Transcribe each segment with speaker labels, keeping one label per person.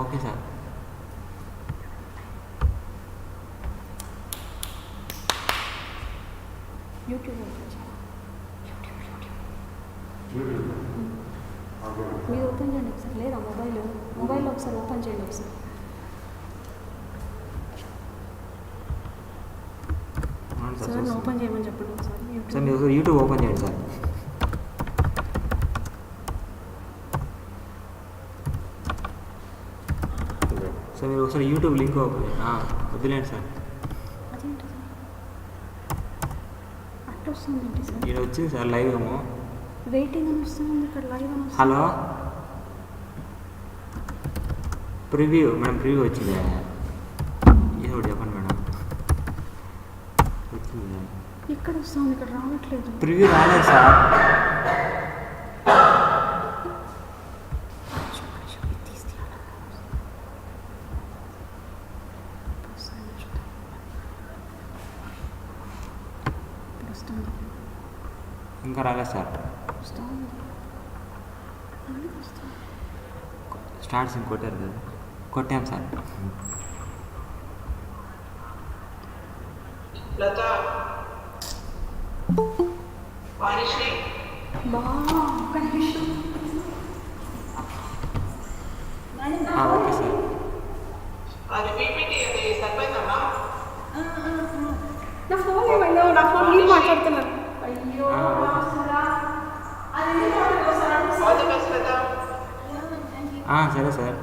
Speaker 1: Okay sir.
Speaker 2: YouTube మీరు open చేయండి ఒకసారి. లేదా మొబైల్లో ఒకసారి ఓపెన్ చేయండి ఒకసారి. సార్ ఓపెన్ చేయమని చెప్పండి ఒకసారి.
Speaker 1: సార్ మీరు ఒకసారి యూట్యూబ్ ఓపెన్ చేయండి సార్. సార్ మీరు ఒకసారి యూట్యూబ్ లింక్ ఓపెన్ వద్దులేండి సార్.
Speaker 2: అదేంటి సార్ అట్లా వస్తుందండి సార్?
Speaker 1: ఇక్కడ వచ్చింది సార్ లైవ్ ఏమో.
Speaker 2: వెయిటింగ్ అని వస్తుంది, ఇక్కడ లైవ్ అని వస్తుంది.
Speaker 1: హలో ప్రివ్యూ మేడం, ప్రివ్యూ వచ్చింది. ఏదో ఒకటి చెప్పండి మేడం. వచ్చింది
Speaker 2: ఇక్కడ వస్తుంది, ఇక్కడ రావట్లేదు.
Speaker 1: ప్రివ్యూ రాలేదు సార్. ఇంకా రాలేదు సార్. స్టార్ట్ సింగ్ కొట్టారు కదా? కొట్టాం సార్. Okay sir.
Speaker 2: నా ఫోన్ మీరు మాట్లాడుతున్నారు. అయ్యో
Speaker 1: సరే సార్.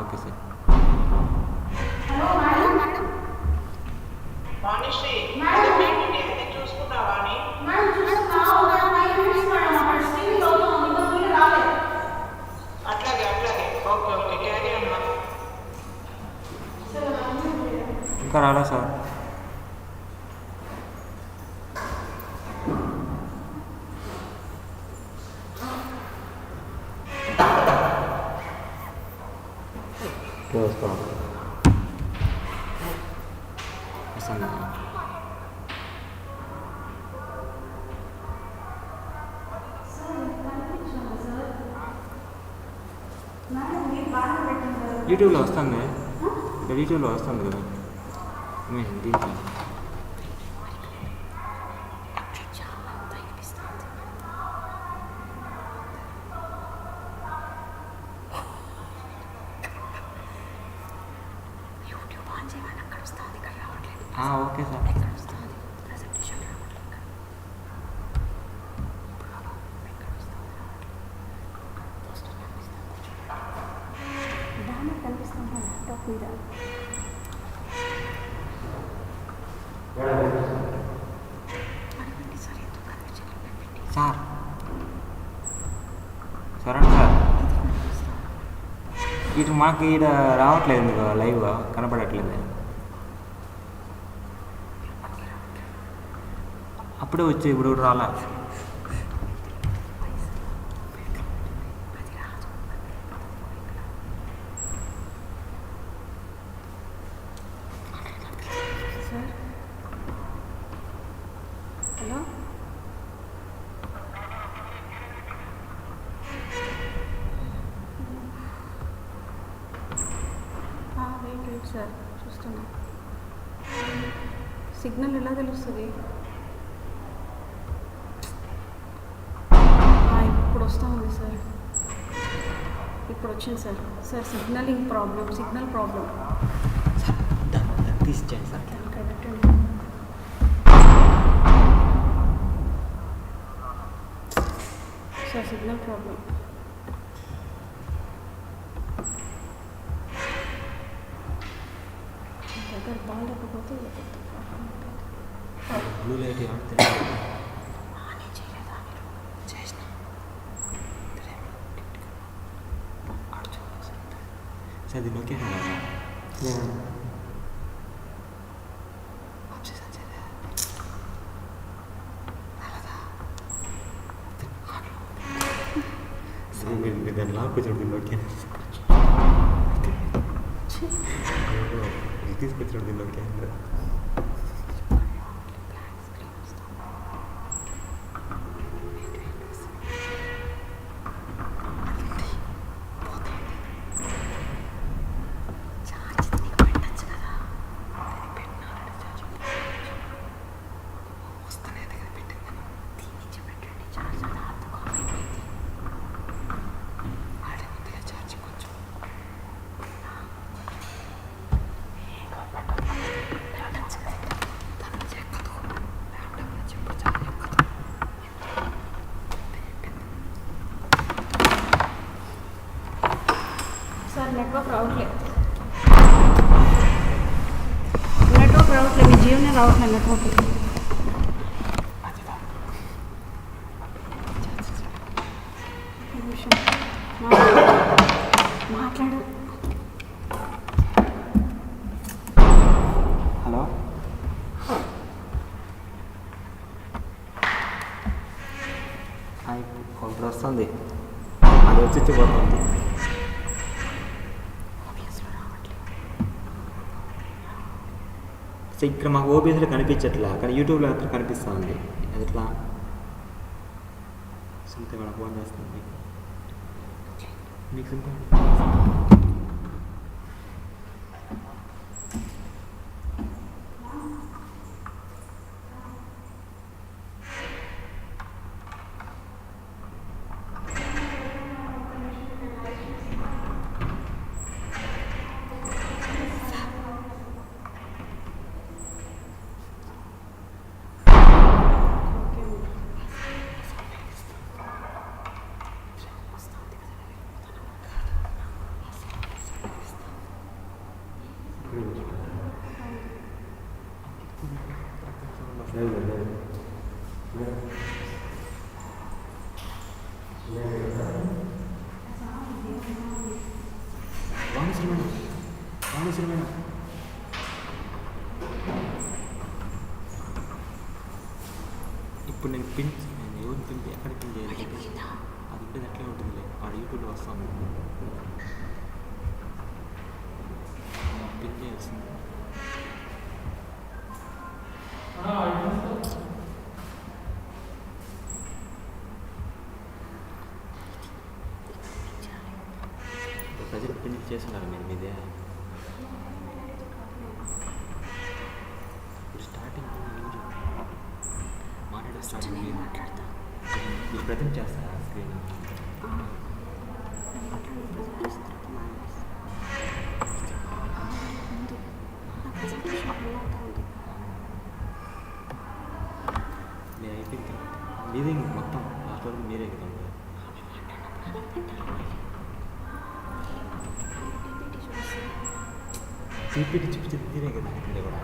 Speaker 1: Okay sir. ఇంకా రాలా సార్. యూట్యూబ్లో వస్తుంది, యూట్యూబ్లో వస్తుంది కదా దీంట్లో. Okay sir. సార్ సరే సార్. ఇటు మాకు ఈడ రావట్లేదు, ఎందుకు లైవ్ కనపడట్లేదు. అప్పుడే వచ్చి ఇప్పుడు రాలా.
Speaker 2: హలో వెయిట్ సార్, చూస్తున్నా. సిగ్నల్ ఎలా తెలుస్తుంది? ఇప్పుడు వస్తూ ఉంది సార్. ఇప్పుడు వచ్చింది సార్. సార్ సిగ్నల్ ప్రాబ్లం
Speaker 1: తీసేయండి సార్.
Speaker 2: Sir signal problem. దగ్గర బాగాలేకపోతే
Speaker 1: బ్లూ లైట్ సార్. దీని ఓకే మీరు దాన్ని లాక్కొచ్చాడు. దీన్ని ఓకే తీసుకొచ్చాడు. దీన్ని ఓకే
Speaker 2: సార్ నెట్వర్క్ రావట్లేదు. మీ జియోనే రావట్లేదు నెట్వర్క్. మాట్లాడు.
Speaker 1: హలో, ఇప్పుడు వస్తుంది, అది వచ్చి పోతుంది. ఇక్కడ మాకు ఓబీఎస్లో కనిపించట్లా, కానీ యూట్యూబ్లో మాత్రం కనిపిస్తుంది. అది ఎట్లా? సునీత మేడం ఫోన్ చేస్తుంది. మీకు సునీత ఇప్పుడు నేను ఎవరిని పిన్ ఎక్కడ పిన్ చేయాలి? అది ఉంటుంది, అట్లే ఉంటుంది. వాడు యూట్యూబ్లో వస్తాను పిన్ చేయాల్సింది. ప్రజలు పిన్ చేస్తున్నారు మీరు మీదే. స్టార్టింగ్ మాట్లాడే స్టార్టింగ్ మీరు ప్రజెంట్ చేస్తారా స్క్రీన్? నేను అయిపోయిన తర్వాత మీదే మొత్తం లాస్ట్ వరకు మీరే కదా. పీపీటీ చూపించేది మీరే కదా. మీరే కూడా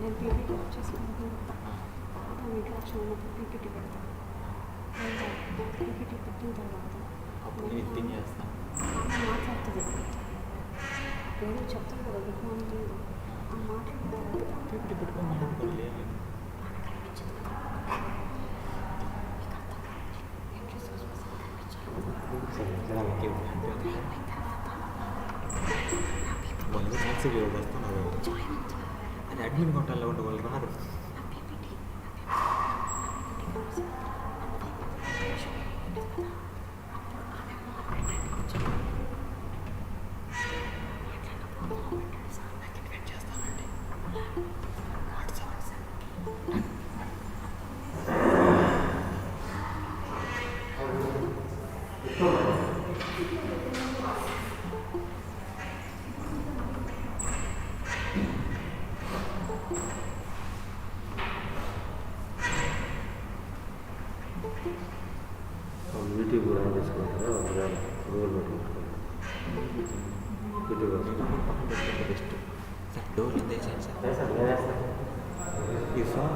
Speaker 2: నేను పీపీటీ వచ్చేసుకుంటాను. ఇంట్రొడక్షన్ పీపీటీ పెడతాను. పీపీటీ పెట్టిన తర్వాత
Speaker 1: అప్పుడు నేను పిన్ చేస్తాను.
Speaker 2: మాట్లాడుతుంది, ఏదో చెప్తాను కదా, గుడ్ మార్నింగ్ మాట్లాడిన తర్వాత
Speaker 1: పీపీటీ పెట్టుకొని మాట్లాడుకోవాలి. వాళ్ళు ట్యాక్సీ వేస్తున్నారు. అది అడ్మిన్ కౌంటర్లో ఉండే వాళ్ళు రారు.
Speaker 3: యూట్యూబ్ కూడా చేసుకుంటారా? గూగుల్ పెట్టుకుంటారా? YouTube
Speaker 1: best sir. డోర్ ఎంత వేసాను సార్?
Speaker 3: నేనేస్తాను.
Speaker 1: ఈ phone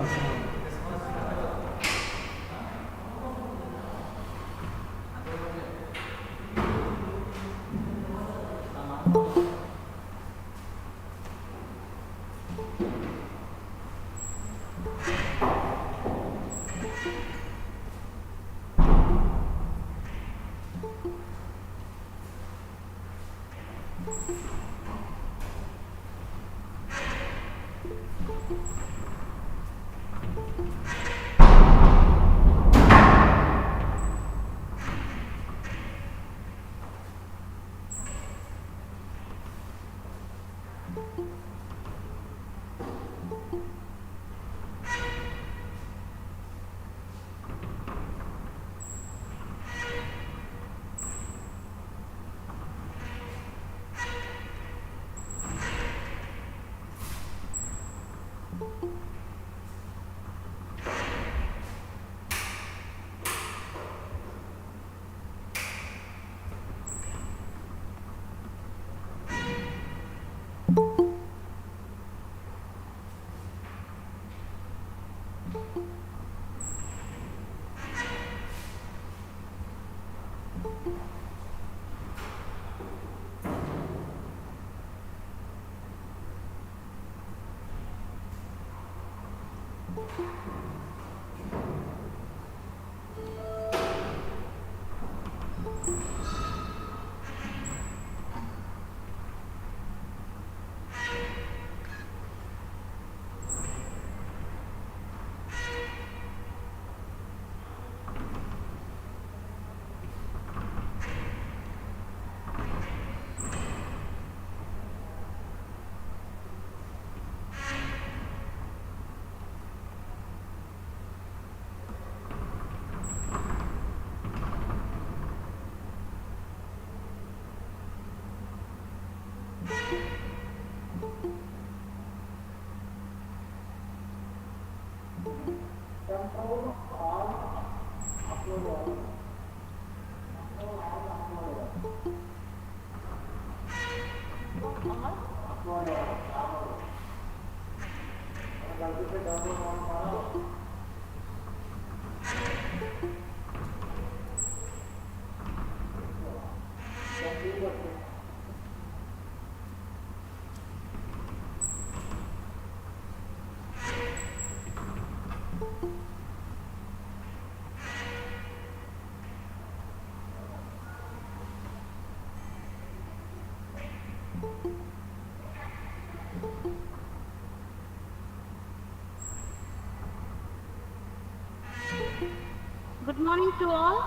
Speaker 2: Good morning to all.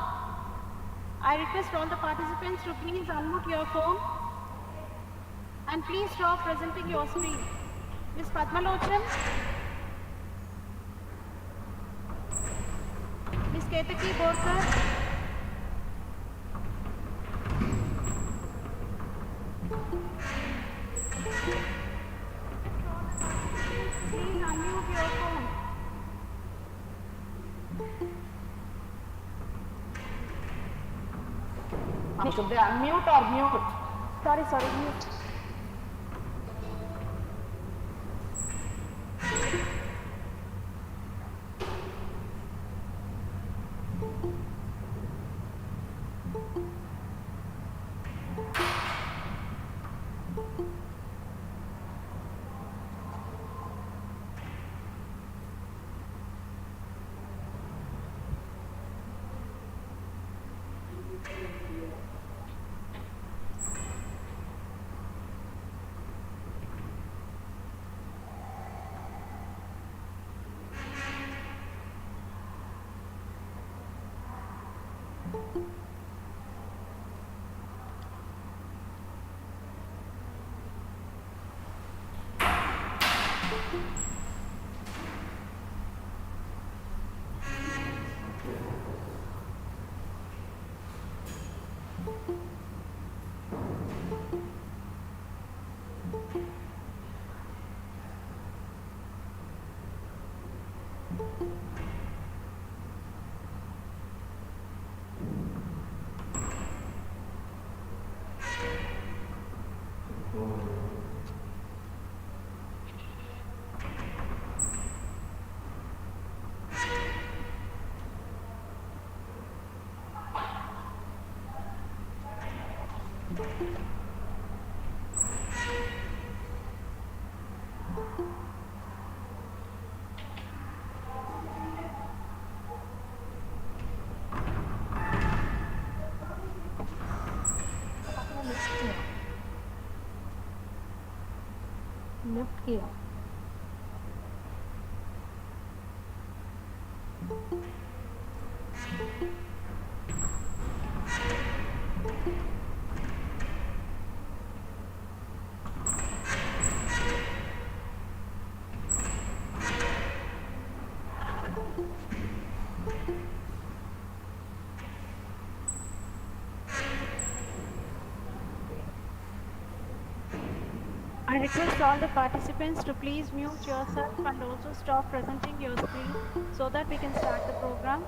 Speaker 2: I request all the participants to please unmute your phone and please stop presenting your screen. Ms. Padmalochan, Ms. Ketaki Borkar, please unmute your phone.
Speaker 4: Should they unmute or mute?
Speaker 2: Sorry, mute.
Speaker 4: Lift किया
Speaker 2: I request all the participants to please mute yourself and also stop presenting your screen so that we can start the program.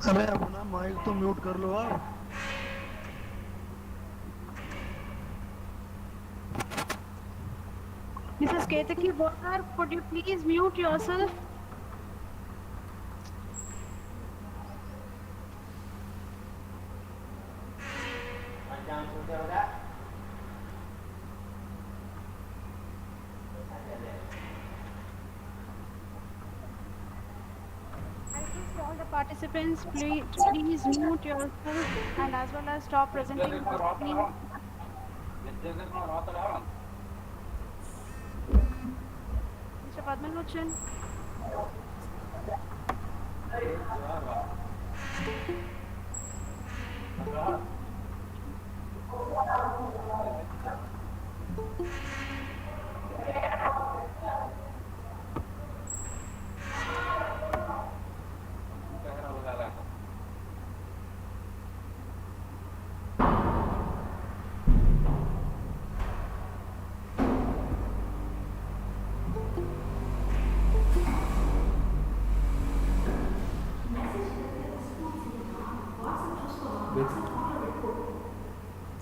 Speaker 5: अरे अपना mic तो mute कर लो आप।
Speaker 2: Mrs. Ketaki Bhottar, could you please mute yourself? I request all the participants, please mute yourself and as well as stop presenting your screen. Mr. Padmalochan.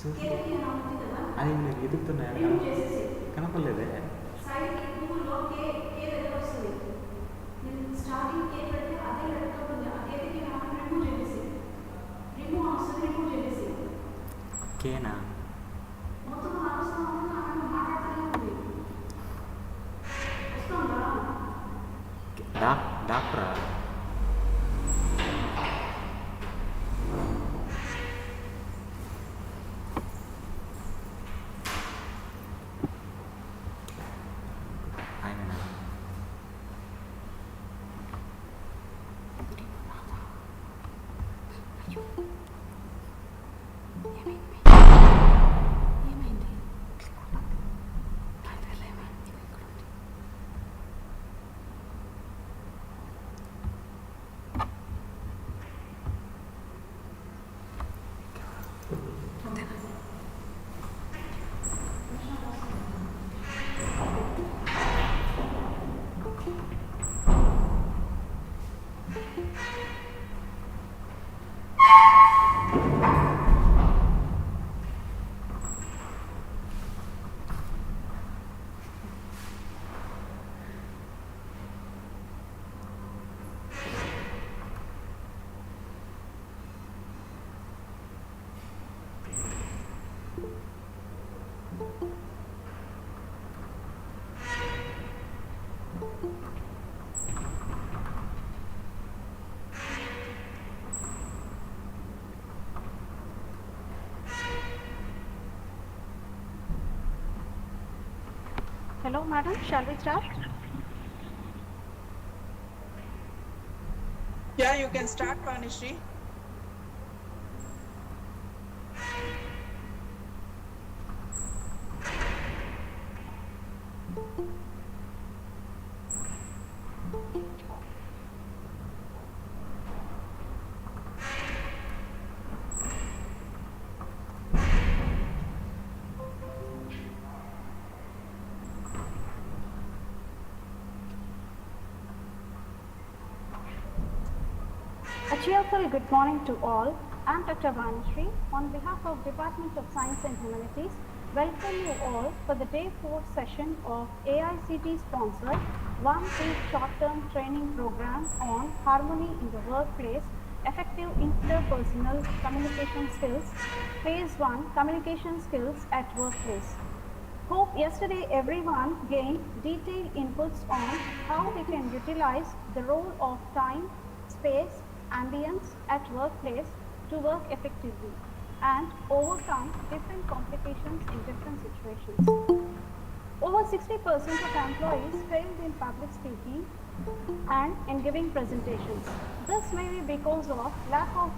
Speaker 1: చూసి అది నేను ఎదుగుతున్నాను కనపడలేదే కేనా డాక్టరా
Speaker 2: Hello, madam. Shall we start?
Speaker 6: Yeah, you can start, Vanishri.
Speaker 2: A cheerful good morning to all. I am Dr. Vanishri. On behalf of Department of Science and Humanities, welcome you all for the Day 4 session of AICT sponsored one-week short-term training program on harmony in the workplace, effective interpersonal communication skills, Phase 1 Communication Skills at Workplace. Hope yesterday everyone gained detailed inputs on how we can utilize the role of time, space, ambience at workplace to work effectively. and overcome different complications in different situations. Over 60% of employees failed in public speaking and in giving presentations. This may be because of lack of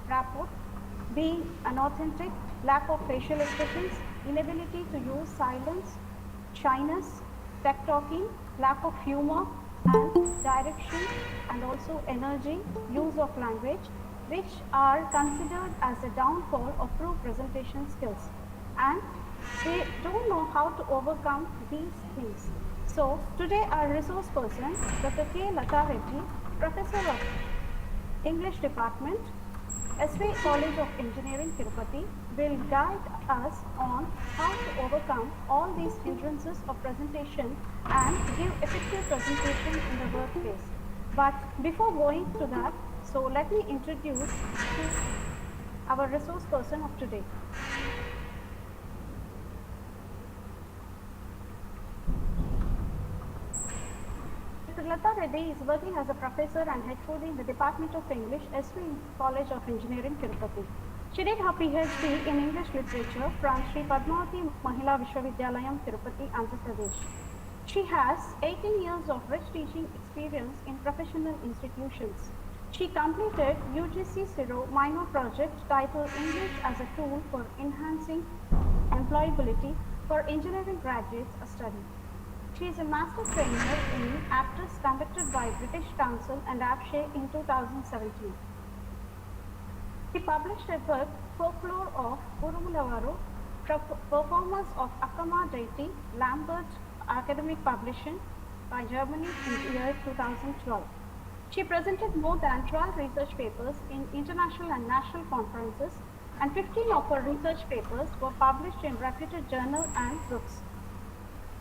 Speaker 2: rapport, being unauthentic, lack of facial expressions, inability to use silence, shyness, tech talking, lack of humor and direction, and also energy, use of language, which are considered as a downfall of true presentation skills. And they don't know how to overcome these things. So today our resource person, Dr. K. Lata Reddy, Professor of English Department, SV College of Engineering, Tirupati, will guide us on how to overcome all these hindrances of presentation and give effective presentation in the workplace. But before going to that, so let me introduce our resource person of today. Dr. Lata Reddy is working as a professor and HOD in the Department of English, SV College of Engineering, Tirupati. She did her PhD in English Literature from Sri Padmavati Mahila Vishwavidyalayam, Tirupati, Andhra Pradesh. She has 18 years of rich teaching experience in professional institutions. She completed UGC CIRO minor project titled English as a Tool for Enhancing Employability for Engineering Graduates, a study. She is a master trainer in APTIS conducted by British Council and APSHE in 2017. She published a book, Folklore of Urumulavaru, Performance of Akkama Deity, Lambert Academic Publishing by Germany in the year 2012. She presented more than 12 research papers in international and national conferences, and 15 of her research papers were published in reputed journals and books.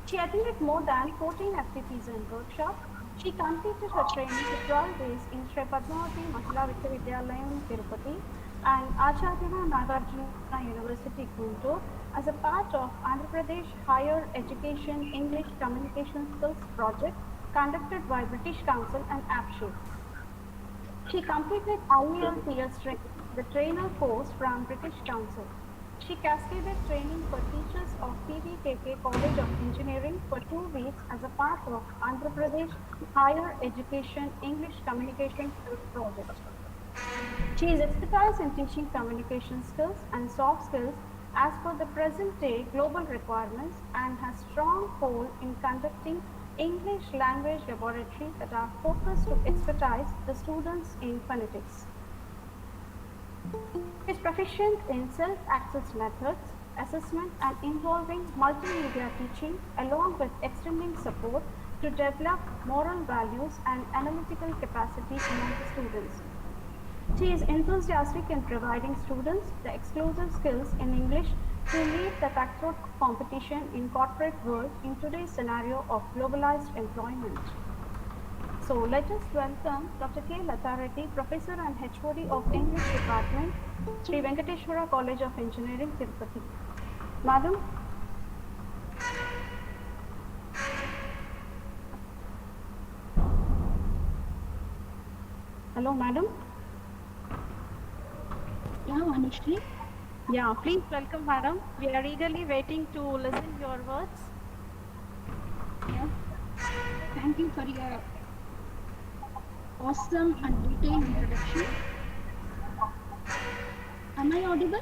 Speaker 2: She attended more than 14 FTPs and workshops. She completed her training for 12 days in Sri Padmavati Mahila Vishwavidyalayam, Tirupati, and Acharya Nagarjuna University, Guntur, as a part of Andhra Pradesh Higher Education English Communication Skills project conducted by British Council and APSHE. She completed IELTS training, the trainer course from British Council. She cascaded training for teachers of PVKK College of Engineering for 2 weeks as a part of Andhra Pradesh Higher Education English Communication Skills project. She is expertise in teaching communication skills and soft skills as per the present day global requirements, and has strong hold in conducting English language laboratories that are focused to expertise the students in phonetics. She is proficient in self-access methods, assessment, and involving multimedia teaching, along with extending support to develop moral values and analytical capacity among the students. She is enthusiastic in providing students the exclusive skills in English to lead the cutthroat competition in corporate world in today's scenario of globalized employment. So let us welcome Dr. K. Lata Reddy, Professor and HOD of English Department, Sri Venkateshwara College of Engineering, Tirupati. Madam. Hello, madam.
Speaker 7: Yeah, Anushree.
Speaker 2: Yeah, please welcome, madam. We are eagerly waiting to listen your words.
Speaker 7: Yeah. Thank you for your awesome and detailed introduction. Am I audible?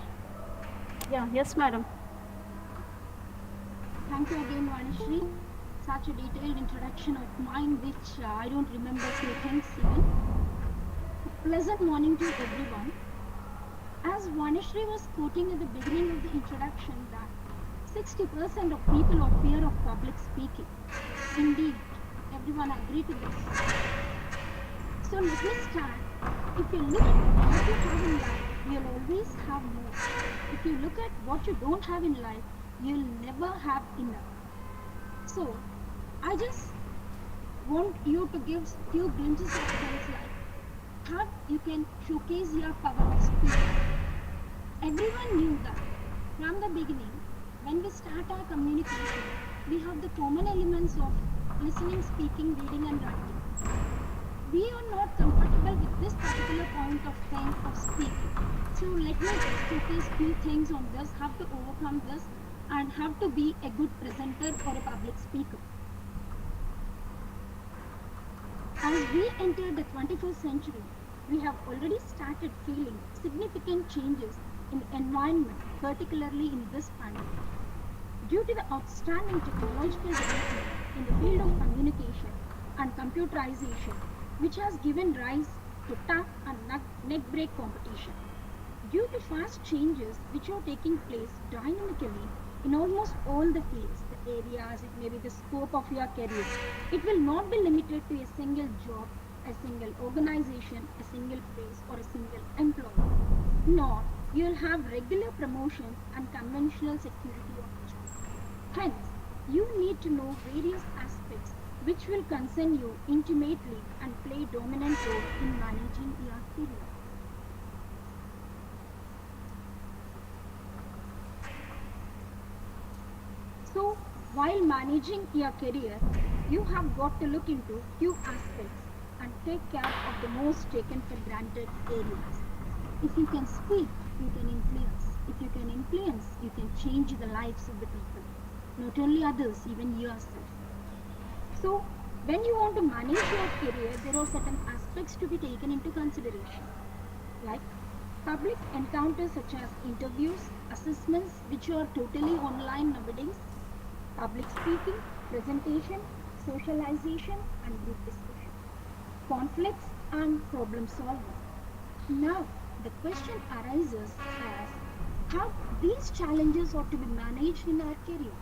Speaker 2: Yeah, yes, madam.
Speaker 7: Thank you again, Anushree. Such a detailed introduction of mine, which I don't remember few things even. Pleasant morning to everyone. As Vanishri was quoting at the beginning of the introduction that 60% of people are fear of public speaking. Indeed, everyone agree to this. So let me start. If you look at what you have in life, you'll always have more. If you look at what you don't have in life, you'll never have enough. So I just want you to give few glimpses of things like how you can showcase your power of speech. Everyone knew that from the beginning, when we start our communication, we have the common elements of listening, speaking, reading and writing. we are not comfortable with this particular point of time of speaking. So let me just showcase few things on this, how to overcome this, and how to be a good presenter or a public speaker. As we enter the 21st century, we have already started feeling significant changes in the environment, particularly in this pandemic. Due to the outstanding technological development in the field of communication and computerization, which has given rise to tough and neck-break competition. Due to fast changes which are taking place dynamically in almost all the fields, the areas, it may be the scope of your career, it will not be limited to a single job, a single organization, a single place, or a single employee. Nor you will have regular promotions and conventional security of the job. Hence, you need to know various aspects which will concern you intimately and play a dominant role in managing your career. So, while managing your career, you have got to look into few aspects and take care of the most taken for granted areas. If you can speak, you can influence. If you can influence, you can change the lives of the people. Not only others, even yourself. So, when you want to manage your career, there are certain aspects to be taken into consideration, like public encounters such as interviews, assessments, which are totally online nowadays, public speaking, presentation, socialization, and group discussion, conflicts, and problem solving. Now, the question arises as how these challenges are to be managed in our career.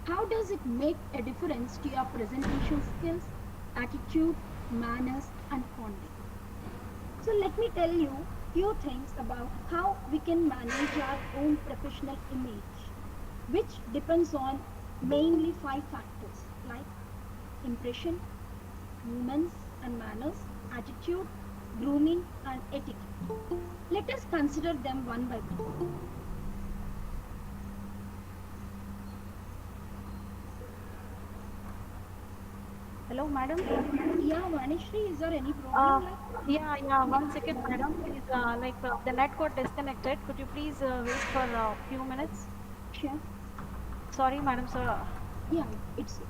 Speaker 7: How does it make a difference to your presentation skills, attitude, manners, and conduct? So let me tell you few things about how we can manage our own professional image, which depends on mainly 5 factors like impression, movements and manners, attitude, grooming, and etiquette. Let us consider them one by one.
Speaker 2: Hello, madam.
Speaker 7: Yeah, Vanishri, is there any
Speaker 2: Uh,
Speaker 7: problem?
Speaker 2: yeah, 1 second, madam. Please, the net got disconnected. Could you please wait for a few minutes?
Speaker 7: Sure.
Speaker 2: Sorry, madam, sir.
Speaker 7: Yeah, it's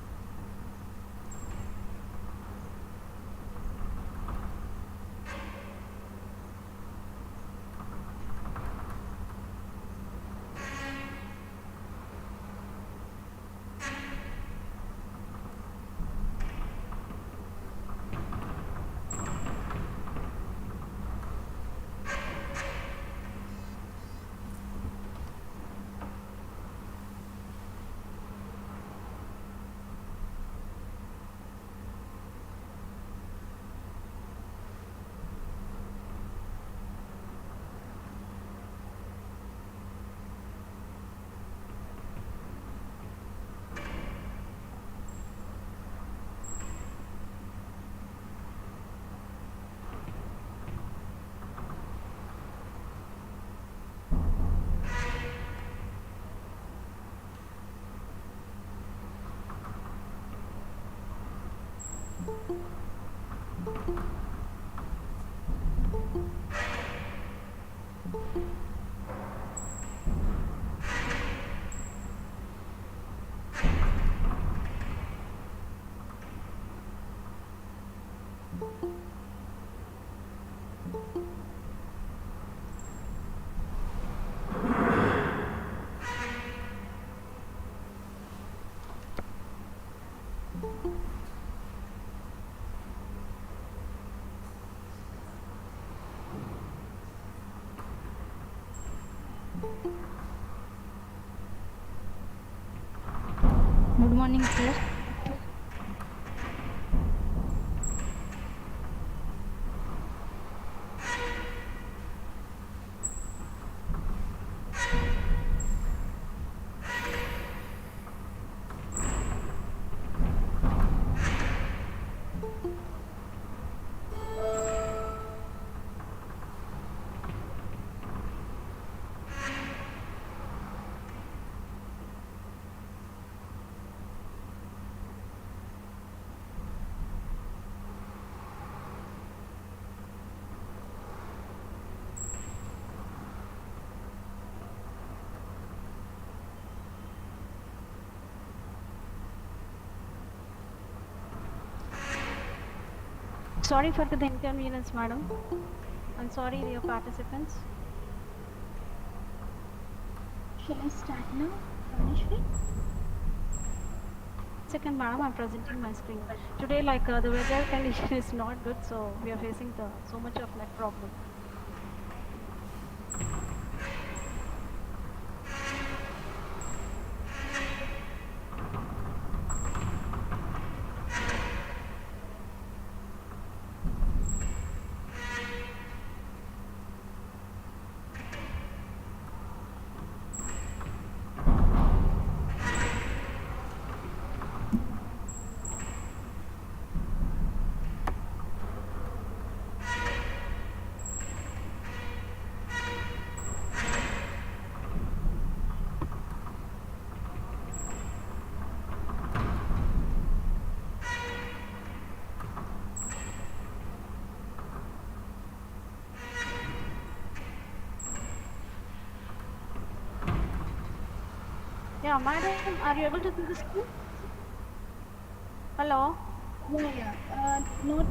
Speaker 4: Good morning, sir.
Speaker 2: Sorry for the inconvenience, madam. I'm sorry, dear participants.
Speaker 7: Shall I start now, Vanishri?
Speaker 2: Second, madam, I'm presenting my screen. Today, like the weather condition is not good, so we are facing so much of net problem. Yeah, madam, are you able to see the screen? Hello?
Speaker 7: Yeah. Not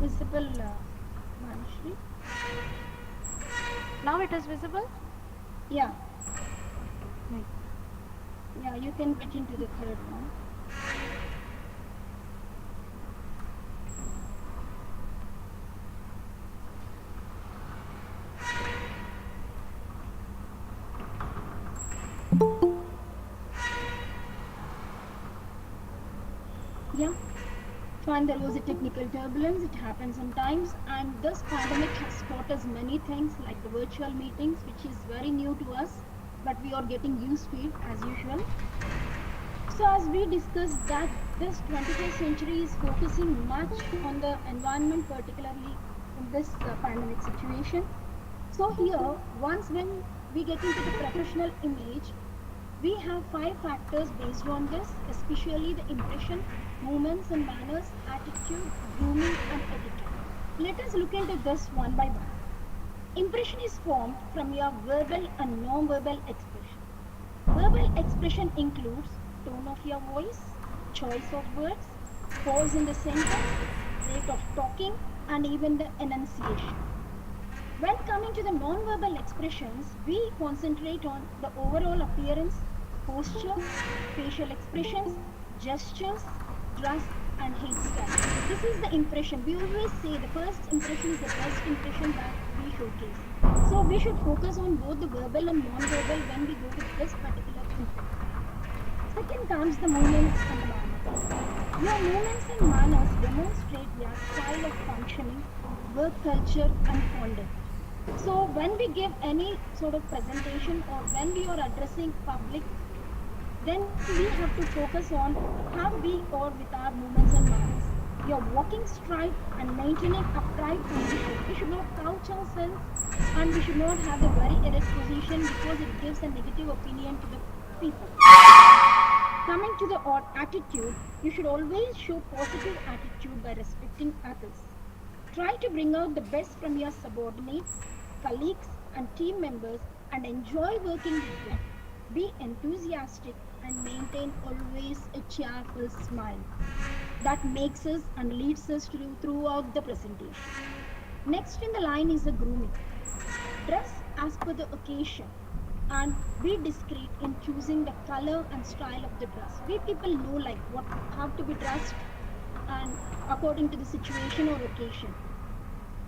Speaker 7: visible, Vanishri.
Speaker 2: Now it is visible?
Speaker 7: Yeah.
Speaker 2: Right.
Speaker 7: Yeah, you can get into the third one. Yeah. Fine, there was a technical turbulence, it happens sometimes, and this pandemic has taught us many things like the virtual meetings, which is very new to us, but we are getting used to it as usual. So as we discussed that this 21st century is focusing much on the environment, particularly in this pandemic situation. So here, once when we get into the professional image, we have 5 factors based on this, especially the impression, movements and manners, attitude, grooming and etiquette. Let us look into this one by one. Impression is formed from your verbal and non-verbal expression. Verbal expression includes tone of your voice, choice of words, pause in the sentence, rate of talking, and even the enunciation. When coming to the non-verbal expressions, we concentrate on the overall appearance, posture, facial expressions, gestures, dress, and hairstyle. This is the impression. We always say the first impression is the best impression that we showcase. So we should focus on both the verbal and non-verbal when we go with this particular impression. Second comes the movements and the manners. Your movements and manners demonstrate your style of functioning, work culture, and conduct. So when we give any sort of presentation or when we are addressing public, then we have to focus on how we are with our movements and manners. We are walking straight and maintaining upright position. We should not couch ourselves and we should not have a very erect position because it gives a negative opinion to the people. Coming to the attitude, you should always show positive attitude by respecting others. Try to bring out the best from your subordinates, colleagues, and team members and enjoy working with them. Be enthusiastic and maintain always a cheerful smile. That makes us and leads us throughout the presentation. Next in the line is the grooming. Dress as per the occasion and be discreet in choosing the color and style of the dress. We people know like what how to be dressed and according to the situation or occasion.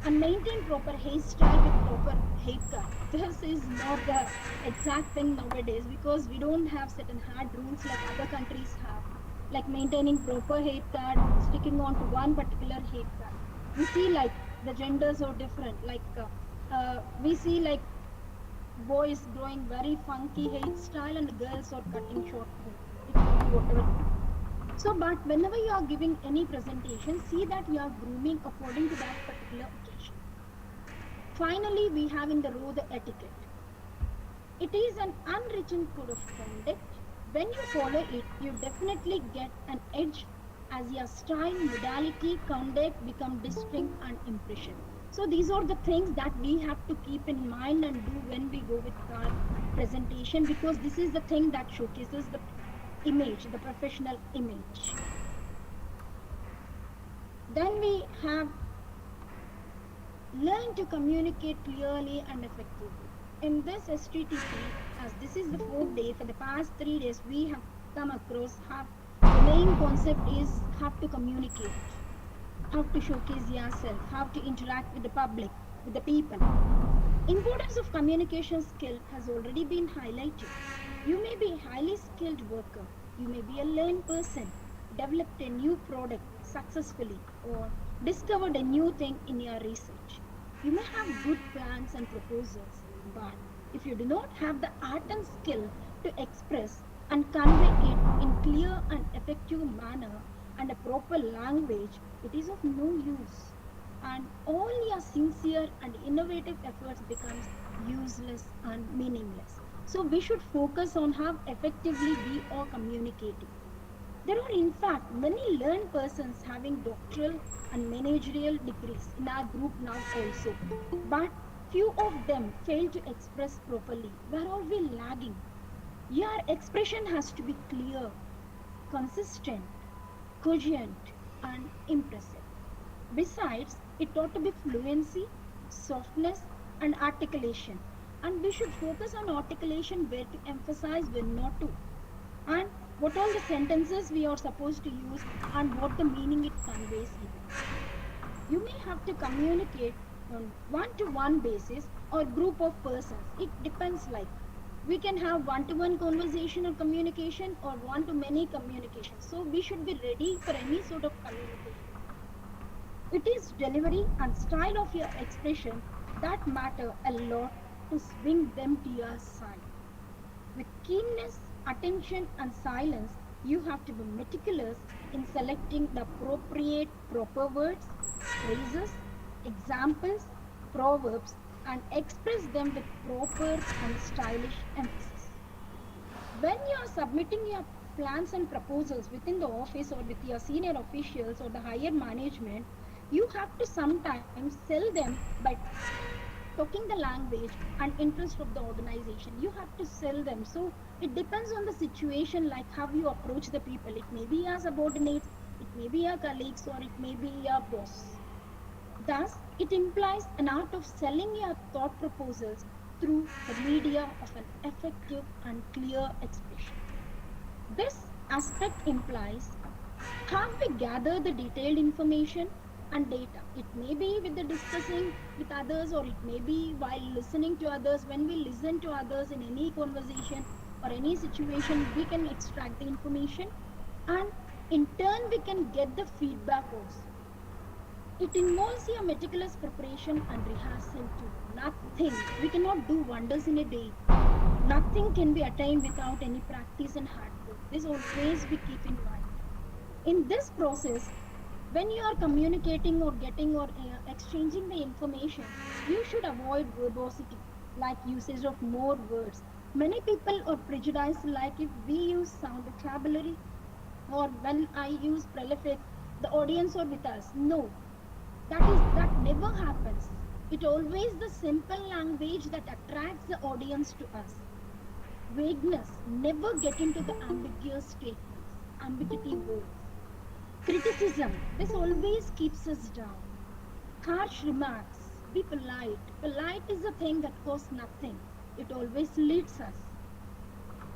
Speaker 7: And maintain proper hairstyle with proper haircut. This is not the exact thing nowadays because we don't have certain hard rules like other countries have, like maintaining proper haircut, sticking on to one particular haircut. We see like the genders are different. We see like boys growing very funky hairstyle and girls are cutting short hair. It could be whatever. So, but whenever you are giving any presentation, see that you are grooming according to that particular occasion. Finally, we have in the row the etiquette. It is an unwritten code of conduct. When you follow it, you definitely get an edge as your style, modality, conduct become distinct and impression. So these are the things that we have to keep in mind and do when we go with our presentation because this is the thing that showcases the image, the professional image. Then we have Learn to communicate clearly and effectively. In this STTP, as this is the fourth day, for the past 3 days, we have come across how the main concept is how to communicate, how to showcase yourself, how to interact with the public, with the people. Importance of communication skill has already been highlighted. You may be a highly skilled worker, you may be a learned person, developed a new product successfully, or discovered a new thing in your research. You may have good plans and proposals, but if you do not have the art and skill to express and convey it in clear and effective manner and a proper language, it is of no use, and all your sincere and innovative efforts becomes useless and meaningless. So we should focus on how effectively we are communicating. There are in fact many learned persons having doctoral and managerial degrees in our group now also, but few of them fail to express properly. Where are we lagging? Your expression has to be clear, consistent, cogent, and impressive. Besides, it ought to be fluency, softness, and articulation. And we should focus on articulation, where to emphasize, when not to, and what all the sentences we are supposed to use, and what the meaning it conveys even. You may have to communicate on one-to-one basis or group of persons. It depends, like we can have one-to-one conversation or communication or one-to-many communication. So we should be ready for any sort of communication. It is delivery and style of your expression that matter a lot to swing them to your side. With keenness, attention, and silence, you have to be meticulous in selecting the appropriate proper words, phrases, examples, proverbs, and express them with proper and stylish emphasis. When you are submitting your plans and proposals within the office or with your senior officials or the higher management, you have to sometimes sell them by talking the language and interest of the organization. You have to sell them. So it depends on the situation, like how you approach the people. It may be your subordinates, it may be your colleagues, or it may be your boss. Thus, it implies an art of selling your thought proposals through the media of an effective and clear expression. This aspect implies how we gather the detailed information and data. It may be with the discussing with others, or it may be while listening to others. When we listen to others in any conversation or any situation, we can extract the information, and in turn, we can get the feedback also. It involves your meticulous preparation and rehearsal too. Nothing, we cannot do wonders in a day. Nothing can be attained without any practice and hard work. This always we keep in mind. In this process, when you are communicating or getting or exchanging the information, you should avoid verbosity, like usage of more words. Many people are prejudiced, like if we use sound vocabulary or when I use prefix, the audience are with us. No, that never happens. It always the simple language that attracts the audience to us. Vagueness, never get into the ambiguous statements, ambiguity words. Criticism, this always keeps us down. Harsh remarks, be polite. Polite is a thing that costs nothing. It always leads us.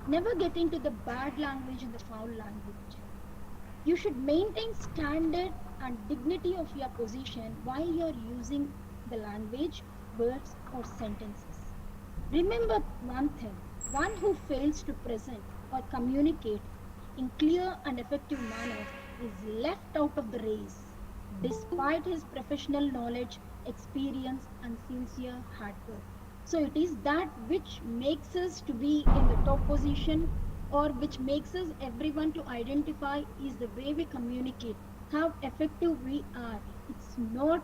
Speaker 7: Never get into the bad language and the foul language. You should maintain standard and dignity of your position while you're using the language, words, or sentences. Remember one thing, one who fails to present or communicate in clear and effective manner is left out of the race, despite his professional knowledge, experience, and sincere hard work. So it is that which makes us to be in the top position, or which makes us everyone to identify, is the way we communicate, how effective we are. It's not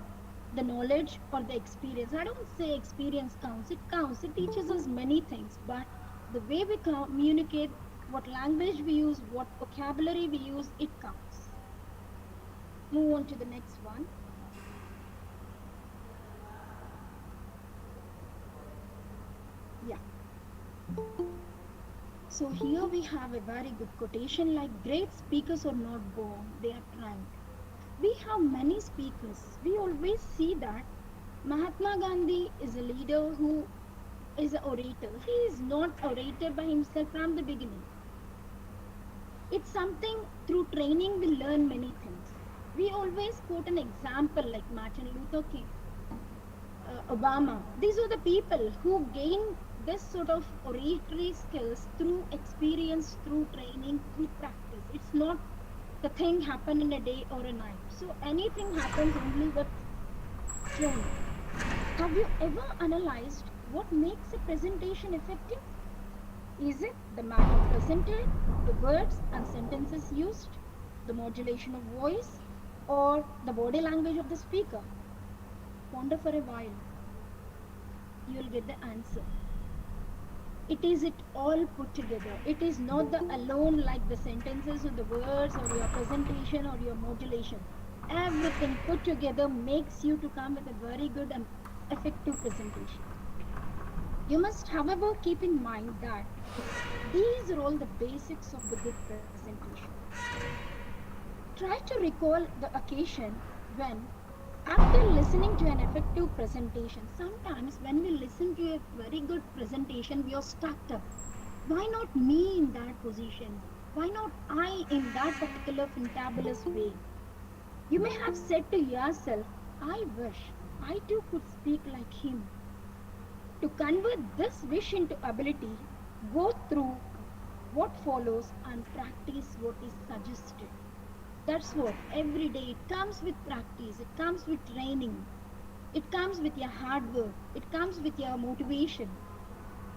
Speaker 7: the knowledge or the experience. I don't say experience counts. It counts. It teaches us many things, but the way we communicate, what language we use, what vocabulary we use, it counts. Move on to the next one. Yeah. So here we have a very good quotation, like great speakers are not born, they are trained. We have many speakers. We always see that Mahatma Gandhi is a leader who is an orator. He is not orator by himself from the beginning. It's something through training we learn many things. We always quote an example like Martin Luther King, Obama. These are the people who gain this sort of oratory skills through experience, through training, through practice. It's not the thing happen in a day or a night. So anything happens only with training. Have you ever analyzed what makes a presentation effective? Is it the manner presented, the words and sentences used, the modulation of voice, or the body language of the speaker? Ponder for a while. You will get the answer. It is it all put together. It is not the alone like the sentences or the words or your presentation or your modulation. Everything put together makes you to come with a very good and effective presentation. You must, however, keep in mind that these are all the basics of the good presentation. Try to recall the occasion when, after listening to an effective presentation, sometimes when we listen to a very good presentation, we are stuck up. Why not me in that position? Why not I in that particular fantabulous way? You may have said to yourself, I wish I too could speak like him. To convert this wish into ability, go through what follows and practice what is suggested. That's what every day it comes with practice, it comes with training, it comes with your hard work, it comes with your motivation.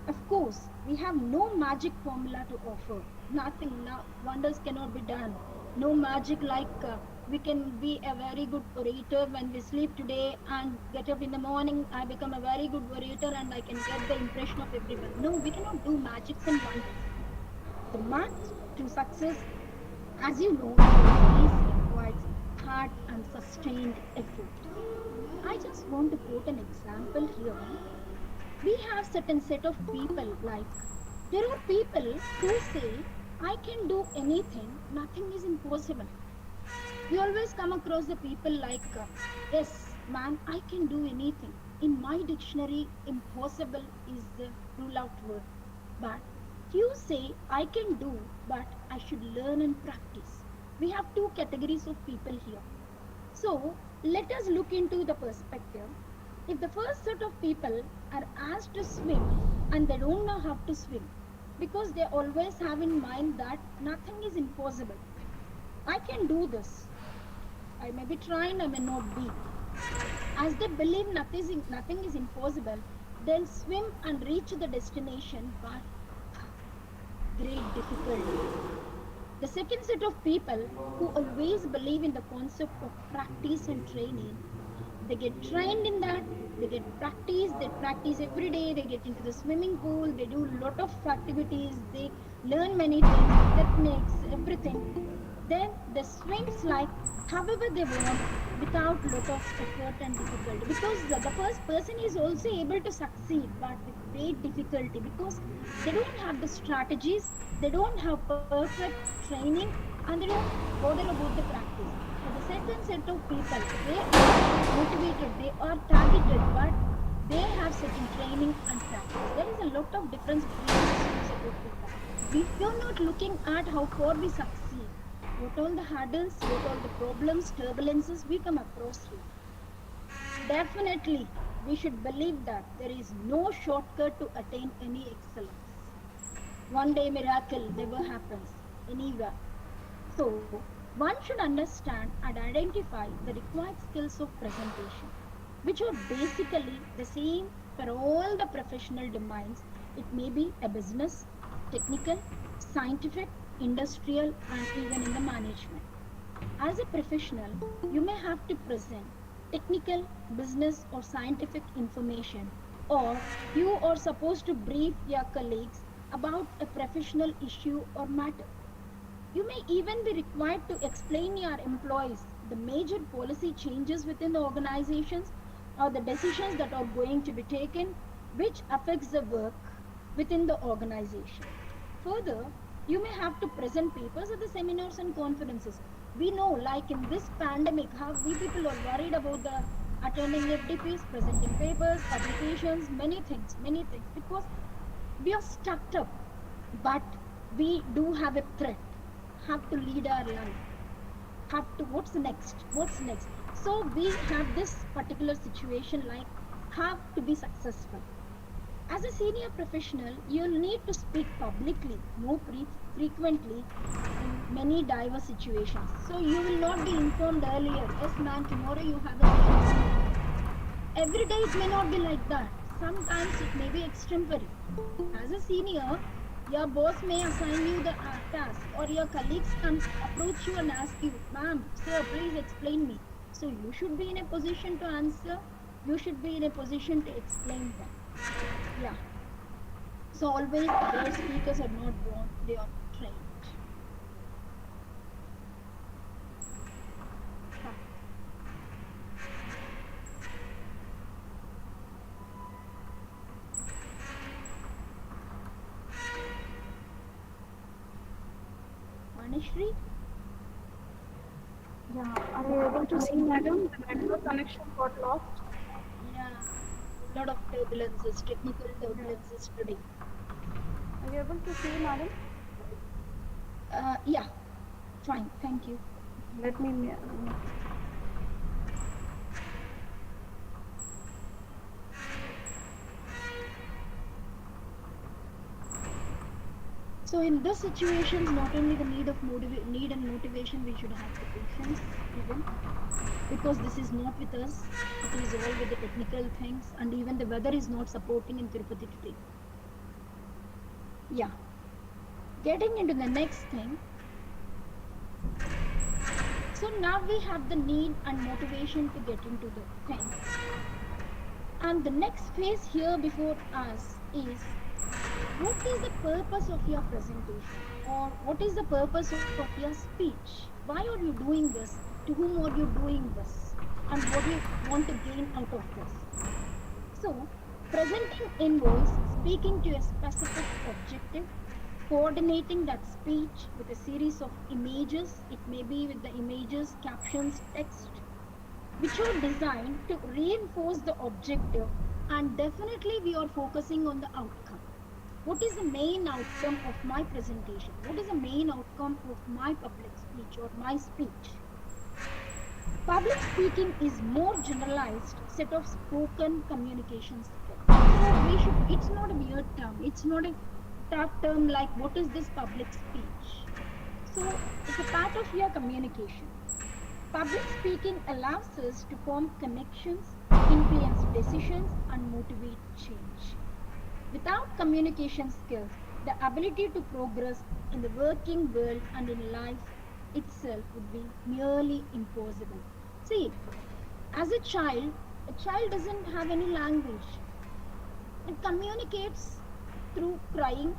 Speaker 7: Of course, we have no magic formula to offer. Nothing, no, wonders cannot be done. No magic like we can be a very good orator when we sleep today and get up in the morning. I become a very good orator and I can get the impression of everyone. No, we cannot do magics and wonders. The mark to success, as you know, always requires hard and sustained effort. I just want to quote an example here. We have certain set of people like there are people who say I can do anything, nothing is impossible. We always come across the people like yes man, I can do anything. In my dictionary impossible is the rule out word, but few say I can do but I should learn and practice. We have two categories of people here. So let us look into the perspective. If the first set of people are asked to swim and they don't know how to swim because they always have in mind that nothing is impossible. I can do this. I may be trying, I may not be. As they believe nothing is impossible, they'll swim and reach the destination, but great difficulty. The second set of people who always believe in the concept of practice and training, they get trained in that, they practice every day, they get into the swimming pool, they do a lot of activities, they learn many things, techniques, everything. Then they swims like however they want without lot of effort and difficulty, because the first person is also able to succeed but with great difficulty because they don't have the strategies, they don't have perfect training, and they don't bother about the practice. But the second set of people, they are motivated, they are targeted, but they have certain training and practice. There is a lot of difference between these two set of people. We are not looking at how far we succeed, what all the hurdles, what all the problems, turbulences we come across with. Definitely, we should believe that there is no shortcut to attain any excellence. One day miracle never happens anywhere. So, one should understand and identify the required skills of presentation, which are basically the same for all the professional domains. It may be a business, technical, scientific, industrial, and even in the management. As a professional, you may have to present technical, business, or scientific information, or you are supposed to brief your colleagues about a professional issue or matter. You may even be required to explain your employees the major policy changes within the organizations or the decisions that are going to be taken, which affects the work within the organization. Further, you may have to present papers at the seminars and conferences. We know, like in this pandemic, how we people are worried about the attending FDPs, presenting papers, publications, many things, because we are stuck up, but we do have a threat, have to lead our life, have to, what's next. So we have this particular situation, like have to be successful. As a senior professional, you'll need to speak publicly, more frequently, in many diverse situations. So you will not be informed earlier, yes ma'am, tomorrow you have a session. Every day it may not be like that. Sometimes it may be extempore. As a senior, your boss may assign you the task, or your colleagues can approach you and ask you, ma'am, sir, please explain me. So you should be in a position to answer. You should be in a position to explain them. Yeah. So always, great speakers are not born, they are trained. Manishri?
Speaker 2: Yeah, are you able to see, madam? The network connection got lost.
Speaker 7: Yeah. Lot of turbulences, technical turbulences today.
Speaker 2: Are you able to see, madam?
Speaker 7: Yeah. Fine, thank you.
Speaker 2: Let me.
Speaker 7: So in this situations, not only the need and motivation, we should have the patience even, because this is not with us, it is all with the technical things, and even the weather is not supporting in Tirupati today. Yeah. Getting into the next thing. So now we have the need and motivation to get into the thing. And the next phase here before us is, what is the purpose of your presentation, or what is the purpose of your speech? Why are you doing this? To whom are you doing this? And what do you want to gain out of this? So, presenting involves speaking to a specific objective, coordinating that speech with a series of images. It may be with the images, captions, text, which are designed to reinforce the objective, and definitely we are focusing on the outcome. What is the main outcome of my presentation? What is the main outcome of my public speech or my speech? Public speaking is more generalized set of spoken communication skills. So it's not a weird term. It's not a tough term like what is this public speech? So it's a part of your communication. Public speaking allows us to form connections, influence decisions, and motivate change. Without communication skills, the ability to progress in the working world and in life itself would be nearly impossible. See, as a child doesn't have any language. It communicates through crying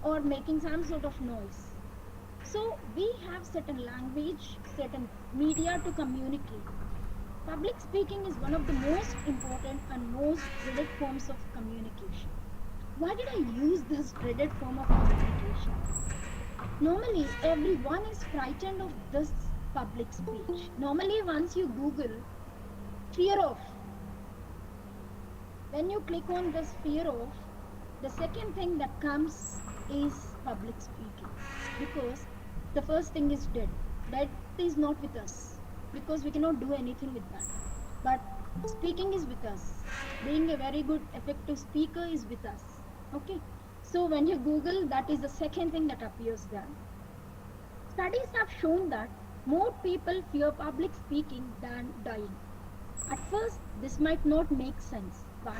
Speaker 7: or making some sort of noise. So we have certain language, certain media to communicate. Public speaking is one of the most important and most dreaded forms of communication. Why did I use this dreaded form of communication? Normally, everyone is frightened of this public speech. Normally, once you Google fear of, when you click on this fear of, the second thing that comes is public speaking. Because the first thing is dead. Death is not with us, because we cannot do anything with that. But speaking is with us. Being a very good, effective speaker is with us. Okay. So when you Google, that is the second thing that appears there. Studies have shown that more people fear public speaking than dying. At first, this might not make sense, but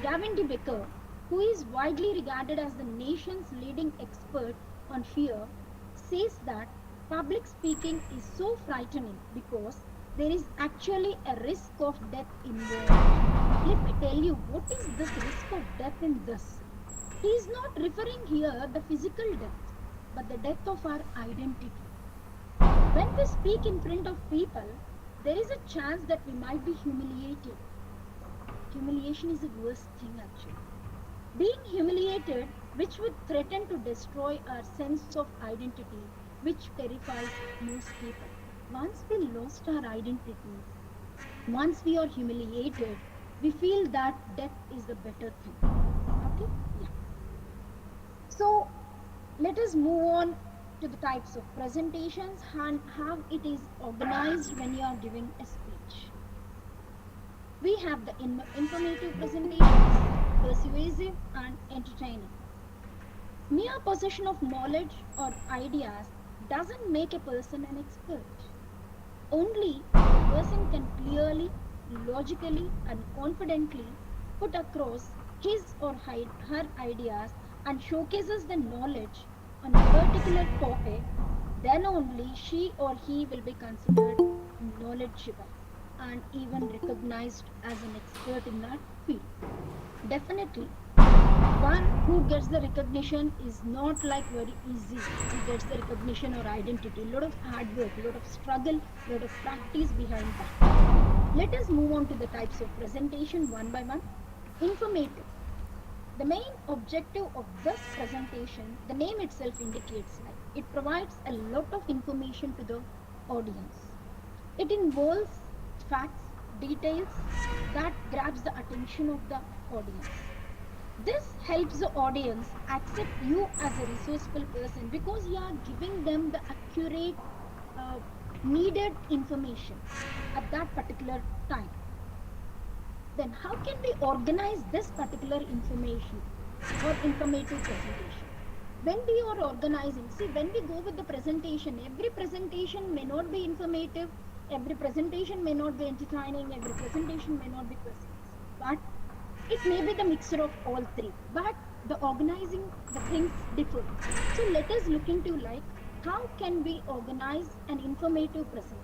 Speaker 7: Gavin de Becker, who is widely regarded as the nation's leading expert on fear, says that public speaking is so frightening because there is actually a risk of death involved. Let me tell you, what is this risk of death in this? He is not referring here the physical death, but the death of our identity. When we speak in front of people, there is a chance that we might be humiliated. Humiliation is the worst thing actually. Being humiliated, which would threaten to destroy our sense of identity, which terrifies most people. Once we lost our identity, Once we are humiliated, we feel that death is the better thing. Okay? Yeah. So let us move on to the types of presentations and how it is organized when you are giving a speech. We have the informative presentations, persuasive and entertaining. Mere possession of knowledge or ideas doesn't make a person an expert. Only a person can clearly, logically, and confidently put across his or her ideas and showcases the knowledge on a particular topic, then only she or he will be considered knowledgeable and even recognized as an expert in that field. Definitely, one who gets the recognition is not like very easy who gets the recognition or identity. A lot of hard work, a lot of struggle, a lot of practice behind that. Let us move on to the types of presentation one by one. Informative. The main objective of this presentation, the name itself indicates, like it provides a lot of information to the audience. It involves facts, details that grabs the attention of the audience. This helps the audience accept you as a resourceful person because you are giving them the accurate, uh, needed information at that particular time. Then, how can we organize this particular information or informative presentation? When we are organizing, see, when we go with the presentation, every presentation may not be informative, every presentation may not be entertaining, every presentation may not be persuasive. But it may be the mixture of all three, but the organizing the things differ. So let us look into like how can we organize an informative presentation.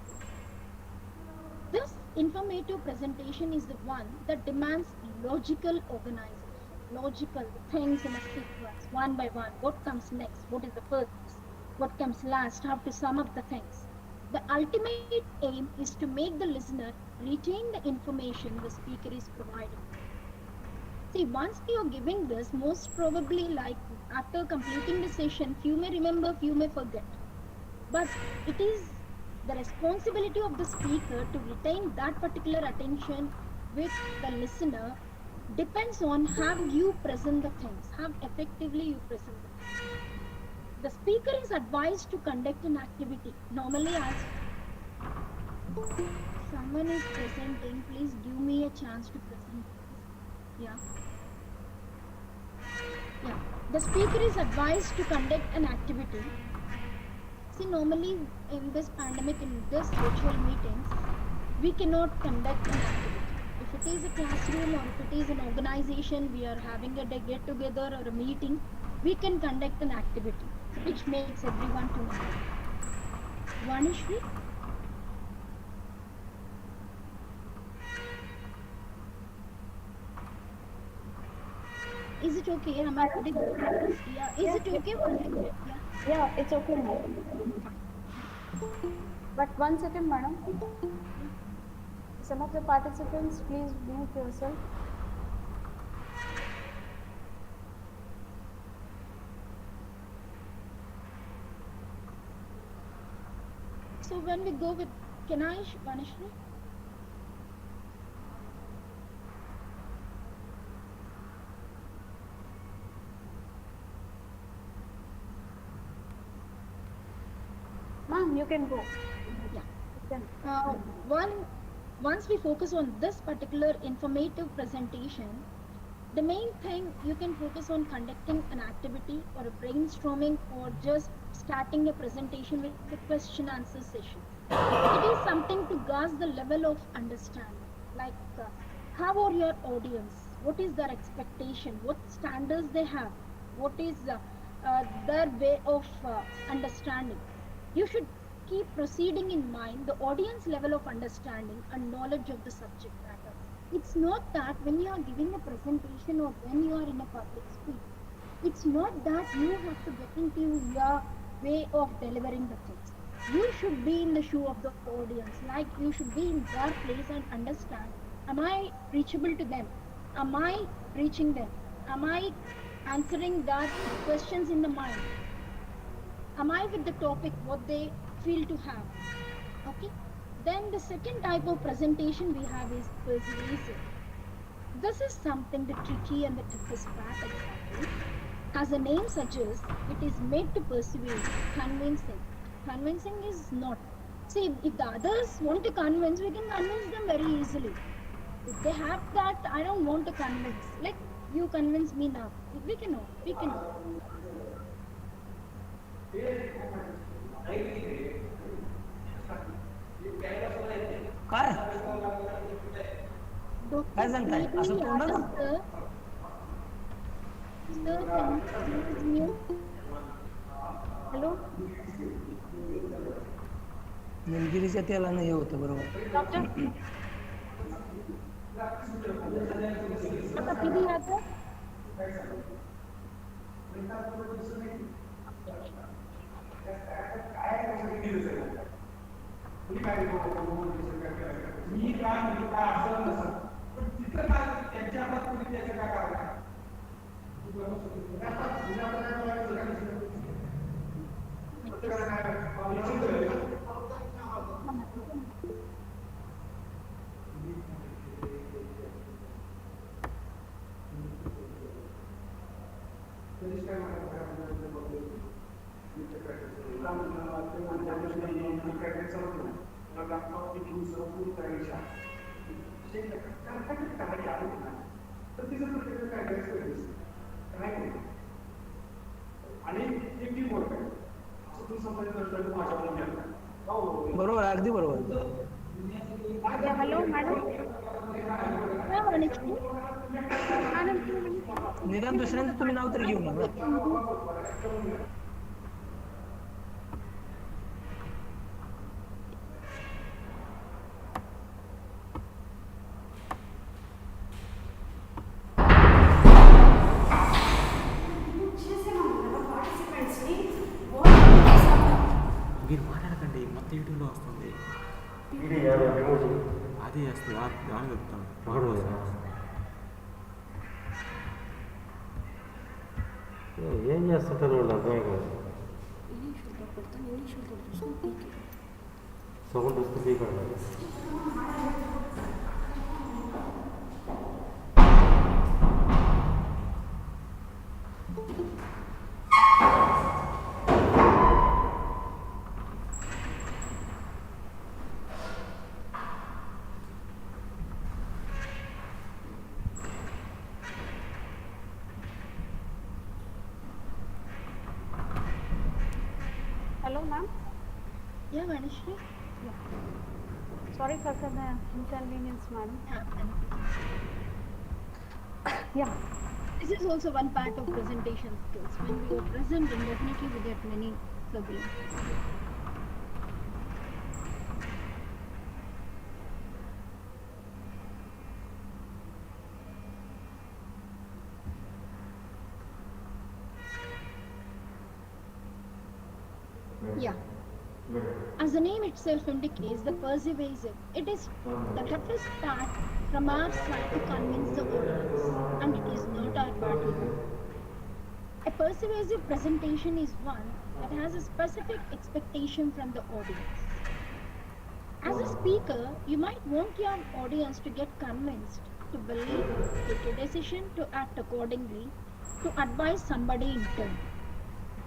Speaker 7: This informative presentation is the one that demands logical organization, logical things in a sequence, one by one. What comes next? What is the first? What comes last? How to sum up the things. The ultimate aim is to make the listener retain the information the speaker is providing. See, once you are giving this, most probably like after completing the session, few may remember, few may forget. But it is the responsibility of the speaker to retain that particular attention with the listener depends on how you present the things, how effectively you present them. The speaker is advised to conduct an activity. Normally, as someone is presenting, please give me a chance to present. Yeah. Yeah, the speaker is advised to conduct an activity. See, normally in this pandemic, in this virtual meetings, we cannot conduct an activity. If it is a classroom or if it is an organization, we are having a get together or a meeting, we can conduct an activity, which makes everyone to know. Vanishri? Is it okay? Am I audible? Yeah. Is it okay? Yeah.
Speaker 2: Yeah, it's okay, madam. But one second, madam. Some of the participants, please mute yourself.
Speaker 7: So when we go with Vanishri?
Speaker 2: Ma'am, you can go.
Speaker 7: Yeah.
Speaker 2: You can.
Speaker 7: Once we focus on this particular informative presentation, the main thing you can focus on conducting an activity or a brainstorming or just starting a presentation with a question answer session. It is something to gauge the level of understanding. Like, how are your audience? What is their expectation? What standards they have? What is their way of understanding? You should keep proceeding in mind the audience level of understanding and knowledge of the subject matter. It's not that when you are giving a presentation or when you are in a public speech, it's not that you have to get into your way of delivering the things. You should be in the shoe of the audience, like you should be in their place and understand, am I reachable to them? Am I reaching them? Am I answering that questions in the mind? Am I with the topic what they feel to have? Okay, Then the second type of presentation we have is persuasive. This is something the tricky and the toughest part exactly. As the name suggests, it is made to persuade, convincing. Convincing is not. See, if the others want to convince, we can convince them very easily. If they have that, I don't want to convince. Like, you convince me now. We cannot. We cannot.
Speaker 5: काय काय सांगताय असं तोंडाला
Speaker 2: Hello,
Speaker 5: निलगिरीच्या तेलानं हे होतं बरोबर
Speaker 2: doctor. आता किती आता?
Speaker 5: बरोबर अगदी बरोबर
Speaker 2: Yeah, hello, madam.
Speaker 7: Yeah, Vanishri.
Speaker 2: Madam,
Speaker 5: निदान दुसऱ्यांचं तुम्ही नाव तरी घेऊ नका
Speaker 1: మీరు మాట్లాడకండి మొత్తం యూట్యూబ్లో వస్తుంది
Speaker 3: ఇది యాభై ఎమోజీ
Speaker 1: అదే వస్తుంది దాని చెప్తాను
Speaker 3: ఒకటి ఏం చేస్తుంటారు వాళ్ళు అర్థమే కాదు సౌండ్ వస్తే పీకండి
Speaker 2: hello, ma'am.
Speaker 7: Yeah, Vanishri.
Speaker 2: Sorry for the inconvenience, madam. Yeah.
Speaker 7: This is also one part of presentation skills. When we are present, then definitely we get many problems. Yeah. As the name itself indicates, the persuasive, it is the toughest part from our side to convince the audience, and it is not our battle. A persuasive presentation is one that has a specific expectation from the audience. As a speaker, you might want your audience to get convinced, to believe, take a decision, to act accordingly, to advise somebody in turn.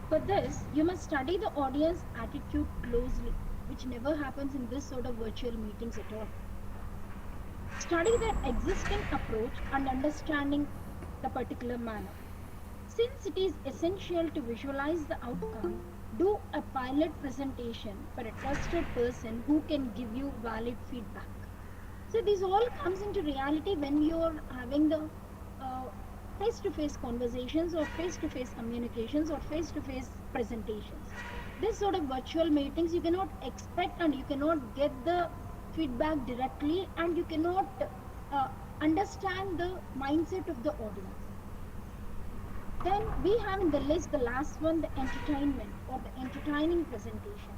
Speaker 7: For this, you must study the audience attitude closely, which never happens in this sort of virtual meetings at all. Study their existing approach and understanding the particular manner. Since it is essential to visualize the outcome, do a pilot presentation for a trusted person who can give you valid feedback. So this all comes into reality when you are having the face-to-face conversations or face-to-face communications or face-to-face presentations. This sort of virtual meetings you cannot expect and you cannot get the feedback directly and you cannot understand the mindset of the audience. Then we have in the list the last one, the entertainment or the entertaining presentation.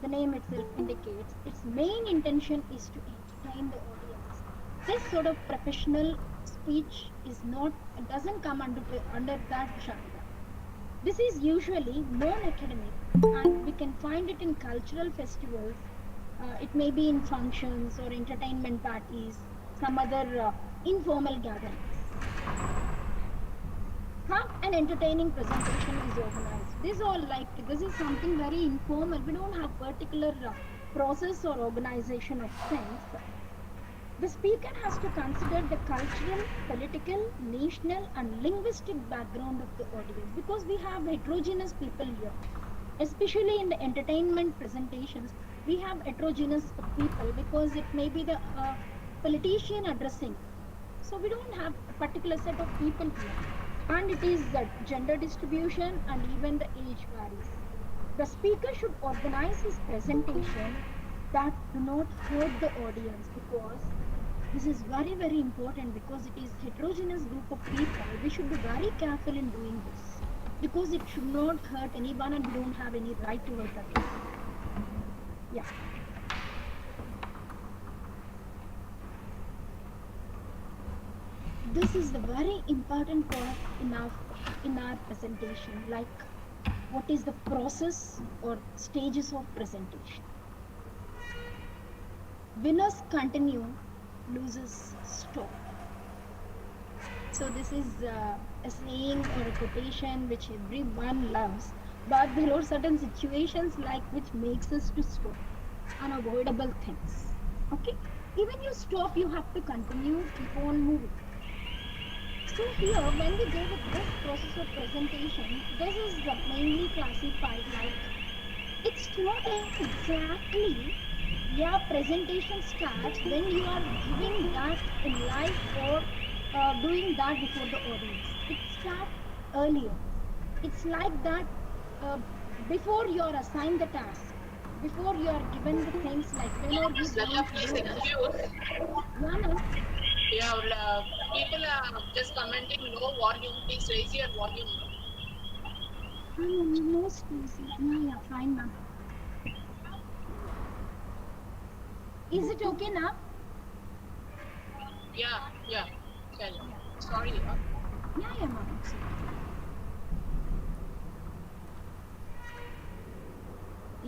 Speaker 7: The name itself indicates its main intention is to entertain the audience. This sort of professional speech is not, it doesn't come under that genre. This is usually non-academic and we can find it in cultural festivals It may be in functions or entertainment parties, some other informal gatherings. How an entertaining presentation is organized. This is something very informal. We don't have particular process or organization of things. The speaker has to consider the cultural, political, national, and linguistic background of the audience because we have heterogeneous people here. Especially in the entertainment presentations, we have heterogeneous people because it may be the politician addressing. So we don't have a particular set of people here. And it is the gender distribution and even the age varies. The speaker should organize his presentation that do not hurt the audience because this is very, very important because it is heterogeneous group of people. We should be very careful in doing this because it should not hurt anyone and we don't have any right to hurt others. Yeah. This is the very important part in our presentation, like what is the process or stages of presentation. Winners continue, losers stop. So this is a saying or a quotation which everyone loves, but there are certain situations like which makes us to stop, unavoidable things. Okay, even you stop, you have to continue, keep on moving. So here, when we go with this process of presentation, this is mainly classified like it's not exactly your presentation starts when you are giving that in live or doing that before the audience. It starts earlier. It's like that before you are assigned the task, before you are given the things like when are you going to do this. Yeah, ma'am.
Speaker 6: Yeah, people are just commenting low volume. Please raise your volume.
Speaker 7: I'm almost busy. Yeah, fine, ma'am. Is it okay now?
Speaker 6: Yeah. Tell. Sorry.
Speaker 7: Yeah, ma'am. It's okay.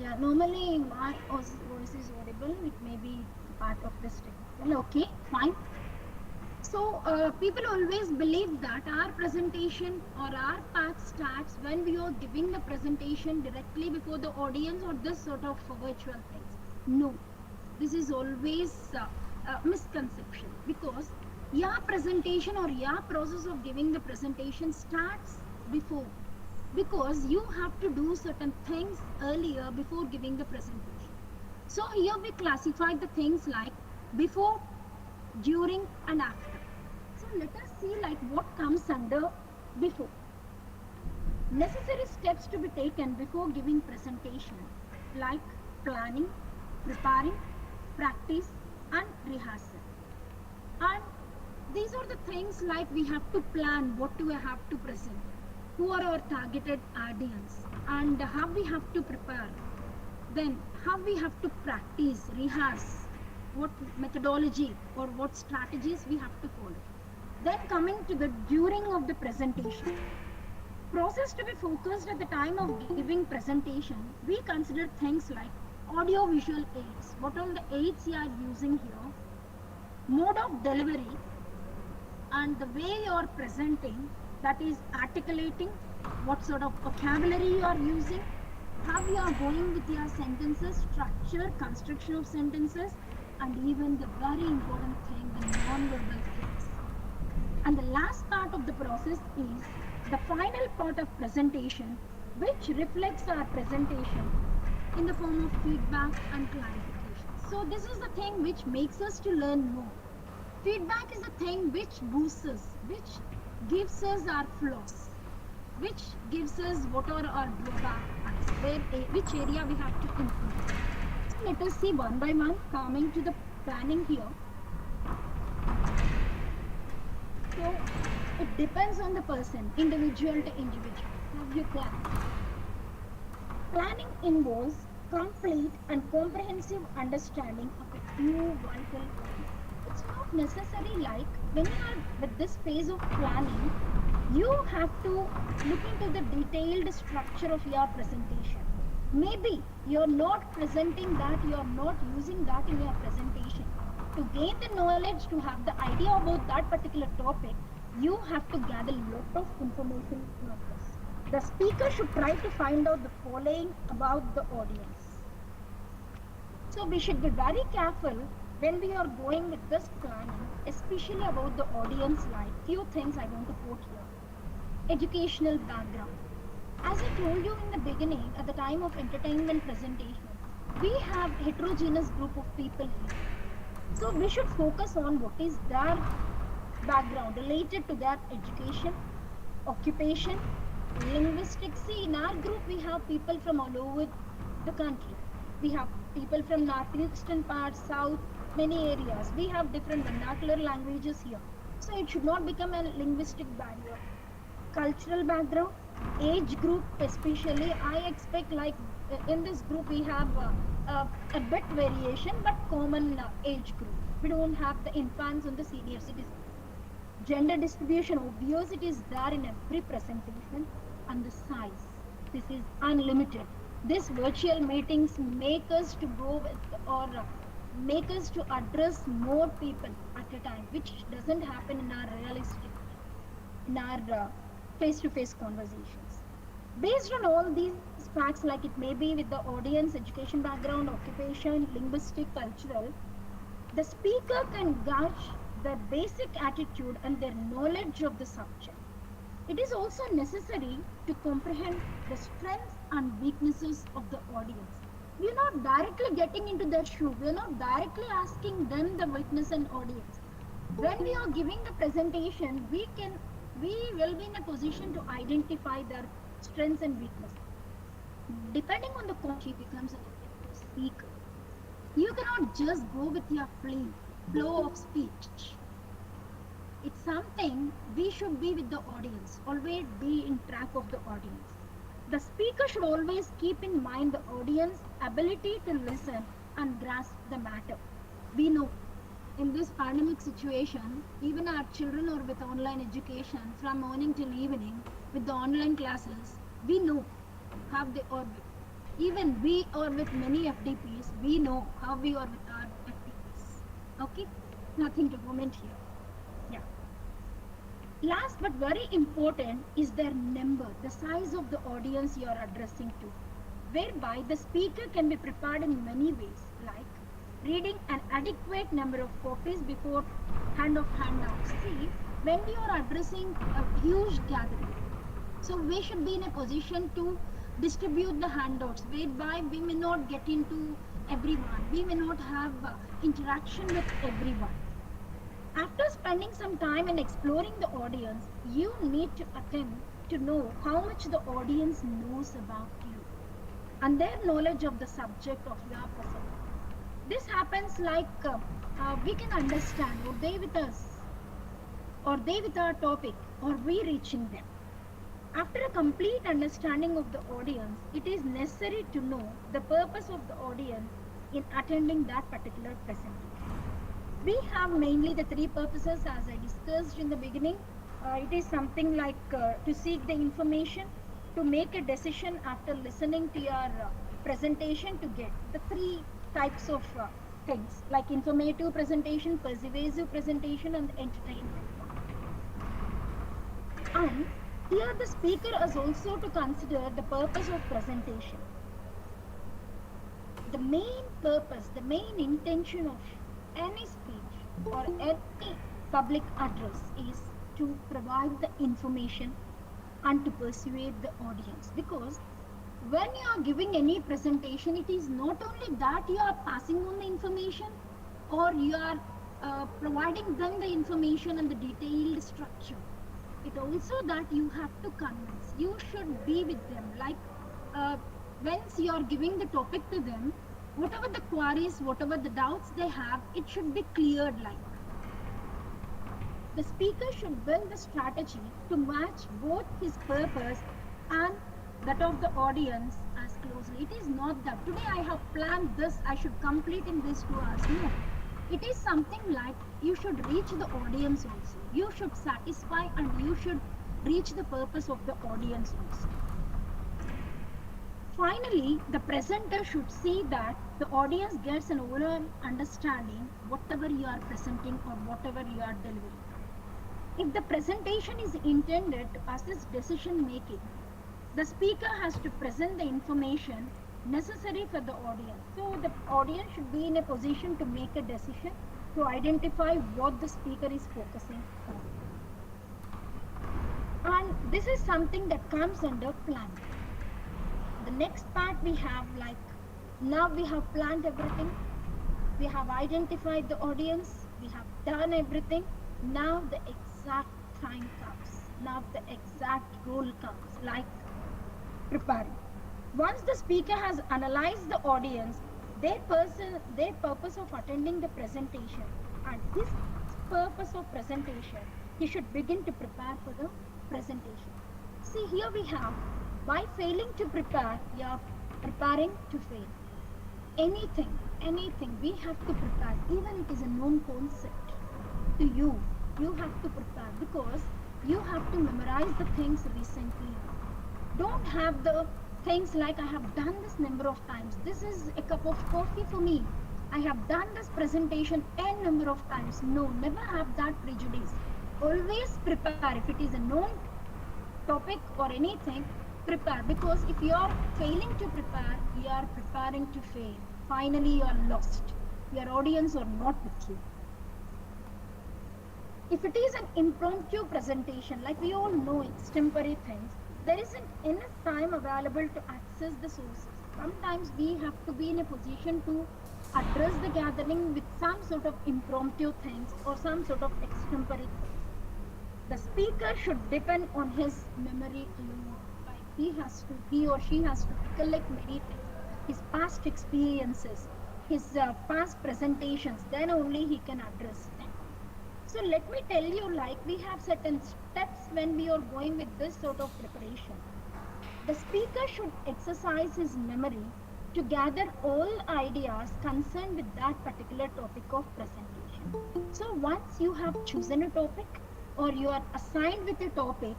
Speaker 7: Yeah, normally my voice is audible. It may be part of this technical. Okay, fine. So people always believe that our presentation or our path starts when we are giving the presentation directly before the audience or this sort of virtual things. No, this is always a misconception because your presentation or your process of giving the presentation starts before because you have to do certain things earlier before giving the presentation. So here we classify the things like before, during and after. So let us see like what comes under before. Necessary steps to be taken before giving presentation like planning, preparing, practice and rehearsal. And these are the things like we have to plan what do we have to present, who are our targeted audience and how we have to prepare, then how we have to practice, rehearse, what methodology or what strategies we have to follow. Then coming to the during of the presentation. Process to be focused at the time of giving presentation, we consider things like audio visual aids. What all the aids you are using here, mode of delivery and the way you are presenting, that is articulating, what sort of vocabulary you are using, how you are going with your sentences, structure, construction of sentences, and even the very important thing, the non-verbal things. And the last part of the process is the final part of presentation, which reflects our presentation in the form of feedback and clarification. So this is the thing which makes us to learn more. Feedback is the thing which boosts us, which gives us our flaws, which gives us what are our drawbacks, which area we have to improve. So let us see one by one, coming to the planning here. So it depends on the person, individual to individual, how you plan. Planning involves complete and comprehensive understanding of a few vital points. It's not necessary like when you are with this phase of planning, you have to look into the detailed structure of your presentation. Maybe you're not presenting that, you're not using that in your presentation. To gain the knowledge, to have the idea about that particular topic, you have to gather a lot of information on this. The speaker should try to find out the following about the audience. So we should be very careful when we are going with this planning, especially about the audience line. Few things I want to quote here. Educational background. As I told you in the beginning, at the time of entertainment presentation, we have heterogeneous group of people here. So we should focus on what is their background related to their education, occupation, linguistics. See, in our group, we have people from all over the country. We have people from northeastern parts, south, many areas. We have different vernacular languages here. So it should not become a linguistic barrier. Cultural background, age group especially, I expect like in this group we have a bit variation but common age group. We don't have the infants and the senior citizens. Gender distribution, obvious it is there in every presentation. And the size, this is unlimited. This virtual meetings make us to go with or make us to address more people at a time, which doesn't happen in our realistic, in our face-to-face conversations. Based on all these facts, like it may be with the audience, education background, occupation, linguistic, cultural, the speaker can gauge their basic attitude and their knowledge of the subject. It is also necessary to comprehend the strengths and weaknesses of the audience. We are not directly getting into their shoe. We are not directly asking them the weakness and audience. When we are giving the presentation, we will be in a position to identify their strengths and weaknesses. Depending on the content, she becomes an effective speaker. You cannot just go with your flow of speech. It's something we should be with the audience, always be in track of the audience. The speaker should always keep in mind the audience ability to listen and grasp the matter. We know in this pandemic situation, even our children are with online education from morning till evening with the online classes, we know how they are with. Even we are with many FDPs, we know how we are with our FDPs. Okay, nothing to comment here. Yeah. Last but very important is their number, the size of the audience you are addressing to, whereby the speaker can be prepared in many ways, like reading an adequate number of copies before hand of handouts. See, when we are addressing a huge gathering, so we should be in a position to distribute the handouts, whereby we may not get into everyone, we may not have interaction with everyone. After spending some time in exploring the audience, you need to attempt to know how much the audience knows about you and their knowledge of the subject of your presentation. This happens like we can understand, are they with us, or they with our topic, or we reaching them. After a complete understanding of the audience, it is necessary to know the purpose of the audience in attending that particular presentation. We have mainly the three purposes as I discussed in the beginning. It is something like to seek the information, to make a decision after listening to your presentation, to get the three types of things like informative presentation, persuasive presentation and entertainment. And here the speaker is also to consider the purpose of presentation. The main purpose, the main intention of any speech or any public address is to provide the information and to persuade the audience, because when you are giving any presentation, it is not only that you are passing on the information or you are providing them the information and the detailed structure. It also that you have to convince, you should be with them, like once you are giving the topic to them, whatever the queries, whatever the doubts they have, it should be cleared like. The speaker should build the strategy to match both his purpose and that of the audience as closely. It is not that today I have planned this, I should complete in this 2 hours. No. It is something like you should reach the audience also. You should satisfy and you should reach the purpose of the audience also. Finally, the presenter should see that the audience gets an overall understanding whatever you are presenting or whatever you are delivering. If the presentation is intended to assist decision making, the speaker has to present the information necessary for the audience. So the audience should be in a position to make a decision to identify what the speaker is focusing on. And this is something that comes under planning. The next part we have, like, now we have planned everything, we have identified the audience, we have done everything. Now the exact time comes. Now the exact role comes, like preparing. Once the speaker has analyzed the audience, their purpose of attending the presentation, and his purpose of presentation, he should begin to prepare for the presentation. See, here we have, by failing to prepare, we are preparing to fail. Anything, we have to prepare, even it is a known concept to you. You have to prepare because you have to memorize the things recently. Don't have the things like, I have done this number of times. This is a cup of coffee for me. I have done this presentation n number of times. No, never have that prejudice. Always prepare. If it is a known topic or anything, prepare, because if you are failing to prepare, you are preparing to fail. Finally, you are lost. Your audience are not with you. If it is an impromptu presentation, like we all know, extempore things, there isn't enough time available to access the sources. Sometimes we have to be in a position to address the gathering with some sort of impromptu things or some sort of extempore things. The speaker should depend on his memory alone. Like he or she has to recollect many things, his past experiences, his past presentations, then only he can address them. So let me tell you, like, we have certain steps when we are going with this sort of preparation. The speaker should exercise his memory to gather all ideas concerned with that particular topic of presentation. So once you have chosen a topic or you are assigned with a topic,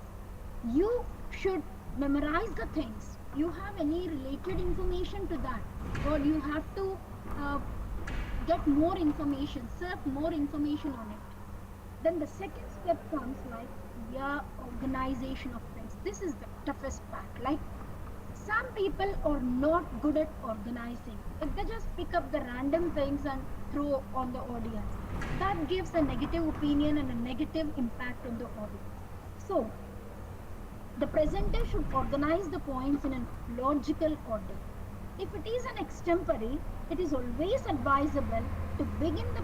Speaker 7: you should memorize the things. You have any related information to that, or you have to get more information, serve more information on it. Then the second step comes, like, organization of things. This is the toughest part. Like, some people are not good at organizing. If they just pick up the random things and throw on the audience, that gives a negative opinion and a negative impact on the audience. So the presenter should organize the points in a logical order. If it is an extempore, it is always advisable to begin the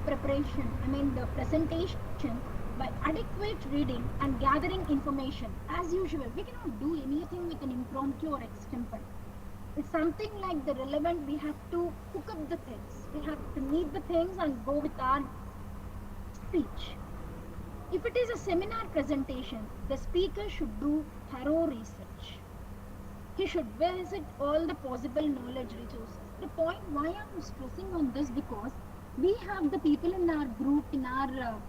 Speaker 7: the presentation by adequate reading and gathering information. As usual, we cannot do anything with an impromptu or extempore. It's something like the relevant, we have to cook up the things. We have to meet the things and go with our speech. If it is a seminar presentation, the speaker should do thorough research. He should visit all the possible knowledge resources. The point why I'm stressing on this, because we have the people in our group, in our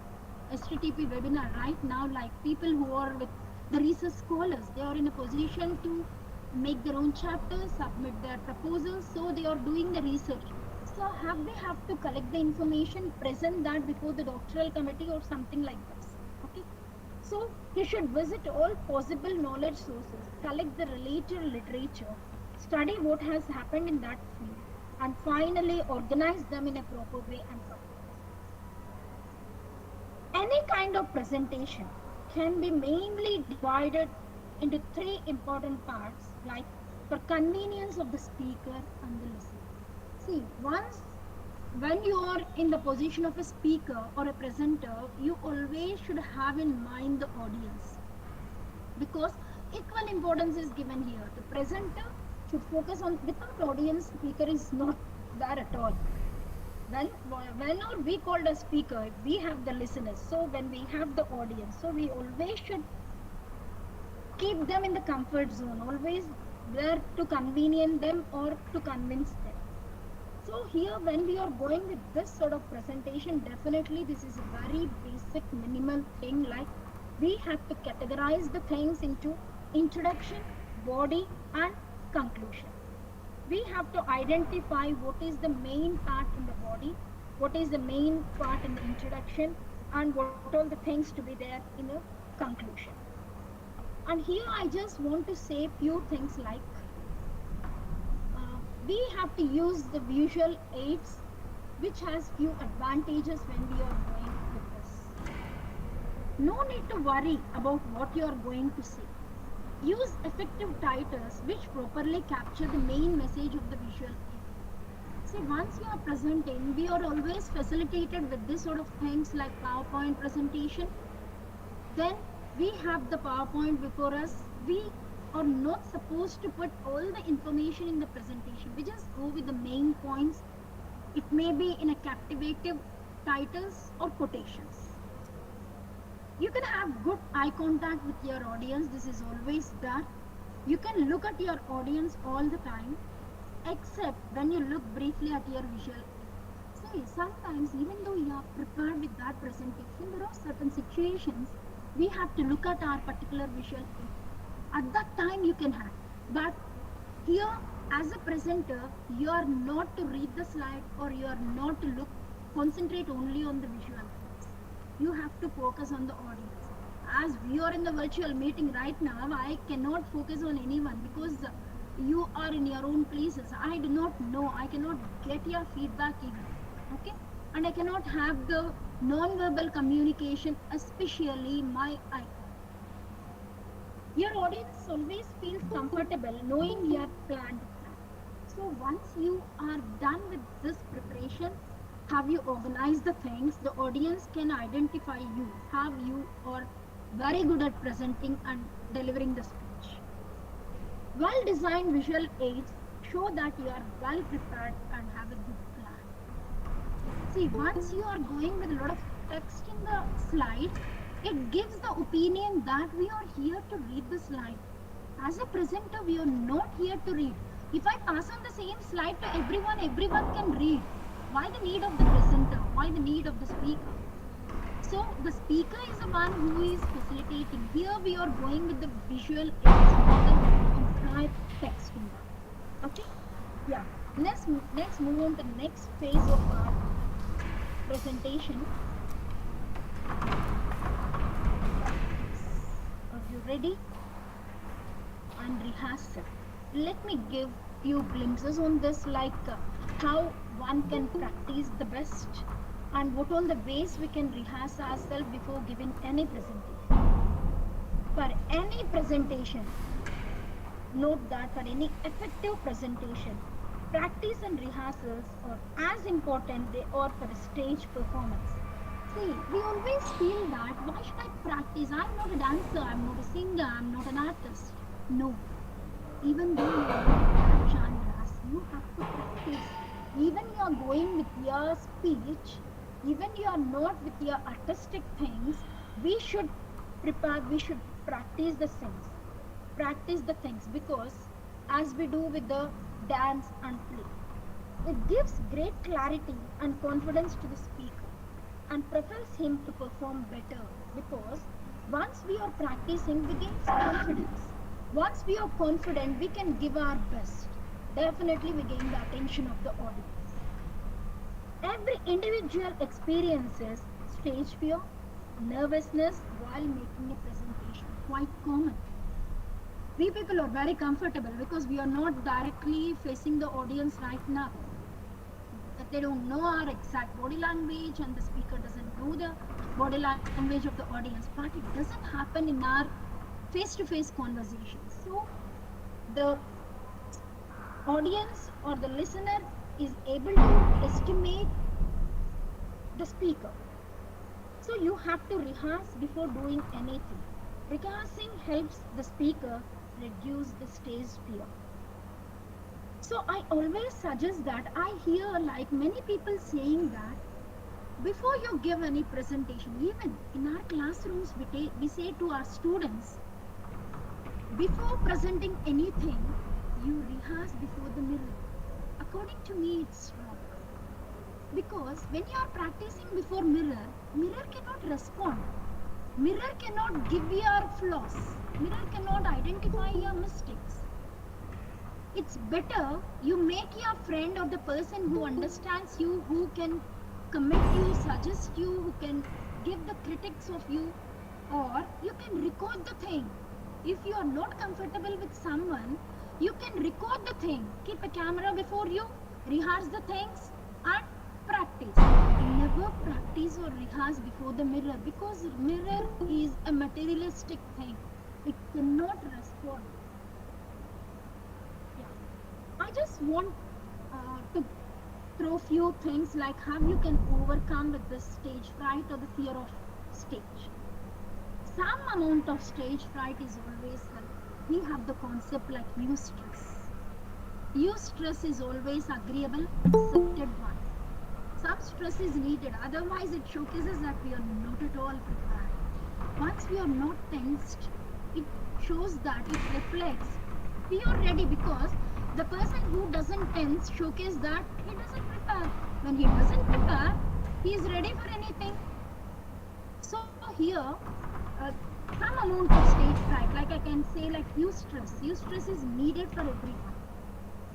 Speaker 7: Sttp webinar right now, like people who are with the research scholars. They are in a position to make their own chapters, submit their proposals, so they are doing the research. So they have to collect the information, present that before the doctoral committee or something like this. Okay. So he should visit all possible knowledge sources, collect the related literature, study what has happened in that field, and finally organize them in a proper way and publish. Any kind of presentation can be mainly divided into three important parts, like, for convenience of the speaker and the listener. See, when you are in the position of a speaker or a presenter, you always should have in mind the audience, because equal importance is given here. The presenter should focus on, without audience, speaker is not there at all. Whenever we called a speaker, we have the listeners. So when we have the audience, so we always should keep them in the comfort zone, always there to convenience them or to convince them. So here, when we are going with this sort of presentation, definitely this is a very basic minimal thing, like we have to categorize the things into introduction, body and conclusion. we have to identify what is the main part in the body, what is the main part in the introduction, and what all the things to be there in the conclusion. And here I just want to say few things like we have to use the visual aids, which has few advantages when we are going with this. No need to worry about what you are going to say. Use effective titles which properly capture the main message of the visual aid. See, once you are presenting, we are always facilitated with this sort of things like PowerPoint presentation. Then we have the PowerPoint before us. We are not supposed to put all the information in the presentation. We just go with the main points. It may be in a captivative titles or quotations. You can have good eye contact with your audience. This is always done. You can look at your audience all the time, except when you look briefly at your visual. See, sometimes even though you are prepared with that presentation, there are certain situations we have to look at our particular visual aid. At that time you can have. But here, as a presenter, you are not to read the slide or you are not to concentrate only on the visual aids. You have to focus on the audience. As we are in the virtual meeting right now, I cannot focus on anyone because you are in your own places. I do not know. I cannot get your feedback even. Okay? And I cannot have the non-verbal communication, especially my eye. Your audience always feels comfortable knowing your planned plan. So once you are done with this preparation, have you organized the things, the audience can identify you, have you are very good at presenting and delivering the speech. Well-designed visual aids show that you are well prepared and have a good plan. See, once you are going with a lot of text in the slide, it gives the opinion that we are here to read the slide. As a presenter, we are not here to read. If I pass on the same slide to everyone, everyone can read. Why the need of the presenter? Why the need of the speaker? So the speaker is the one who is facilitating. Here we are going with the visual aids, not the entire text in that. Okay? Yeah. Let's move on to the next phase of our presentation. Are you ready? And rehearsal. Let me give few glimpses on this, like how one can practice the best and what all the ways we can rehearse ourselves before giving any presentation. For any presentation, note that for any effective presentation, practice and rehearsals are as important they are for a stage performance. See, we always feel that, why should I practice? I'm not a dancer, I'm not a singer, I'm not an artist. No. Even though you are not genres, you have to practice. Even you are going with your speech, even you are not with your artistic things, we should prepare, we should practice the things. Practice the things, because as we do with the dance and play, it gives great clarity and confidence to the speaker and propels him to perform better, because once we are practicing, we gain confidence. Once we are confident, we can give our best. Definitely we gain the attention of the audience. Every individual experiences stage fear, nervousness while making a presentation. Quite common. We people are very comfortable because we are not directly facing the audience right now. That they don't know our exact body language and the speaker doesn't know the body language of the audience. But it doesn't happen in our face-to-face conversations. So the audience or the listener is able to estimate the speaker. So you have to rehearse before doing anything. Rehearsing helps the speaker reduce the stage fear. So I always suggest that, I hear like many people saying that before you give any presentation, even in our classrooms we say to our students, before presenting anything, you rehearse before the mirror. According to me, it's wrong. Because when you are practicing before mirror, mirror cannot respond. Mirror cannot give your flaws. Mirror cannot identify your mistakes. it's better you make your friend or the person who understands you, who can comment you, suggest you, who can give the critics of you, or you can record the thing. If you are not comfortable with someone, you can record the thing. Keep a camera before you, rehearse the things, and practice. Never practice or rehearse before the mirror, because mirror is a materialistic thing. It cannot respond. Yeah. I just want to throw few things like how you can overcome with this stage fright or the fear of stage. Some amount of stage fright is always help. We have the concept like eustress. Eustress is always agreeable, accepted one. Some stress is needed, otherwise it showcases that we are not at all prepared. Once we are not tensed, it shows that it reflects we are ready, because the person who doesn't tense showcases that he doesn't prepare. When he doesn't prepare, he is ready for anything. So here, some amount of stage fright, like I can say like eustress. Eustress is needed for everyone.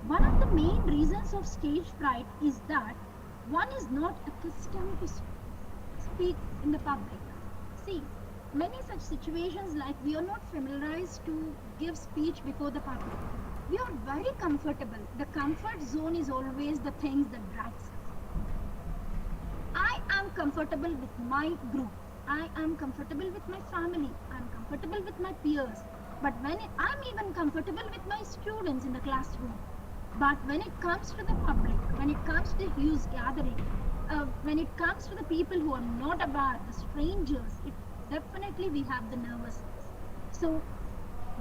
Speaker 7: One of the main reasons of stage fright is that one is not accustomed to speak in the public. See, many such situations like we are not familiarized to give speech before the public. We are very comfortable. The comfort zone is always the things that drags us. I am comfortable with my group. I am comfortable with my family. I am comfortable with my peers. But I'm even comfortable with my students in the classroom. But when it comes to the public, when it comes to huge gathering, when it comes to the people who are not aware, the strangers, definitely we have the nervousness. So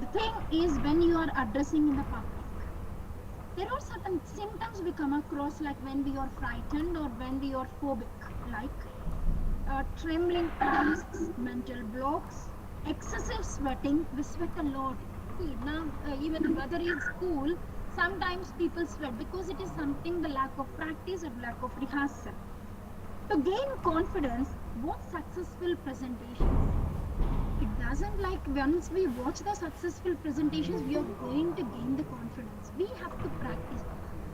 Speaker 7: the thing is, when you are addressing in the public, there are certain symptoms we come across, like when we are frightened or when we are phobic, like trembling arms, mental blocks, excessive sweating. We sweat a lot. See, now even whether it's school, sometimes people sweat because it is something the lack of practice or lack of rehearsal. To gain confidence, both successful presentations. It doesn't like once we watch the successful presentations, we are going to gain the confidence. We have to practice.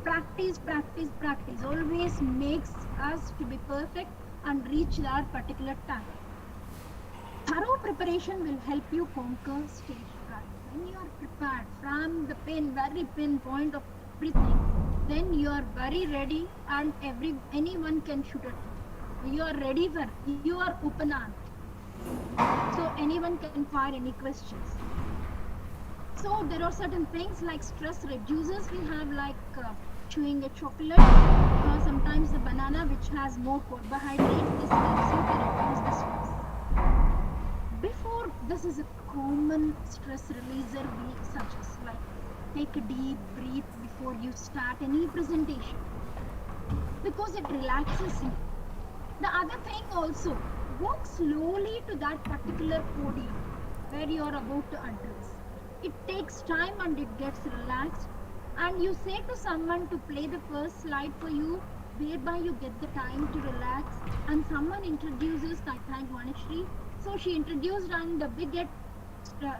Speaker 7: Practice, practice, practice always makes us to be perfect and reach our particular target. Thorough preparation will help you conquer stage fright. When you are prepared from the very pinpoint of everything, then you are very ready and anyone can shoot at you. You are ready for, you are open armed. So anyone can fire any questions. So there are certain things like stress reducers. We have like chewing a chocolate, or sometimes the banana which has more carbohydrates. This helps you to reduce the stress. Before, this is a common stress releaser we suggest, like take a deep breath before you start any presentation, because it relaxes you. The other thing also, walk slowly to that particular podium where you are about to address. It takes time and it gets relaxed, and you say to someone to play the first slide for you, whereby you get the time to relax, and someone introduces, I thank Vanishri, so she introduced and we get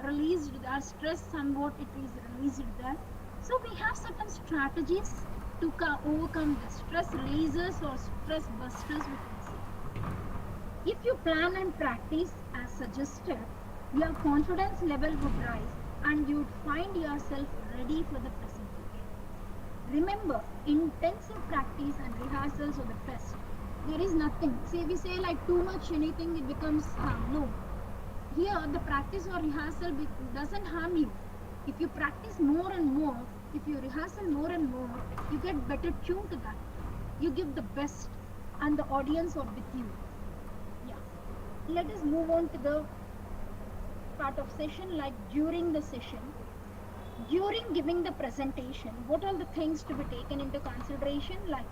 Speaker 7: released our stress somewhat, it is released there. So we have certain strategies to overcome the stress releasers or stress busters, we can say. If you plan and practice as suggested, your confidence level would rise and you would find yourself ready for the presentation. Remember, intensive practice and rehearsals are the best. There is nothing. Say we say like too much anything, it becomes harm. No. Here the practice or rehearsal doesn't harm you. If you practice more and more, if you rehearsal more and more, you get better tuned to that. You give the best and the audience are with you. Yeah. Let us move on to the part of session, like during the session. During giving the presentation, what are the things to be taken into consideration, like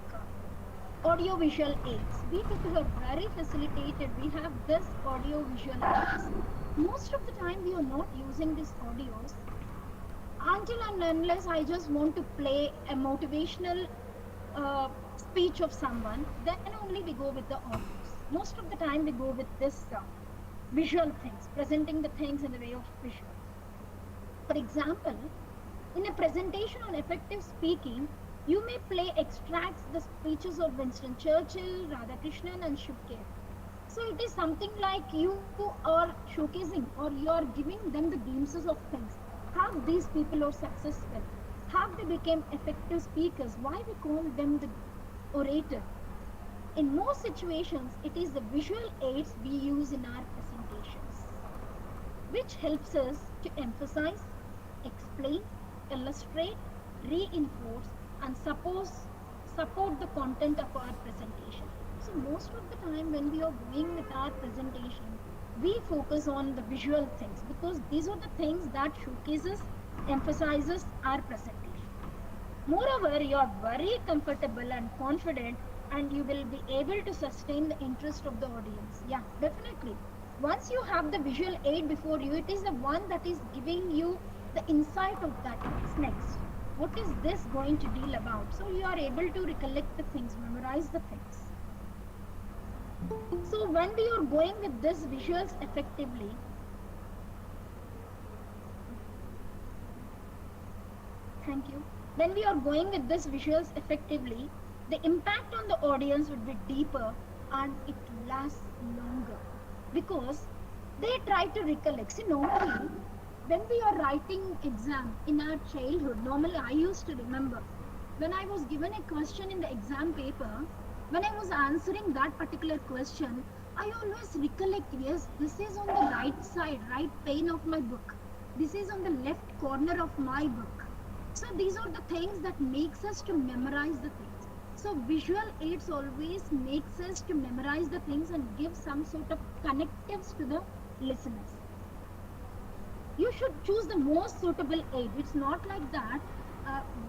Speaker 7: audio visual aids. We people are very facilitated. We have this audio visual aids. Most of the time we are not using these audios until and unless I just want to play a motivational speech of someone, then only we go with the audios. Most of the time we go with this visual things, presenting the things in the way of visual. For example, In a presentation on effective speaking, you may play extracts the speeches of Winston Churchill, Radhakrishnan, and Shiv K. So it is something like you are showcasing or you are giving them the glimpses of things. How these people are successful, how they became effective speakers, why we call them the orator. In most situations, it is the visual aids we use in our presentations, which helps us to emphasize, explain, illustrate, reinforce, and support the content of our presentation. So most of the time when we are going with our presentation, we focus on the visual things because these are the things that showcases, emphasizes our presentation. Moreover, you are very comfortable and confident and you will be able to sustain the interest of the audience. Yeah, definitely. Once you have the visual aid before you, it is the one that is giving you the insight of that. What's next? What is this going to deal about? So you are able to recollect the things, memorize the things. So when we are going with this visuals effectively, thank you. When we are going with this visuals effectively, the impact on the audience would be deeper and it lasts longer because they try to recollect. See, normally when we are writing exam in our childhood, normally I used to remember when I was given a question in the exam paper, when I was answering that particular question, I always recollect, yes, this is on the right side, right pane of my book. This is on the left corner of my book. So these are the things that makes us to memorize the things. So visual aids always makes us to memorize the things and give some sort of connectives to the listeners. You should choose the most suitable aid. It's not like that.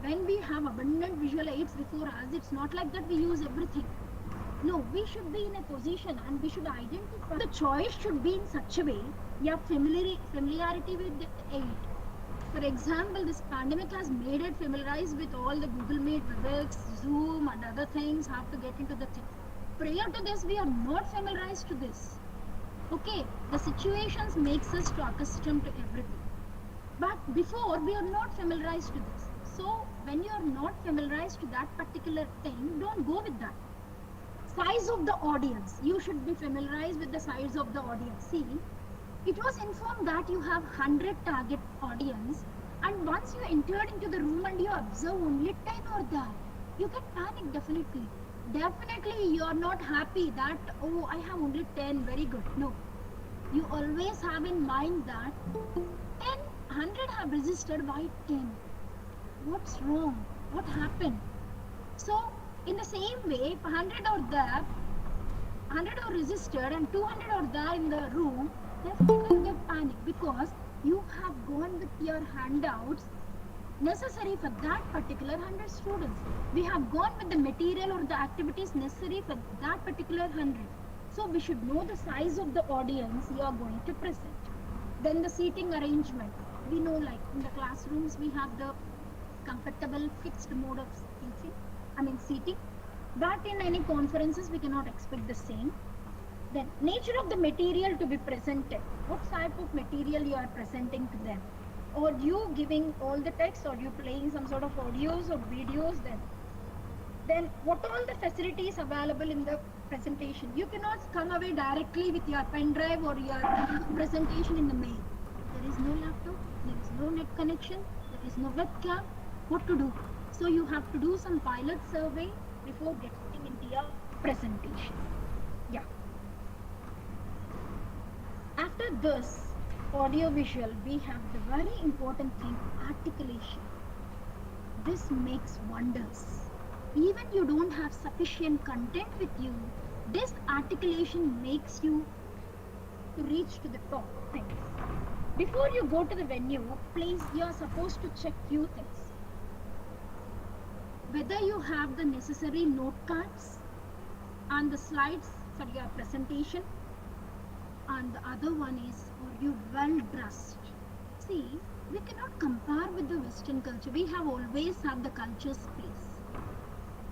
Speaker 7: When we have abundant visual aids before us, it's not like that we use everything. No, we should be in a position and we should identify. The choice should be in such a way, you have familiarity with the aid. For example, this pandemic has made it familiarized with all the Google Meet, Hweics, Zoom and other things, have to get into the thing. Prior to this, we are not familiarized to this. Okay, the situations makes us to accustomed to everything. But before, we are not familiarized to this. So, when you are not familiarized to that particular thing, don't go with that. Size of the audience. You should be familiarized with the size of the audience. See, it was informed that you have 100 target audience and once you entered into the room and you observe only 10 are there, you get panic definitely. Definitely you are not happy that, oh, I have only 10, very good. No. You always have in mind that 10, 100 have registered, why 10? What's wrong? What happened? So, in the same way, if 100 are there, 100 are registered and 200 are there in the room, definitely you get panic because you have gone with your handouts necessary for that particular 100 students. We have gone with the material or the activities necessary for that particular 100. So we should know the size of the audience you are going to present. Then the seating arrangement. We know like in the classrooms we have the comfortable fixed mode of seating. But in any conferences we cannot expect the same. Then nature of the material to be presented. What type of material you are presenting to them? Or you giving all the text or you playing some sort of audios or videos then what all the facilities available in the presentation? You cannot come away directly with your pen drive or your presentation in the mail. There is no laptop, there is no net connection, there is no webcam. What to do? So you have to do some pilot survey before getting into your presentation. Yeah. After this audio visual, we have the very important thing, articulation. This makes wonders. Even you don't have sufficient content with you, this articulation makes you to reach to the top things. Before you go to the venue, please, you are supposed to check few things. Whether you have the necessary note cards and the slides for your presentation, and the other one is, are you well dressed? See, we cannot compare with the Western culture. We have always have the culture space.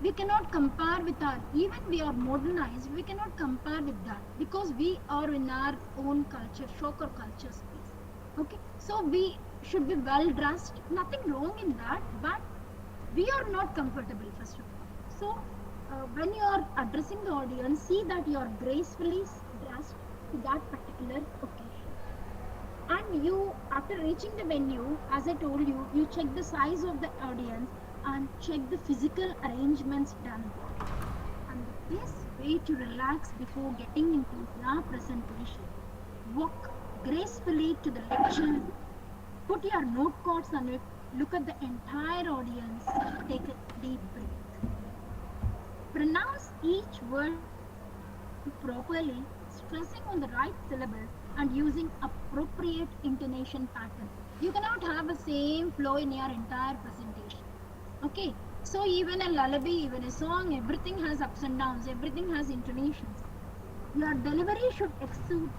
Speaker 7: We cannot compare with our, even we are modernized, we cannot compare with that because we are in our own culture, shock or culture space. Okay, so we should be well dressed. Nothing wrong in that, but we are not comfortable first of all. So when you are addressing the audience, see that you are gracefully dressed to that particular occasion. And you, after reaching the venue, as I told you, you check the size of the audience and check the physical arrangements done there. And the best way to relax before getting into your presentation, walk gracefully to the lecture, put your note cards on it, look at the entire audience, take a deep breath. Pronounce each word properly, stressing on the right syllable and using appropriate intonation pattern. You cannot have the same flow in your entire presentation. Okay, so even a lullaby, even a song, everything has ups and downs, everything has intonations. Your delivery should exude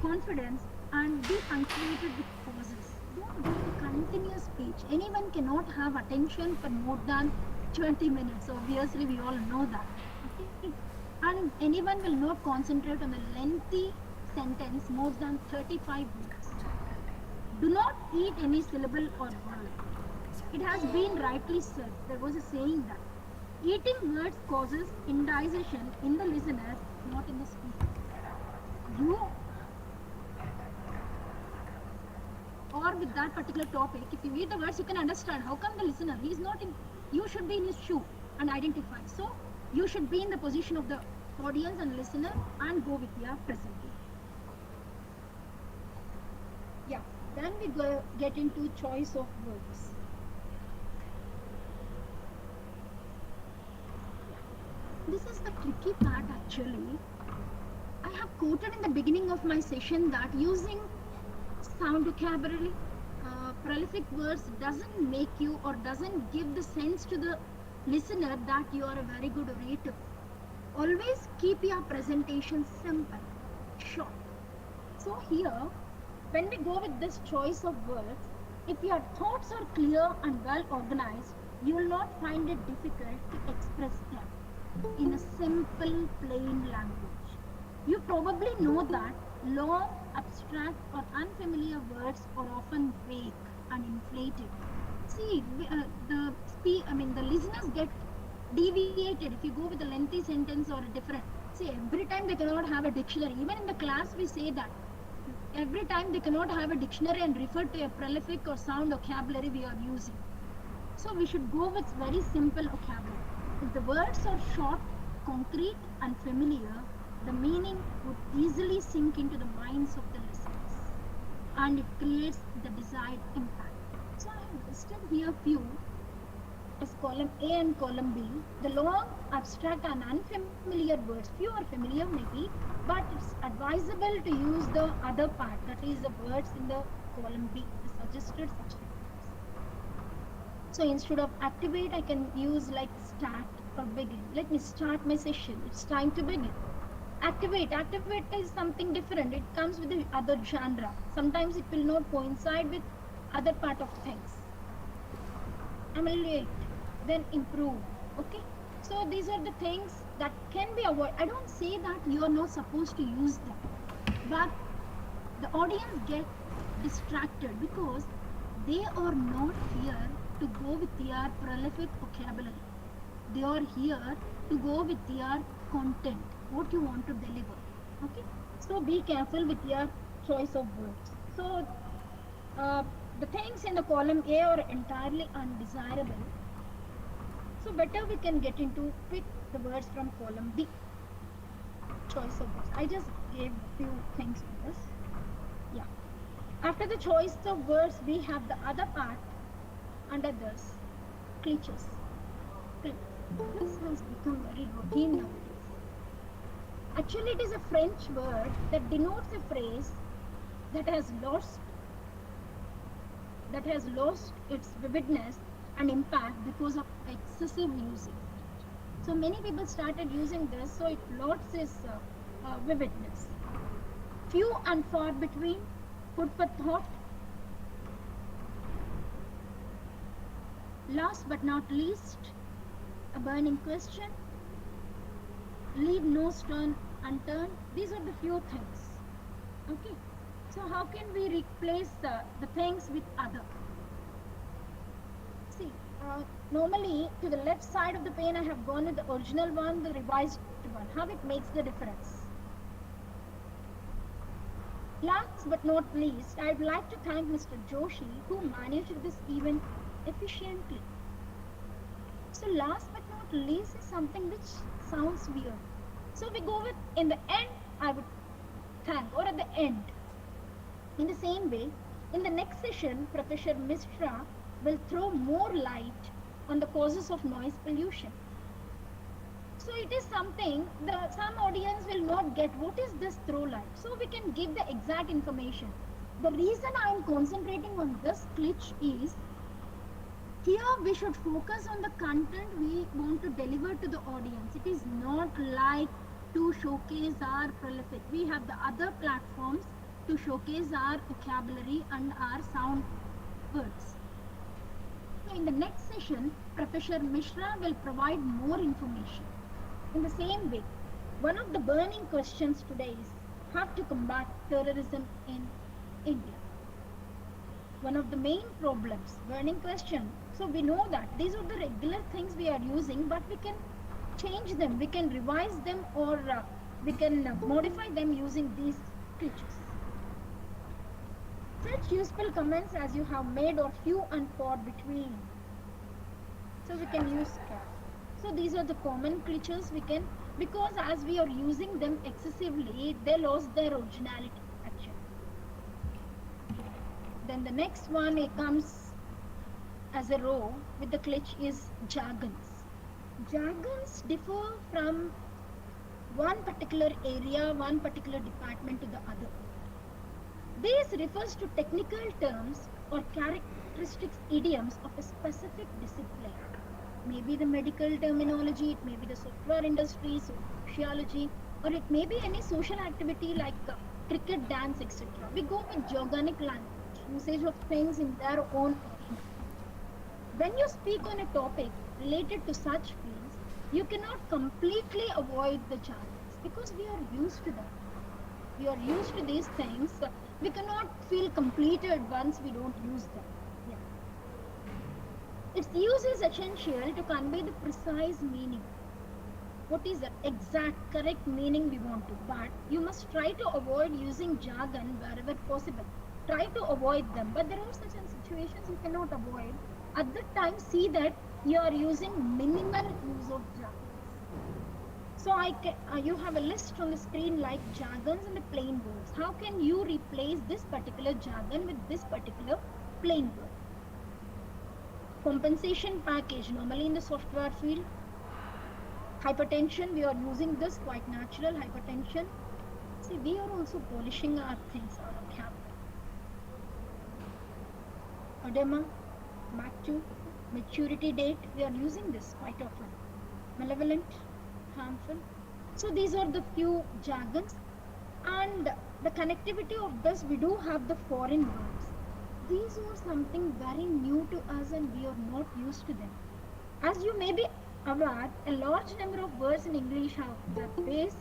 Speaker 7: confidence and be punctuated with pauses. Don't do a continuous speech. Anyone cannot have attention for more than 20 minutes. Obviously, we all know that. Okay? And anyone will not concentrate on a lengthy sentence more than 35 words. Do not eat any syllable or word. It has been rightly said, there was a saying that eating words causes indigestion in the listener, not in the speaker. You or with that particular topic, if you read the words, you can understand how come the listener, he is not in, you should be in his shoe and identify. So you should be in the position of the audience and listener and go with your presentation. Yeah, then we get into choice of words. This is the tricky part actually. I have quoted in the beginning of my session that using sound vocabulary, prolific words doesn't make you or doesn't give the sense to the listener that you are a very good orator. Always keep your presentation simple, short. So here, when we go with this choice of words, if your thoughts are clear and well organized, you will not find it difficult to express them in a simple, plain language. You probably know that long, abstract or unfamiliar words are often vague and inflated. See, the listeners get deviated if you go with a lengthy sentence or a different. See, every time they cannot have a dictionary. Even in the class we say that. Every time they cannot have a dictionary and refer to a prolific or sound vocabulary we are using. So we should go with very simple vocabulary. If the words are short, concrete and familiar, the meaning would easily sink into the minds of the listeners and it creates the desired impact. So I have listed here few as column A and column B. The long, abstract and unfamiliar words, few are familiar maybe, but it's advisable to use the other part, that is the words in the column B, the suggested such words. So instead of activate, I can use like start or begin. Let me start my session. It's time to begin. Activate is something different. It comes with the other genre. Sometimes it will not coincide with other part of things. Ameliorate, then improve. Okay, so these are the things that can be avoided. I don't say that you are not supposed to use them, but the audience get distracted because they are not here to go with their prolific vocabulary. They are here to go with their content, what you want to deliver. Okay, so be careful with your choice of words. So the things in the column A are entirely undesirable, so better we can get into pick the words from column B. Choice of words, I just gave a few things on this. Yeah, after the choice of words we have the other part under this, cliches. This has become very routine nowadays. Actually, it is a French word that denotes a phrase that has lost its vividness and impact because of excessive usage. So many people started using this, so it lost its vividness. Few and far between, food for thought. Last but not least, a burning question. Leave no stone unturned. These are the few things. Okay. So how can we replace the things with other? See, normally to the left side of the pane I have gone with the original one, the revised one. How it makes the difference? Last but not least, I'd like to thank Mr. Joshi who managed this event efficiently. So last but not least is something which sounds weird. So we go with in the end, I would thank, or at the end. In the same way, in the next session, Professor Mishra will throw more light on the causes of noise pollution. So it is something some audience will not get what is this throw light. So we can give the exact information. The reason I am concentrating on this glitch is here we should focus on the content we want to deliver to the audience. It is not like to showcase our prolific. We have the other platforms to showcase our vocabulary and our sound words. So in the next session, Professor Mishra will provide more information. In the same way, one of the burning questions today is how to combat terrorism in India. One of the main problems, burning question. So we know that these are the regular things we are using, but we can change them, we can revise them, or we can modify them using these glitches. Such useful comments as you have made are few and far between. So we can use care. So these are the common glitches we can, because as we are using them excessively, they lost their originality actually. Then the next one, it comes as a row with the glitch is jargons. Jargons differ from one particular area, one particular department to the other. This refers to technical terms or characteristics, idioms of a specific discipline. Maybe the medical terminology, it may be the software industry, sociology, or it may be any social activity like cricket, dance, etc. We go with jargonic language, usage of things in their own arena. When you speak on a topic related to such fields, you cannot completely avoid the jargons because we are used to them. We are used to these things. We cannot feel completed once we don't use them. Its use is essential to convey the precise meaning. What is the exact correct meaning we want to, but you must try to avoid using jargon wherever possible. Try to avoid them, but there are certain situations you cannot avoid. At that time, see that you are using minimal use of jargons. So you have a list on the screen like jargons and the plain words. How can you replace this particular jargon with this particular plain word? Compensation package, normally in the software field. Hypertension, we are using this quite natural, hypertension. See, we are also polishing our things, our vocabulary. Edema, maturity date, we are using this quite often. Malevolent, harmful. So these are the few jargons. And the connectivity of this, we do have the foreign words. These are something very new to us and we are not used to them. As you may be aware, a large number of words in English have the base,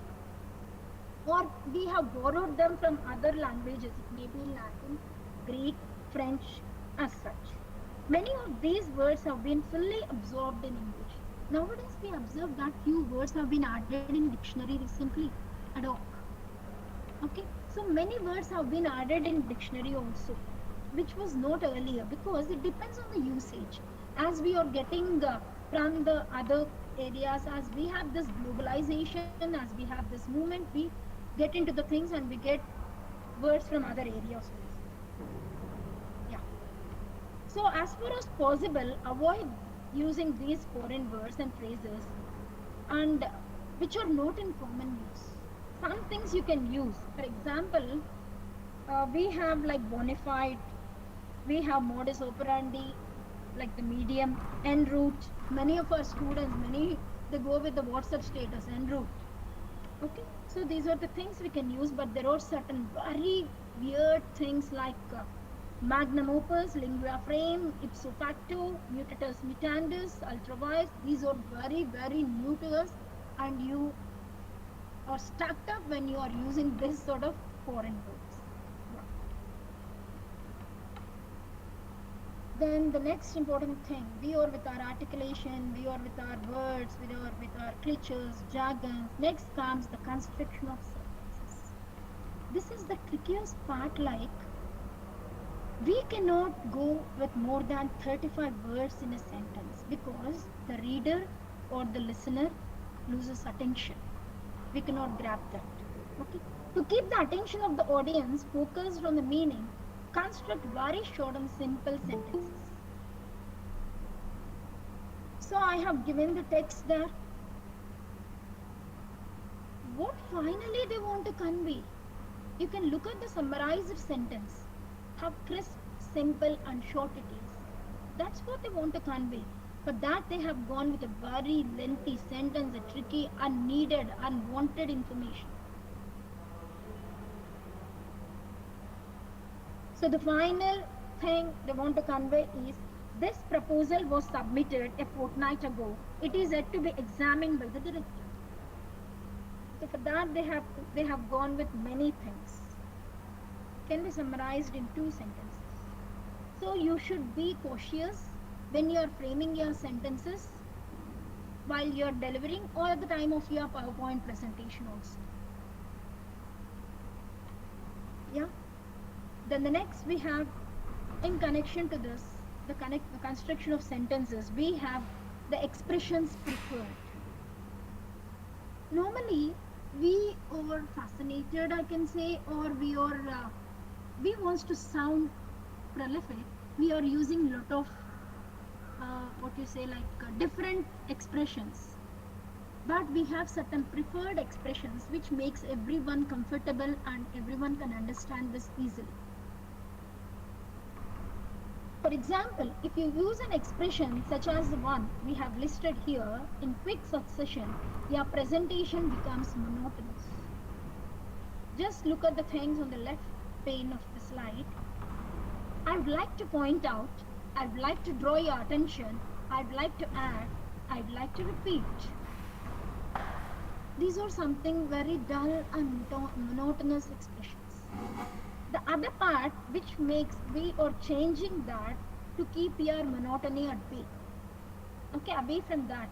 Speaker 7: or we have borrowed them from other languages. It may be Latin, Greek, French, as such. Many of these words have been fully absorbed in English. Nowadays, we observe that few words have been added in dictionary recently, ad hoc. Okay, so many words have been added in dictionary also, which was not earlier, because it depends on the usage. As we are getting from the other areas, as we have this globalization, as we have this movement, we get into the things and we get words from other areas. Yeah. So as far as possible, avoid using these foreign words and phrases and which are not in common use. Some things you can use. For example, we have like bona fide, we have modus operandi, like the medium, en route. Many of our students, they go with the WhatsApp status, en route. Okay, so these are the things we can use, but there are certain very weird things like magnum opus, lingua frame, ipso facto, mutatus mutandis, ultra vires. These are very, very new to us, and you are stuck up when you are using this sort of foreign words. Then the next important thing, we are with our articulation, we are with our words, we are with our cliches, jargons. Next comes the construction of sentences. This is the trickiest part, like we cannot go with more than 35 words in a sentence because the reader or the listener loses attention. We cannot grab that. Okay. To keep the attention of the audience focused on the meaning, construct very short and simple sentences. So I have given the text there. What finally they want to convey? You can look at the summarized sentence, how crisp, simple and short it is. That's what they want to convey. For that they have gone with a very lengthy sentence, a tricky, unneeded, unwanted information. So the final thing they want to convey is, this proposal was submitted a fortnight ago. It is yet to be examined by the director. So for that they have gone with many things. Can be summarized in 2 sentences. So you should be cautious when you are framing your sentences while you are delivering or at the time of your PowerPoint presentation also. Yeah. Then the next we have, in connection to this, the construction of sentences, we have the expressions preferred. Normally we are fascinated, I can say, or we wants to sound prolific. We are using lot of different expressions, but we have certain preferred expressions which makes everyone comfortable and everyone can understand this easily. For example, if you use an expression such as the one we have listed here, in quick succession, your presentation becomes monotonous. Just look at the things on the left pane of the slide. I would like to point out, I would like to draw your attention, I would like to add, I would like to repeat. These are something very dull and monotonous expressions. The other part which makes, we are changing that to keep your monotony at bay. Okay, away from that.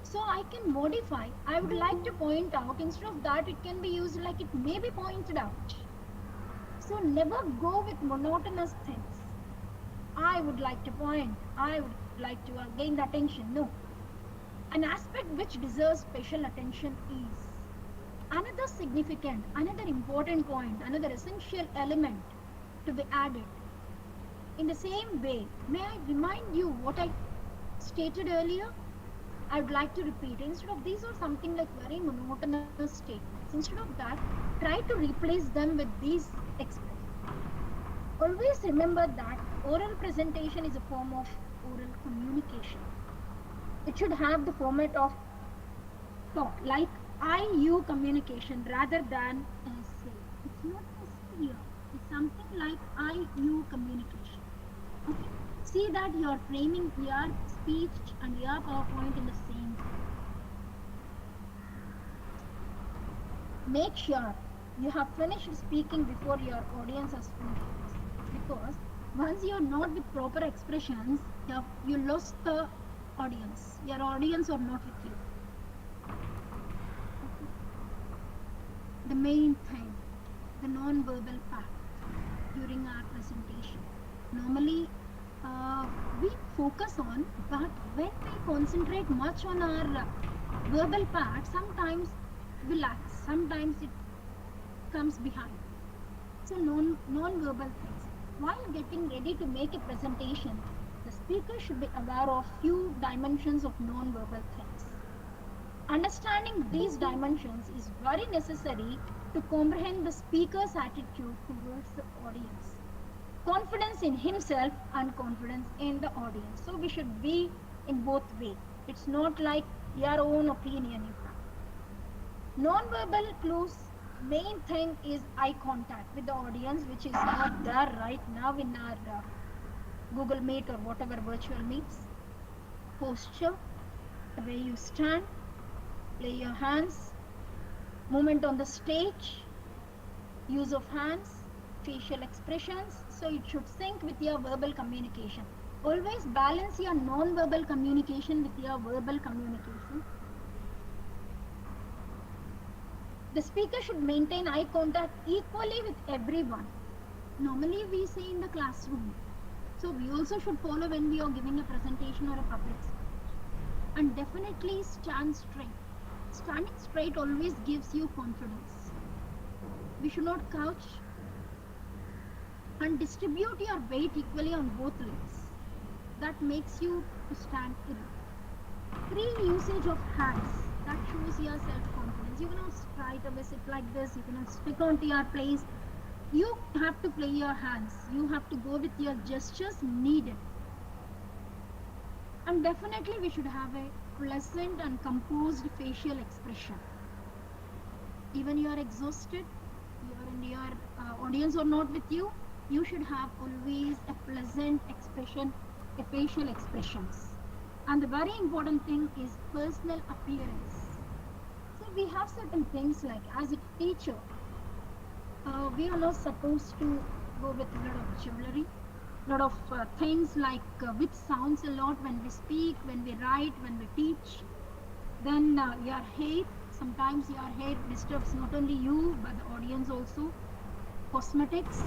Speaker 7: So I can modify, I would like to point out, instead of that it can be used like it may be pointed out. So never go with monotonous things. I would like to point, I would like to gain the attention. No. An aspect which deserves special attention is another significant, another important point, another essential element to be added. In the same way, may I remind you what I stated earlier? I would like to repeat. Instead of these are something like very monotonous statements. Instead of that, try to replace them with these expressions. Always remember that oral presentation is a form of oral communication. It should have the format of thought, like I-you communication rather than essay. It's not essay here. It's something like I-you communication. Okay. See that you are framing your speech and your PowerPoint in the same way. Make sure you have finished speaking before your audience has finished. Because once you are not with proper expressions, you lost the audience. Your audience are not with you. The main thing, the non-verbal part during our presentation. Normally we focus on, but when we concentrate much on our verbal part, sometimes we lack, sometimes it comes behind. So non-verbal things. While getting ready to make a presentation, the speaker should be aware of few dimensions of non-verbal things. Understanding these dimensions is very necessary to comprehend the speaker's attitude towards the audience. Confidence in himself and confidence in the audience. So we should be in both ways. It's not like your own opinion you have. Non-verbal clues, main thing is eye contact with the audience, which is not there right now in our Google Meet or whatever virtual meets. Posture, the way you stand, play your hands, movement on the stage, use of hands, facial expressions. So it should sync with your verbal communication. Always balance your non-verbal communication with your verbal communication. The speaker should maintain eye contact equally with everyone. Normally we say in the classroom. So we also should follow when we are giving a presentation or a public speech. And definitely stand straight. Standing straight always gives you confidence. We should not couch, and distribute your weight equally on both legs. That makes you to stand erect. Free usage of hands, that shows your self-confidence. You cannot straight away sit like this, you cannot stick onto your place. You have to play your hands. You have to go with your gestures needed. And definitely we should have a pleasant and composed facial expression. Even you are exhausted, your audience or not with you, you should have always a pleasant expression, a facial expressions. And the very important thing is personal appearance. So we have certain things like, as a teacher, we are not supposed to go with a lot of jewelry, lot of things like which sounds a lot when we speak, when we write, when we teach. Then your hair, sometimes your hair disturbs not only you but the audience also. Cosmetics,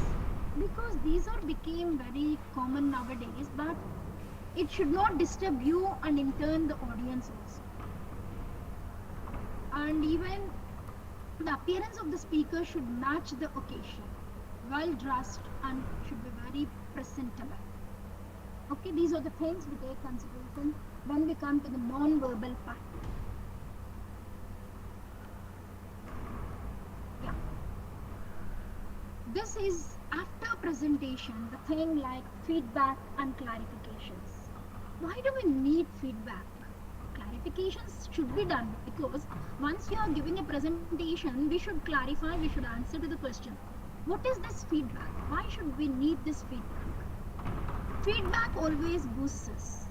Speaker 7: because these are became very common nowadays, but it should not disturb you and in turn the audience also. And even the appearance of the speaker should match the occasion, well dressed and should be very presentable. Okay, these are the things we take consideration when we come to the non-verbal part. Yeah. This is after presentation, the thing like feedback and clarifications. Why do we need feedback? Clarifications should be done because once you are giving a presentation, we should clarify, we should answer to the question. What is this feedback? Why should we need this feedback? Feedback always boosts us.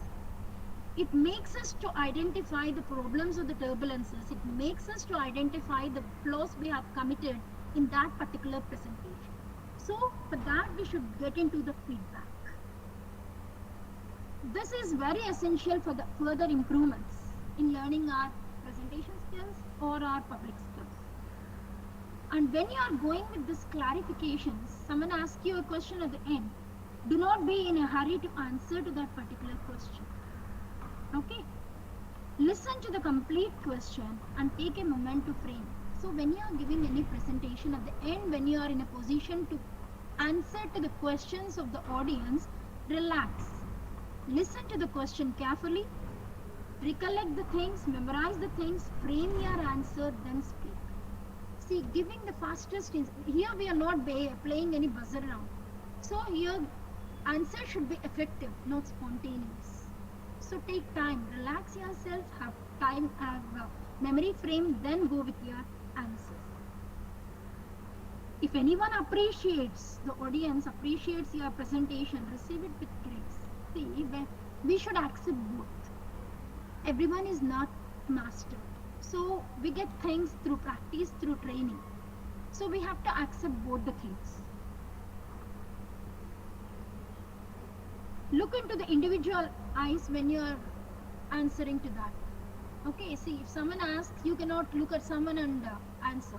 Speaker 7: It makes us to identify the problems or the turbulences. It makes us to identify the flaws we have committed in that particular presentation. So for that we should get into the feedback. This is very essential for the further improvements in learning our presentation skills or our public skills. And when you are going with this clarifications, someone asks you a question at the end, do not be in a hurry to answer to that particular question. Okay? Listen to the complete question and take a moment to frame. So when you are giving any presentation at the end, when you are in a position to answer to the questions of the audience, relax. Listen to the question carefully, recollect the things, memorize the things, frame your answer, then speak. See, giving the fastest is, here we are not playing any buzzer round. So here answer should be effective, not spontaneous. So take time, relax yourself, have time, have memory frame, then go with your answers. If anyone appreciates, the audience appreciates your presentation, receive it with grace. See, we should accept both. Everyone is not mastered. So we get things through practice, through training. So we have to accept both the things. Look into the individual eyes when you are answering to that. Okay, see, if someone asks, you cannot look at someone and answer.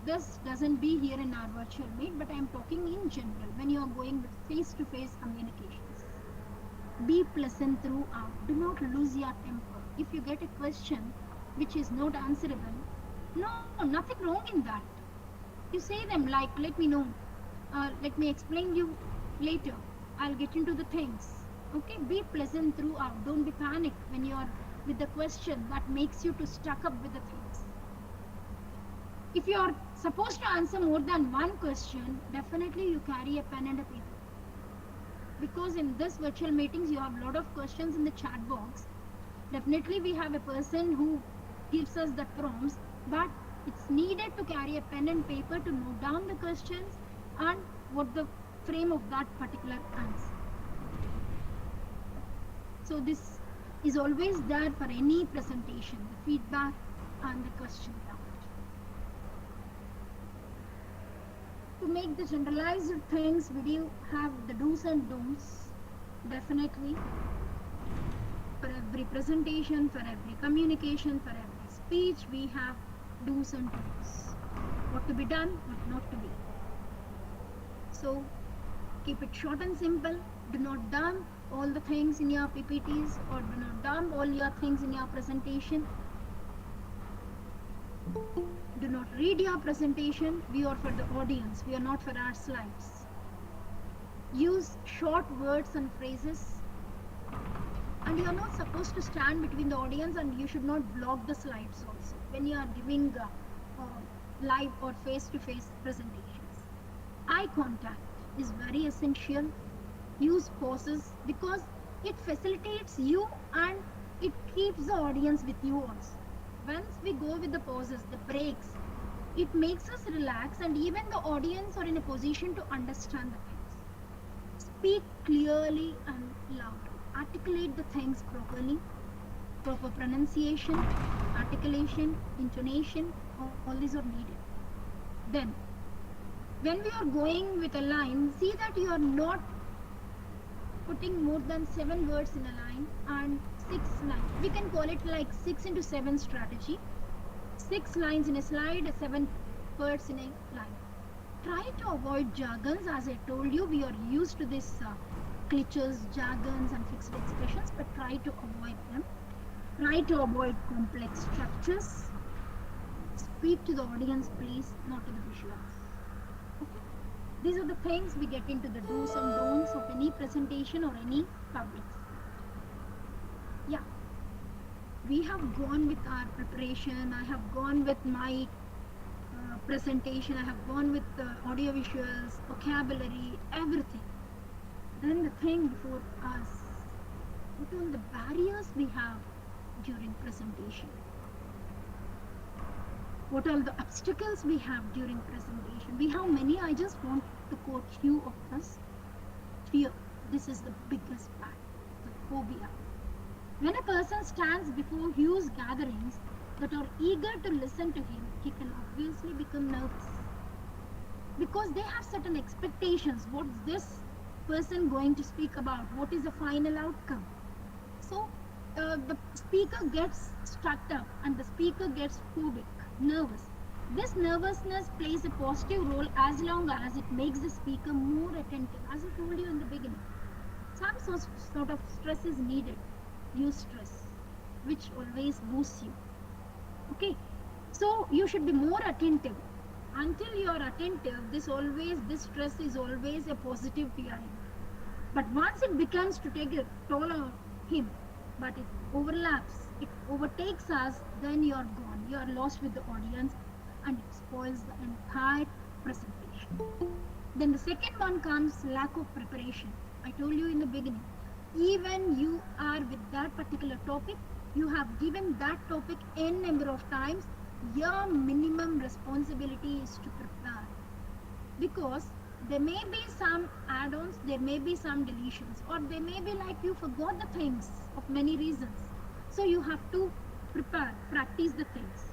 Speaker 7: This doesn't be here in our virtual meet, but I am talking in general when you are going with face-to-face communications. Be pleasant throughout. Do not lose your temper. If you get a question which is not answerable, no, nothing wrong in that. You say them like, let me know, let me explain you later. I'll get into the things. Okay, be pleasant throughout. Don't be panicked when you are with the question that makes you to stuck up with the things. If you are supposed to answer more than one question, definitely you carry a pen and a paper. Because in this virtual meetings, you have a lot of questions in the chat box. Definitely we have a person who gives us the prompts, but it's needed to carry a pen and paper to note down the questions and what the frame of that particular answer. So this is always there for any presentation, the feedback and the question round. To make the generalized things, we do have the do's and don'ts. Definitely, for every presentation, for every communication, for every speech, we have do's and don'ts. What to be done, what not to be. So keep it short and simple. Do not dump all the things in your PPTs or do not dump all your things in your presentation. Do not read your presentation. We are for the audience. We are not for our slides. Use short words and phrases. And you are not supposed to stand between the audience, and you should not block the slides also when you are giving live or face-to-face presentations. Eye contact is very essential. Use pauses because it facilitates you and it keeps the audience with you also. Once we go with the pauses, the breaks, it makes us relax, and even the audience are in a position to understand the things. Speak clearly and loudly. Articulate the things properly. Proper pronunciation, articulation, intonation, all these are needed. Then, when we are going with a line, see that you are not putting more than 7 words in a line and 6 lines. We can call it like 6 into 7 strategy. 6 lines in a slide, 7 words in a line. Try to avoid jargons. As I told you, we are used to this glitches, jargons and fixed expressions, but try to avoid them. Try to avoid complex structures. Speak to the audience, please, not to the visuals. Okay? These are the things we get into the do's and don'ts of any presentation or any public. Yeah, we have gone with our preparation. I have gone with my presentation. I have gone with audio visuals, vocabulary, everything. Then the thing before us, what are the barriers we have during presentation? What are the obstacles we have during presentation? We have many. I just want to quote few of us. Fear. This is the biggest part, the phobia. When a person stands before huge gatherings that are eager to listen to him, he can obviously become nervous. Because they have certain expectations. What's this person going to speak about? What is the final outcome? So the speaker gets stuck up and the speaker gets phobic, nervous. This nervousness plays a positive role as long as it makes the speaker more attentive. As I told you in the beginning, some sort of stress is needed. Use stress, which always boosts you. Okay, so you should be more attentive. Until you are attentive, this stress is always a positive feeling. But once it becomes to take a toll on him, but it overlaps, it overtakes us, then you are gone. You are lost with the audience and it spoils the entire presentation. Then the second one comes lack of preparation. I told you in the beginning, even you are with that particular topic, you have given that topic n number of times, your minimum responsibility is to prepare. Because there may be some add-ons, there may be some deletions, or there may be like you forgot the things of many reasons. So you have to prepare, practice the things.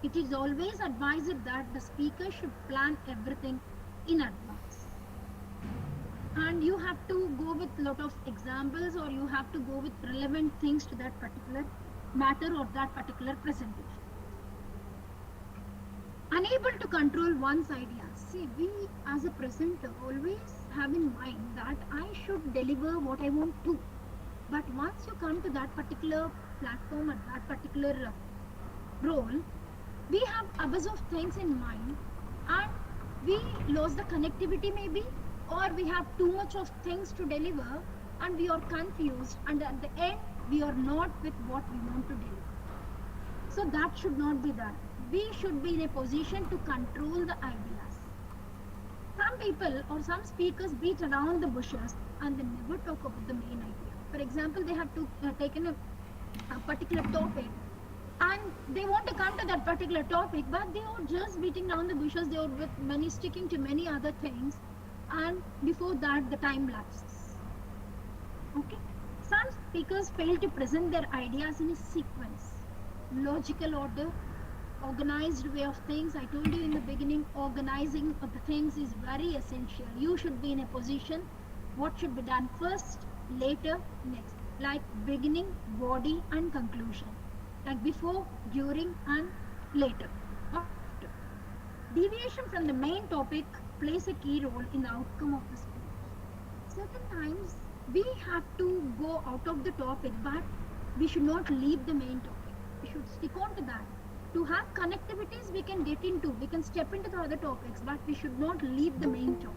Speaker 7: It is always advised that the speaker should plan everything in advance. And you have to go with a lot of examples, or you have to go with relevant things to that particular matter or that particular presentation. Unable to control one's ideas. See, we as a presenter always have in mind that I should deliver what I want to. But once you come to that particular platform or that particular role, we have others of things in mind and we lose the connectivity maybe, or we have too much of things to deliver and we are confused, and at the end we are not with what we want to deliver. So that should not be that. We should be in a position to control the ideas. Some people or some speakers beat around the bushes and they never talk about the main idea. For example, they have taken a particular topic and they want to come to that particular topic, but they are just beating around the bushes. They are with many sticking to many other things, and before that the time lapses. Okay, some speakers fail to present their ideas in a sequence, logical order, organized way of things. I told you in the beginning, organizing of the things is very essential. You should be in a position, what should be done first, later, next. Like beginning, body, and conclusion. Like before, during, and later. Or after. Deviation from the main topic plays a key role in the outcome of the speech. Certain times we have to go out of the topic, but we should not leave the main topic. We should stick on to that. To have connectivities, we can get into, we can step into the other topics, but we should not leave the main topic.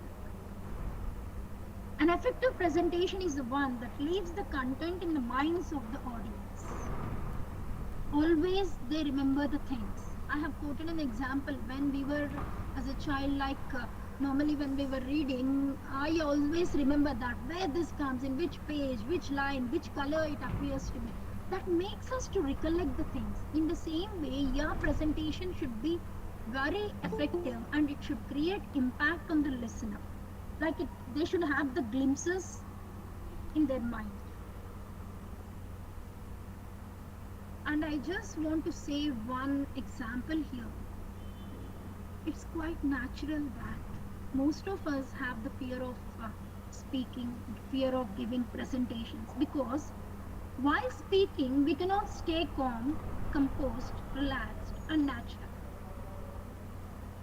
Speaker 7: An effective presentation is the one that leaves the content in the minds of the audience. Always they remember the things. I have quoted an example when we were as a child, normally when we were reading, I always remember that where this comes in, which page, which line, which color it appears to me. That makes us to recollect the things. In the same way, your presentation should be very effective and it should create impact on the listener. They should have the glimpses in their mind. And I just want to say one example here. It's quite natural that most of us have the fear of speaking, fear of giving presentations, because while speaking, we cannot stay calm, composed, relaxed, and natural.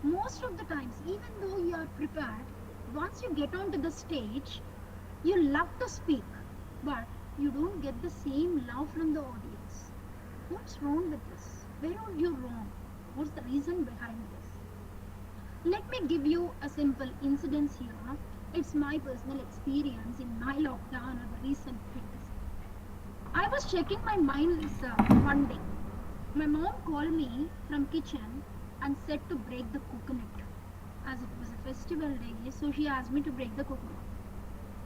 Speaker 7: Most of the times, even though you are prepared, once you get onto the stage, you love to speak, but you don't get the same love from the audience. What's wrong with this? Where are you wrong? What's the reason behind this? Let me give you a simple incident here. It's my personal experience in my lockdown or the recent fitness. I was checking my minds one day. My mom called me from kitchen and said to break the coconut. As it was a festival day, so she asked me to break the coconut.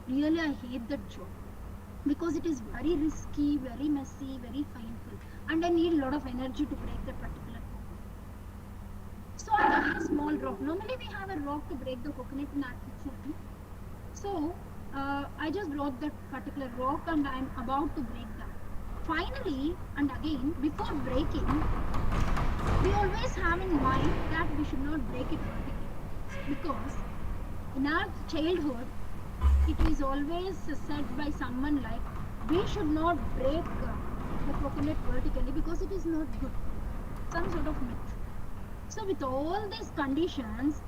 Speaker 7: Really, I hate that job because it is very risky, very messy, very painful, and I need a lot of energy to break that particular coconut. So I got a small rock. Normally we have a rock to break the coconut in our kitchen. So I just brought that particular rock and I am about to break that. Finally, and again, before breaking, we always have in mind that we should not break it vertically. Because in our childhood, it is always said by someone like, we should not break the coconut vertically because it is not good. Some sort of myth. So with all these conditions,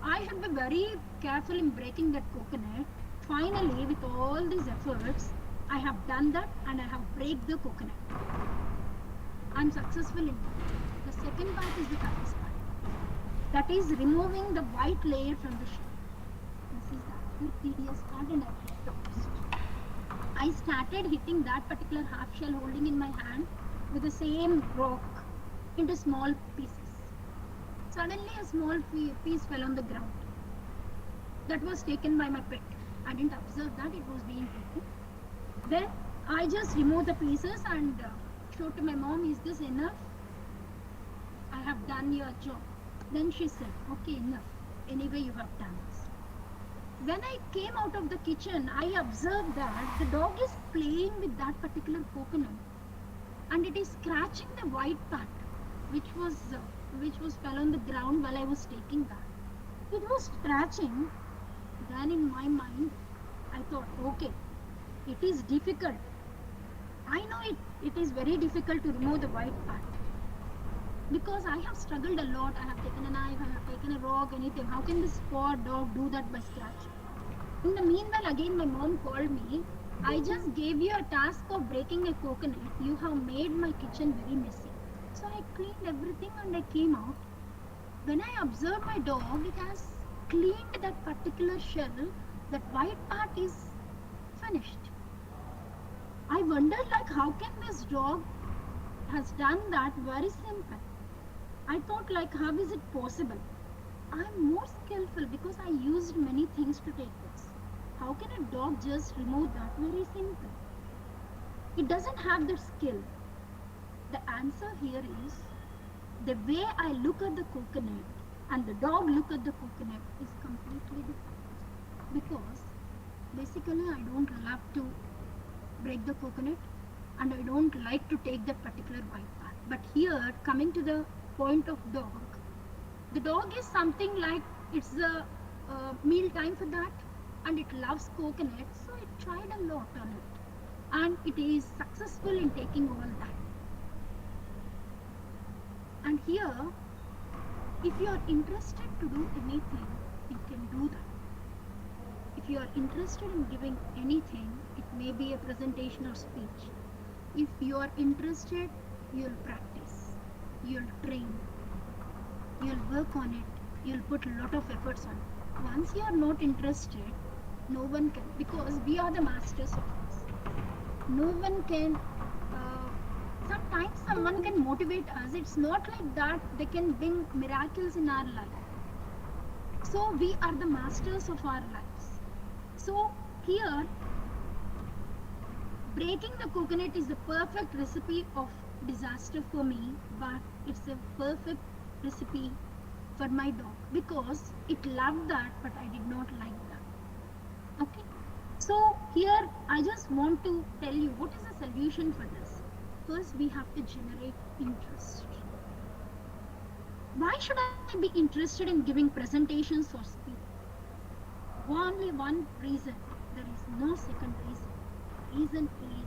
Speaker 7: I should be very careful in breaking that coconut. Finally, with all these efforts, I have done that and I have break the coconut. I'm successful in that. The second part is the toughest part. That is removing the white layer from the shell. This is the tedious part and I hit the most. I started hitting that particular half shell holding in my hand with the same rock into small pieces. Suddenly a small piece fell on the ground. That was taken by my pet. I didn't observe that it was being taken. Then I just removed the pieces and showed to my mom, is this enough? I have done your job. Then she said, okay, enough. Anyway, you have done this. When I came out of the kitchen, I observed that the dog is playing with that particular coconut and it is scratching the white part which was fell on the ground while I was taking that. It was scratching. Then in my mind, I thought, okay, it is difficult. I know it is very difficult to remove the white part. Because I have struggled a lot. I have taken a knife, I have taken a rock, anything. How can this poor dog do that by scratching? In the meanwhile, again my mom called me. I just gave you a task of breaking a coconut. You have made my kitchen very messy. So I cleaned everything and I came out. When I observed my dog, it has cleaned that particular shell. That white part is finished. I wondered how can this dog has done that very simple. I thought how is it possible? I'm more skillful because I used many things to take this. How can a dog just remove that very simple? It doesn't have that skill. The answer here is the way I look at the coconut and the dog look at the coconut is completely different. Because basically I don't love to break the coconut and I don't like to take that particular white part. But here, coming to the point of dog, the dog is something like it's a meal time for that and it loves coconut, so it tried a lot on it, and it is successful in taking all that. And here, if you are interested to do anything, you can do that. If you are interested in giving anything, it may be a presentation or speech. If you are interested, you'll practice, you'll train, you'll work on it, you'll put a lot of efforts on it. Once you are not interested, no one can, because we are the masters of this. No one can, sometimes someone can motivate us. It's not like that they can bring miracles in our life. So we are the masters of our lives. So here, breaking the coconut is the perfect recipe of disaster for me, but it's a perfect recipe for my dog because it loved that, but I did not like that. Okay. So here I just want to tell you what is the solution for this. First, we have to generate interest. Why should I be interested in giving presentations or speech? Only one reason. There is no second reason. Reason is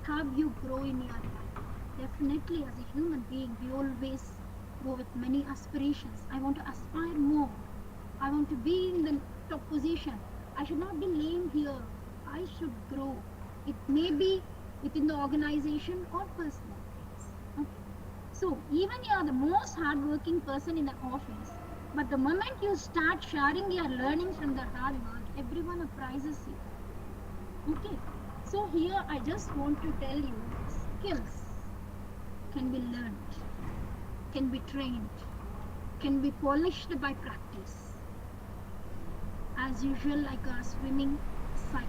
Speaker 7: how you grow in your life. Definitely, as a human being, we always go with many aspirations. I want to aspire more. I want to be in the top position. I should not be lame here. I should grow. It may be within the organization or personal things. Okay. So even you are the most hardworking person in the office, but the moment you start sharing your learnings from the hard work, everyone appraises you. Okay. So here I just want to tell you, skills can be learned, can be trained, can be polished by practice. As usual, like a swimming cycle.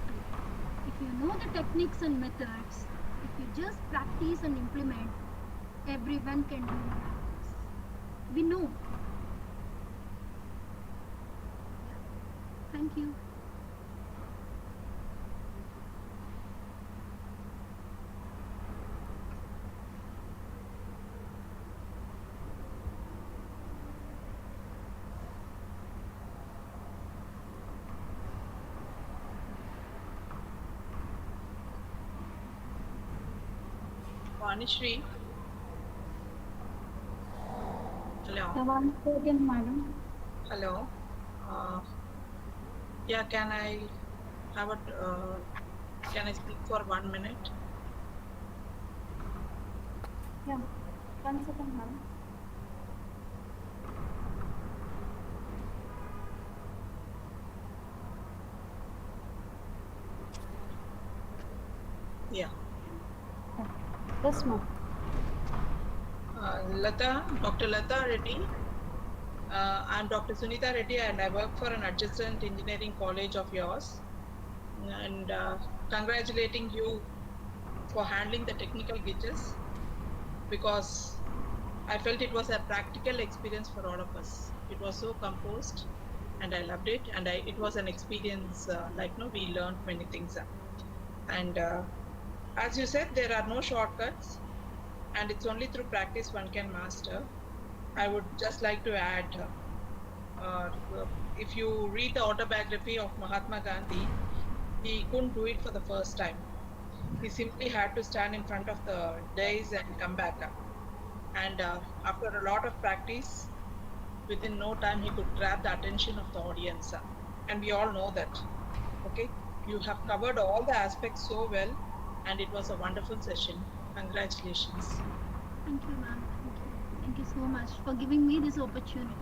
Speaker 7: If you know the techniques and methods, if you just practice and implement, everyone can do miracles. We know. Thank you.
Speaker 6: Vanishri. Hello.
Speaker 2: One second, madam.
Speaker 6: Hello. Yeah, can I have a can I speak for 1 minute?
Speaker 2: Yeah, 1 second, madam.
Speaker 6: Yeah.
Speaker 2: Yes, ma'am.
Speaker 6: Lata, Dr. Lata Reddy. I'm Dr. Sunita Reddy and I work for an adjacent engineering college of yours. And congratulating you for handling the technical glitches because I felt it was a practical experience for all of us. It was so composed and I loved it. And it was an experience we learned many things. And as you said, there are no shortcuts and it's only through practice one can master. I would just like to add, if you read the autobiography of Mahatma Gandhi, he couldn't do it for the first time. He simply had to stand in front of the dais and come back up. And after a lot of practice, within no time, he could grab the attention of the audience. And we all know that. Okay, you have covered all the aspects so well, and it was a wonderful session. Congratulations.
Speaker 7: Thank you, ma'am. Thank you. Thank you so much for giving me this opportunity.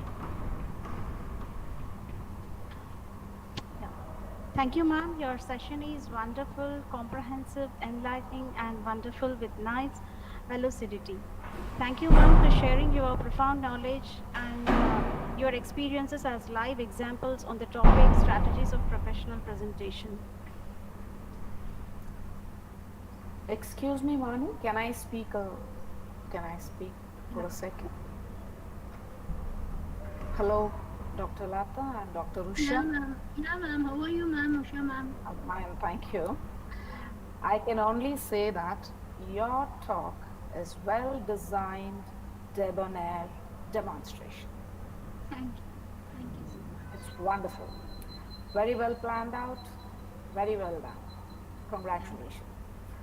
Speaker 2: Thank you, ma'am. Your session is wonderful, comprehensive, enlightening, and wonderful with nice lucidity. Thank you, ma'am, for sharing your profound knowledge and your experiences as live examples on the topic strategies of professional presentation.
Speaker 4: Excuse me, Manu, can I speak for a second? Hello, Dr. Lata and Dr. Usha.
Speaker 7: Yeah, ma'am. How are you, ma'am? Usha, ma'am.
Speaker 4: I'm fine, thank you. I can only say that your talk is well designed, debonair demonstration.
Speaker 7: Thank you. Thank you so much.
Speaker 4: It's wonderful. Very well planned out, very well done. Congratulations.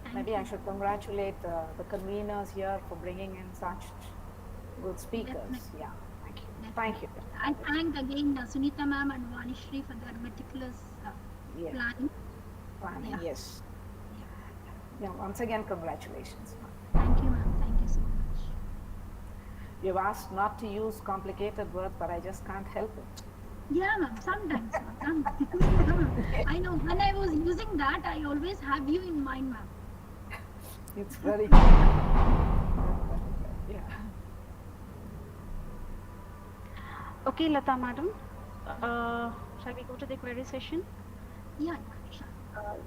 Speaker 7: Thank
Speaker 4: Maybe
Speaker 7: you.
Speaker 4: I should congratulate the conveners here for bringing in such good speakers.
Speaker 7: Definitely.
Speaker 4: Yeah, thank you. Thank you.
Speaker 7: I thank again Sunita ma'am and Vanishri for their meticulous
Speaker 4: Yeah.
Speaker 7: planning.
Speaker 4: Planning,
Speaker 7: Yeah.
Speaker 4: yes. Yeah, once again, congratulations.
Speaker 7: Thank you, ma'am. Thank you so much.
Speaker 4: You've asked not to use complicated words, but I just can't help it.
Speaker 7: Yeah, ma'am. Sometimes, ma'am. Sometimes. I know when I was using that, I always have you in mind, ma'am.
Speaker 4: It's very yeah.
Speaker 2: Okay, Lata madam. Shall we go to the query session?
Speaker 7: Yeah, sure.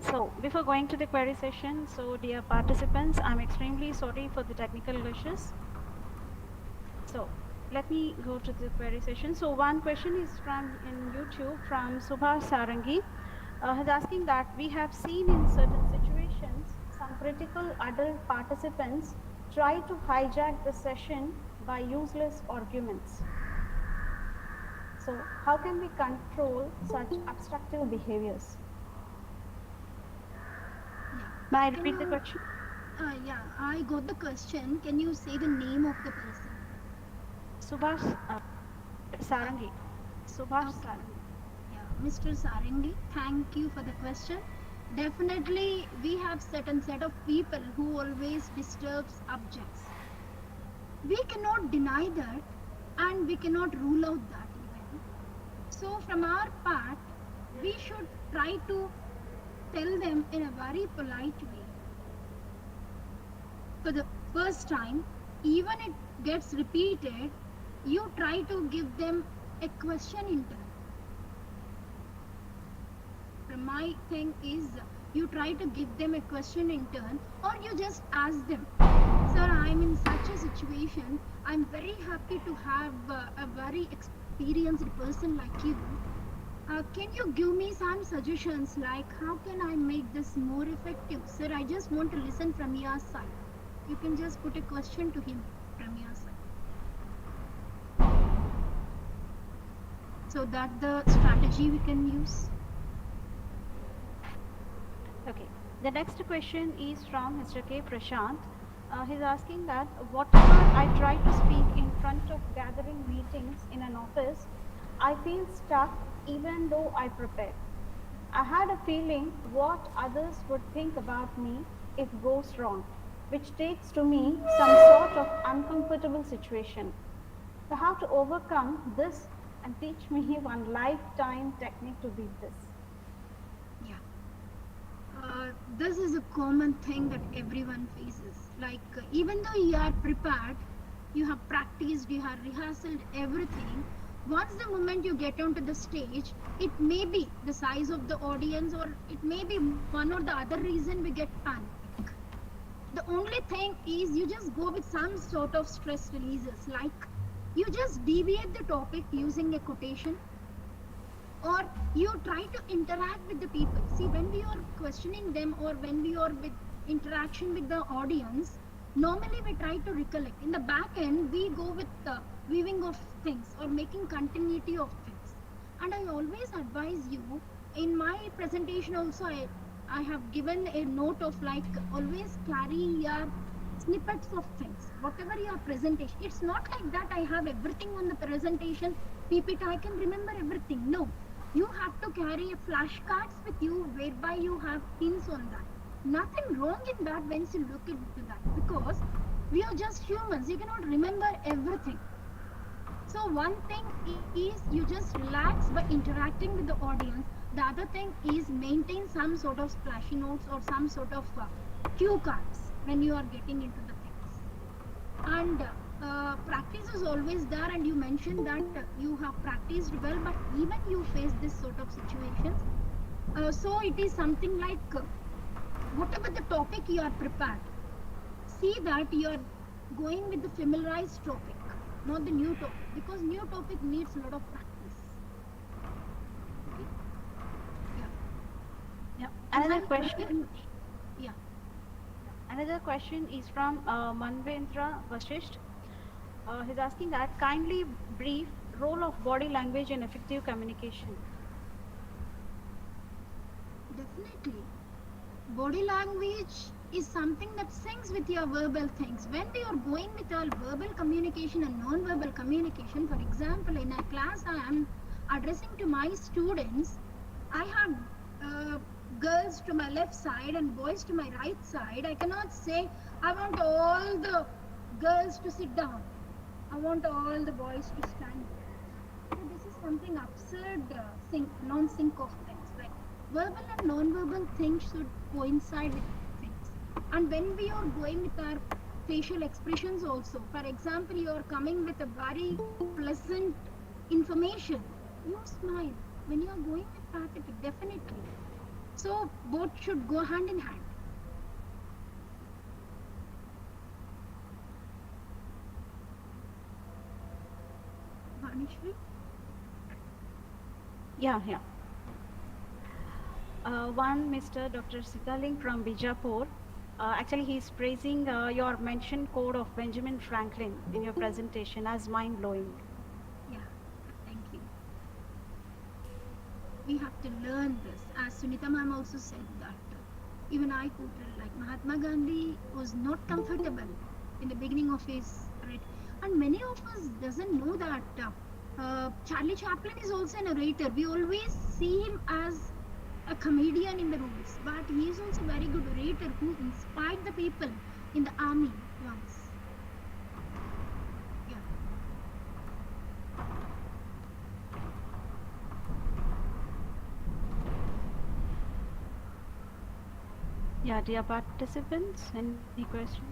Speaker 2: So before going to the query session, so dear participants, I'm extremely sorry for the technical glitches. So let me go to the query session. So one question is from in YouTube from Subhash Sarangi. He's asking that we have seen in certain situations some critical adult participants try to hijack the session by useless arguments. So how can we control such obstructive behaviors? May I repeat the question?
Speaker 7: Yeah, I got the question. Can you say the name of the person?
Speaker 2: Subhash Sarangi. Subhash
Speaker 7: Okay.
Speaker 2: Sarangi.
Speaker 7: Yeah, Mr. Sarangi, thank you for the question. Definitely, we have certain set of people who always disturbs objects. We cannot deny that, and we cannot rule out that even. So, from our part, we should try to tell them in a very polite way. For the first time, even it gets repeated, you try to give them a question in turn. My thing is, you try to give them a question in turn, or you just ask them, sir, I'm in such a situation. I'm very happy to have a very experienced person like you. Can you give me some suggestions like how can I make this more effective? Sir, I just want to listen from your side. You can just put a question to him from your side. So that the strategy we can use.
Speaker 2: Okay. The next question is from Mr. K. Prashant. He's asking that whatever I try to speak in front of gathering meetings in an office, I feel stuck even though I prepare. I had a feeling what others would think about me if goes wrong, which takes to me some sort of uncomfortable situation. So how to overcome this and teach me one lifetime technique to beat this?
Speaker 7: Yeah. This is a common thing that everyone faces. Like, even though you are prepared, you have practiced, you have rehearsed everything, once the moment you get onto the stage, it may be the size of the audience, or it may be one or the other reason we get panic. The only thing is you just go with some sort of stress releases, like you just deviate the topic using a quotation, or you try to interact with the people. See, when we are questioning them or when we are with interaction with the audience, normally we try to recollect. In the back end, we go with the weaving of things or making continuity of things. And I always advise you, in my presentation also, I have given a note of like always carry your snippets of things, whatever your presentation. It's not like that I have everything on the presentation, PPT, I can remember everything. No, you have to carry a flashcards with you whereby you have pins on that. Nothing wrong in that once you look into that, because we are just humans. You cannot remember everything. So one thing is you just relax by interacting with the audience. The other thing is maintain some sort of splashy notes or some sort of cue cards when you are getting into the things. And practice is always there, and you mentioned that you have practiced well, but even you face this sort of situations. So it is something like whatever the topic you are prepared, see that you are going with the familiarized topic, not the new topic, because new topic needs a lot of practice.
Speaker 2: Yeah. Another question.
Speaker 7: Yeah.
Speaker 2: Another question is from Manvendra Vashisht. He's asking that kindly brief role of body language in effective communication.
Speaker 7: Definitely. body language is something that syncs with your verbal things. When we are going with our verbal communication and non-verbal communication, for example, in a class I am addressing to my students, I have girls to my left side and boys to my right side. I cannot say, I want all the girls to sit down. I want all the boys to stand. So this is something absurd, non-sync of things. Like verbal and non-verbal things should coincide with things. And when we are going with our facial expressions also, for example, you are coming with a very pleasant information, you smile. When you are going with pathetic, definitely. So both should go hand in hand. Vanishri?
Speaker 2: Yeah. One Mr. Dr. Sitaling from Bijapur. Actually, he's praising your mentioned quote of Benjamin Franklin in your presentation as mind-blowing.
Speaker 7: Yeah, thank you. We have to learn this. As Sunita ma'am also said that even I quoted, like Mahatma Gandhi was not comfortable in the beginning of his right, and many of us doesn't know that Charlie Chaplin is also a narrator. We always see him as a comedian in the roles, but he is also a very good orator who inspired the people in the army once. Yeah.
Speaker 2: Yeah, dear participants, any questions?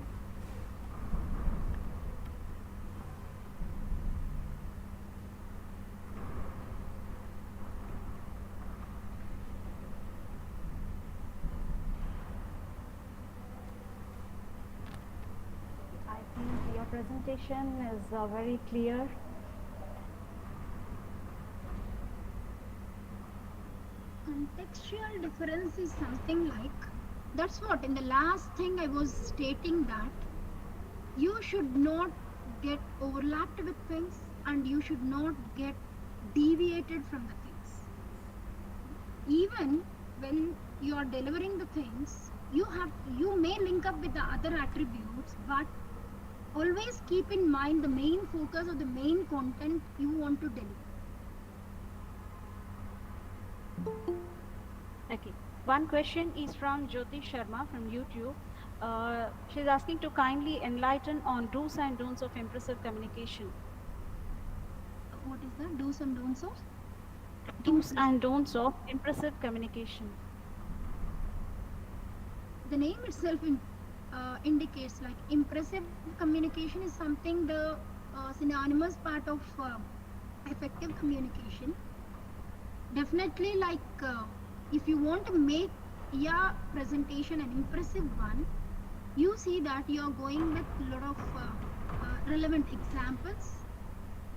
Speaker 2: I think your presentation is very clear.
Speaker 7: Contextual difference is something like, that's what in the last thing I was stating, that you should not get overlapped with things and you should not get deviated from the things. Even when you are delivering the things, you may link up with the other attributes, but always keep in mind the main focus or the main content you want to deliver.
Speaker 2: Okay. One question is from Jyoti Sharma from YouTube. She's asking to kindly enlighten on do's and don'ts of impressive communication.
Speaker 7: What is that? Do's and don'ts of?
Speaker 2: Do's and don'ts of impressive communication.
Speaker 7: The name itself indicates like impressive communication is something the synonymous part of effective communication. Definitely, like if you want to make your presentation an impressive one, you see that you are going with a lot of relevant examples.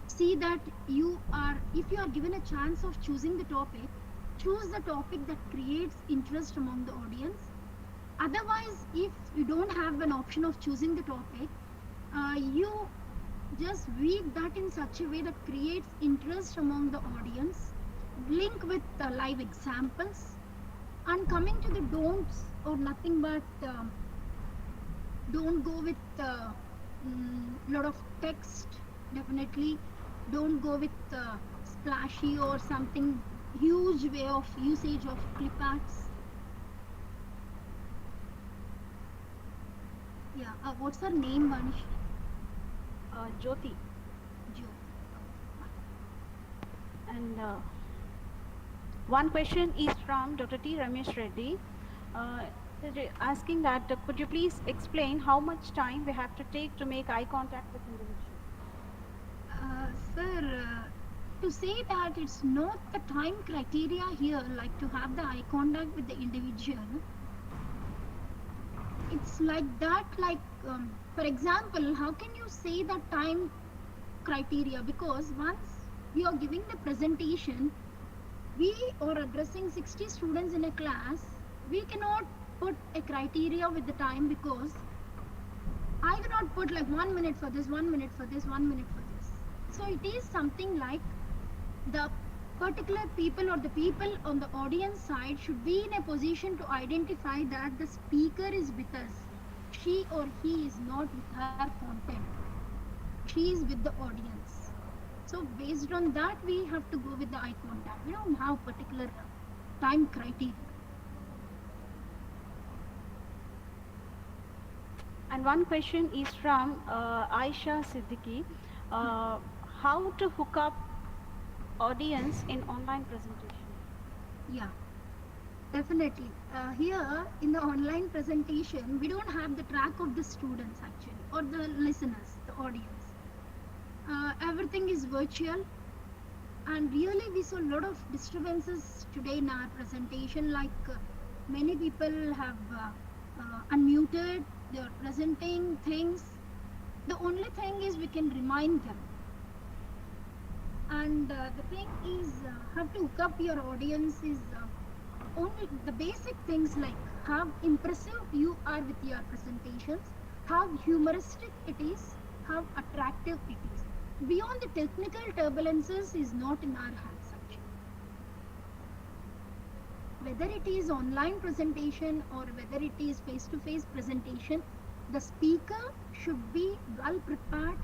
Speaker 7: See that if you are given a chance of choosing the topic, choose the topic that creates interest among the audience. Otherwise, if you don't have an option of choosing the topic, you just weave that in such a way that creates interest among the audience, link with live examples, and coming to the don'ts, or nothing but don't go with lot of text. Definitely don't go with splashy or something huge way of usage of clip arts. Yeah, what's her name, Vanish?
Speaker 2: Jyoti. And one question is from Dr. T. Ramesh Reddy, asking that could you please explain how much time we have to take to make eye contact with individuals?
Speaker 7: Sir, to say that it's not the time criteria here, like to have the eye contact with the individual. It's like that, like for example, how can you say the time criteria? Because once we are giving the presentation, we are addressing 60 students in a class, we cannot put a criteria with the time, because I cannot put like 1 minute for this, 1 minute for this, 1 minute for this. So it is something like the particular people or the people on the audience side should be in a position to identify that the speaker is with us. She or he is not with her content. She is with the audience. So based on that, we have to go with the eye contact. We don't have particular time criteria.
Speaker 2: And one question is from Aisha Siddiqui. How to hook up audience in online presentation?
Speaker 7: Yeah, definitely. Here in the online presentation, we don't have the track of the students actually, or the listeners, the audience. Everything is virtual, and really we saw a lot of disturbances today in our presentation, like many people have unmuted, they're presenting things. The only thing is we can remind them. And the thing is, how to hook up your audience is only the basic things like how impressive you are with your presentations, how humoristic it is, how attractive it is. Beyond the technical turbulences is not in our hands actually. Whether it is online presentation or whether it is face-to-face presentation, the speaker should be well prepared,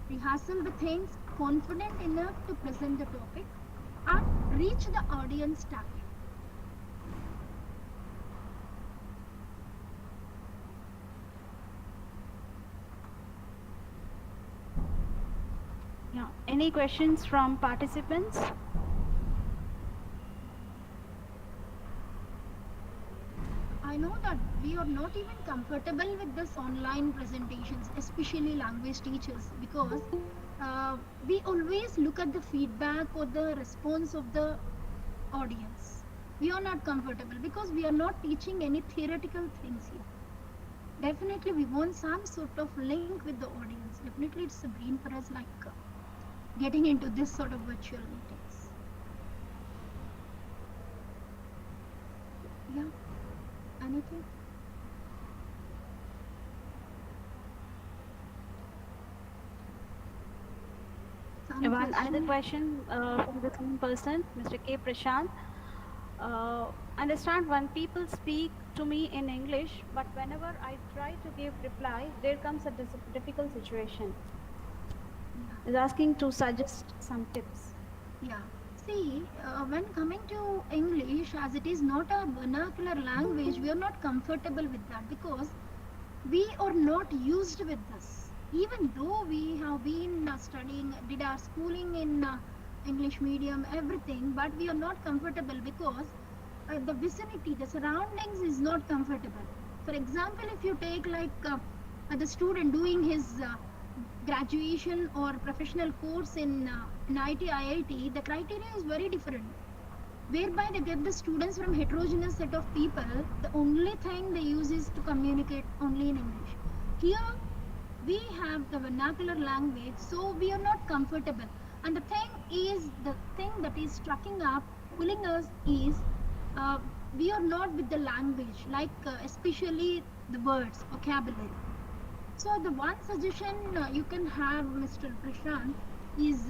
Speaker 7: rehearsal the things, confident enough to present the topic and reach the audience target.
Speaker 2: Yeah. Any questions from participants?
Speaker 7: I know that we are not even comfortable with this online presentations, especially language teachers, because we always look at the feedback or the response of the audience. We are not comfortable because we are not teaching any theoretical things here. Definitely we want some sort of link with the audience. Definitely it's a green for us, like getting into this sort of virtual meetings. Yeah. Anything? Some
Speaker 2: One another
Speaker 7: question?
Speaker 2: question from the same person, Mr. K. Prashant. Understand when people speak to me in English, but whenever I try to give reply, there comes a difficult situation.
Speaker 7: Yeah.
Speaker 2: Is asking to suggest some tips.
Speaker 7: Yeah. See, when coming to English, as it is not a vernacular language, we are not comfortable with that because we are not used with this. Even though we have been studying, did our schooling in English medium, everything, but we are not comfortable because the vicinity, the surroundings is not comfortable. For example, if you take like the student doing his graduation or professional course in IT, IIT, the criteria is very different. Whereby they get the students from heterogeneous set of people, the only thing they use is to communicate only in English. Here, we have the vernacular language, so we are not comfortable. And the thing that is striking up, pulling us is, we are not with the language, like especially the words, vocabulary. So the one suggestion you can have, Mr. Prashant, is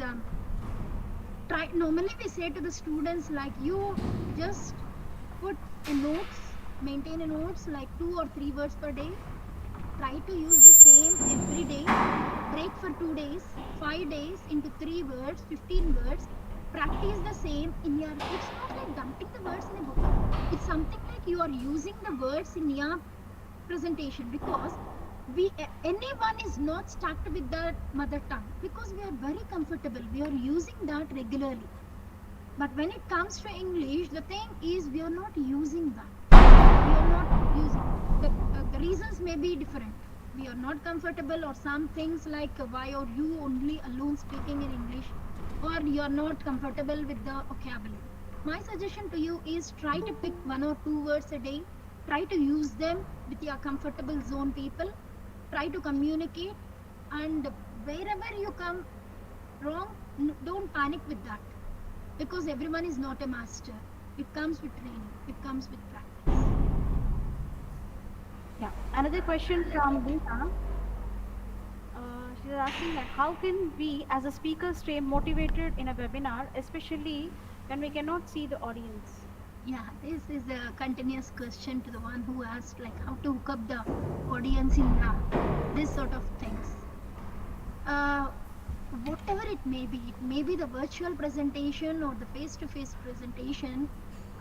Speaker 7: try. Normally we say to the students like, you just put a notes, maintain a notes like 2 or 3 words per day. Try to use the same every day. Break for 2 days, 5 days into 3 words, 15 words. Practice the same in your. It's not like dumping the words in a book. It's something like you are using the words in your presentation, because anyone is not stuck with their mother tongue because we are very comfortable. We are using that regularly. But when it comes to English, the thing is we are not using that. We are not using. The reasons may be different. We are not comfortable, or some things like why are you only alone speaking in English, or you are not comfortable with the vocabulary. My suggestion to you is try to pick 1 or 2 words a day. Try to use them with your comfortable zone people. Try to communicate, and wherever you come wrong, don't panic with that, because everyone is not a master. It comes with training. It comes with practice.
Speaker 2: Yeah. Another question from Lisa. She's asking that how can we as a speaker stay motivated in a webinar, especially When we cannot see the audience.
Speaker 7: Yeah, this is a continuous question to the one who asked like how to hook up the audience in this sort of things. Whatever it may be the virtual presentation or the face-to-face presentation,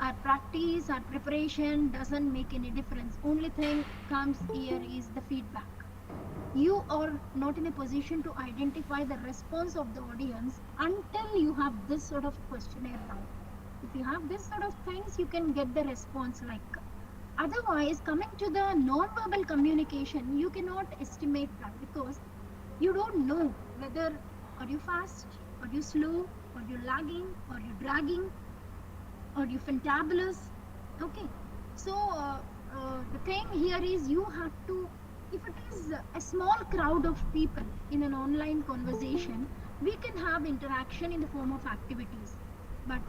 Speaker 7: our practice, our preparation doesn't make any difference. Only thing comes here is the feedback. You are not in a position to identify the response of the audience until you have this sort of questionnaire down. If you have this sort of things, you can get the response like. Otherwise, coming to the non-verbal communication, you cannot estimate that because you don't know whether are you fast, are you slow, are you lagging, are you dragging, are you fantabulous. Okay, so the thing here is you have to, if it is a small crowd of people in an online conversation, we can have interaction in the form of activities. But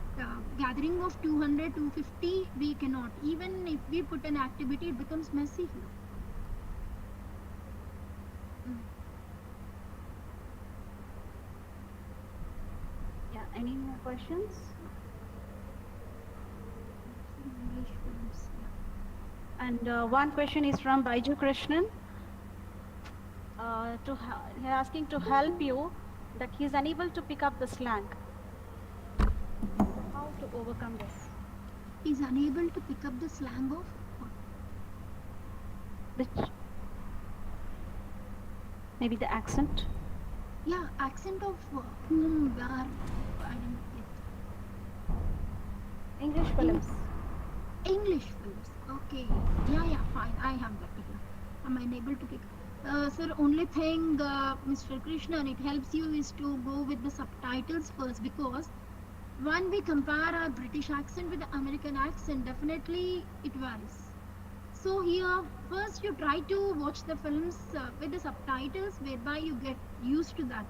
Speaker 7: gathering of 200, 250, we cannot. Even if we put an activity, it becomes messy here.
Speaker 2: Yeah, any more questions?
Speaker 7: English films, yeah.
Speaker 2: And one question is from Baiju Krishnan. He's asking to help you that he's unable to pick up the slang. How to overcome this?
Speaker 7: Is unable to pick up the slang of what?
Speaker 2: Which maybe the accent.
Speaker 7: Yeah, accent of whom, where, I didn't get.
Speaker 2: English films.
Speaker 7: English films. Okay. Yeah, fine. I have that here. Am I unable to pick? Sir, only thing, Mr. Krishnan, it helps you is to go with the subtitles first because when we compare our British accent with the American accent, definitely it varies. So here, first you try to watch the films with the subtitles, whereby you get used to that.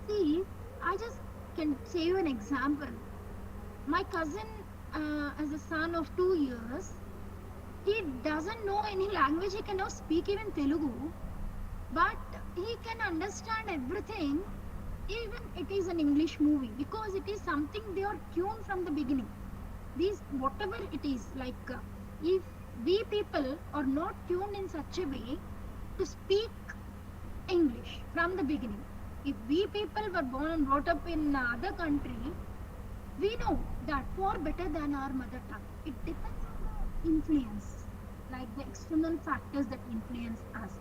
Speaker 7: See, I just can say you an example. My cousin, as a son of 2 years, he doesn't know any language. He cannot speak even Telugu, but he can understand everything, even it is an English movie, because it is something they are tuned from the beginning. These, whatever it is, like if we people are not tuned in such a way to speak English from the beginning. If we people were born and brought up in other country, we know that far better than our mother tongue. It depends on the influence, like the external factors that influence us.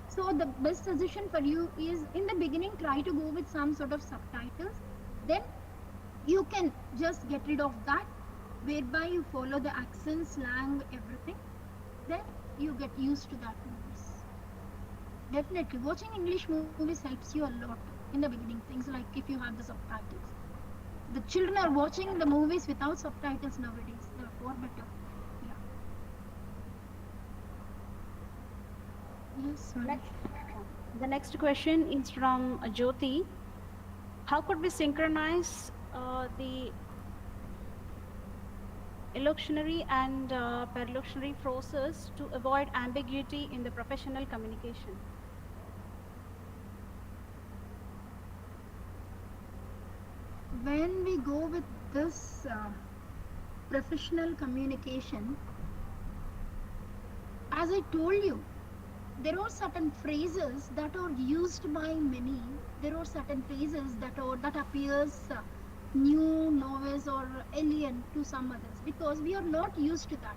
Speaker 7: So the best suggestion for you is in the beginning try to go with some sort of subtitles. Then you can just get rid of that, whereby you follow the accent, slang, everything. Then you get used to that movies. Definitely, watching English movies helps you a lot in the beginning. Things like if you have the subtitles. The children are watching the movies without subtitles nowadays. They are far better. Yeah. Yes.
Speaker 2: The next question is from Jyoti. How could we synchronize the elocutionary and perlocutionary process to avoid ambiguity in the professional communication?
Speaker 7: When we go with this professional communication, as I told you, there are certain phrases that are used by many. There are certain phrases that appears new, novice, or alien to some others because we are not used to that.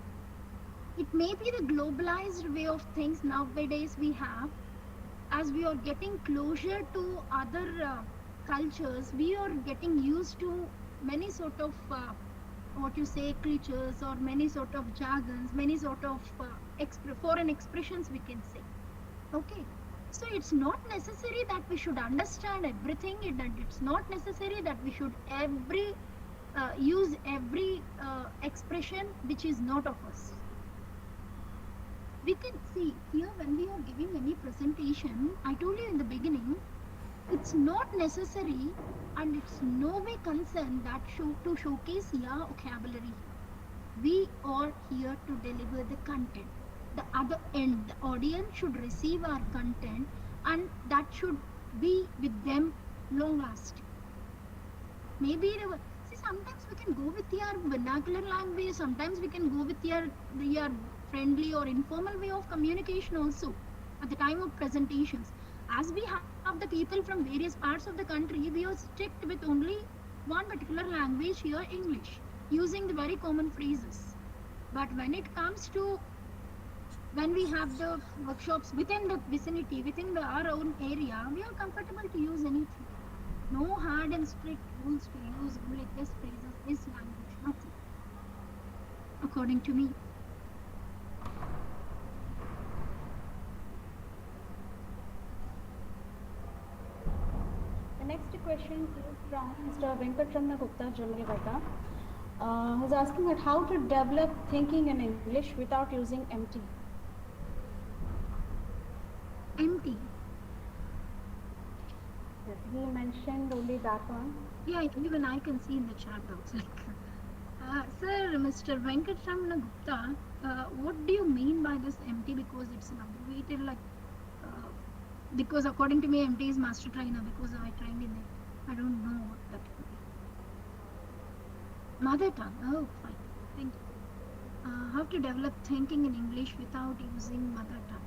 Speaker 7: It may be the globalized way of things nowadays we have. As we are getting closer to other cultures, we are getting used to many sort of creatures or many sort of jargons, many sort of foreign expressions we can say. Okay, so it's not necessary that we should understand everything, and it's not necessary that we should use every expression which is not of us. We can see here when we are giving any presentation, I told you in the beginning, it's not necessary and it's no way concerned that to showcase your vocabulary. We are here to deliver the content. The other end, the audience should receive our content and that should be with them long lasting. Maybe see, sometimes we can go with your vernacular language, sometimes we can go with your friendly or informal way of communication also at the time of presentations. As we have the people from various parts of the country, we are strict with only one particular language here, English, using the very common phrases. But when it comes to when we have the workshops within the vicinity, within our own area, we are comfortable to use anything. No hard and strict rules to use only this phrases, this language, nothing. According to me.
Speaker 2: The next question is from Mr. Venkatramana Gupta Jalmivata, who's asking that how to develop thinking in English without using MT.
Speaker 7: Empty.
Speaker 2: Yes, he mentioned only that one.
Speaker 7: Yeah, even I can see in the chat box. Sir, Mr. Venkatramana Gupta, what do you mean by this MT? Because it's an abbreviated, like, because according to me, MT is master trainer because I trained in it. I don't know what that could be. Mother tongue. Oh, fine. Thank you. How to develop thinking in English without using mother tongue.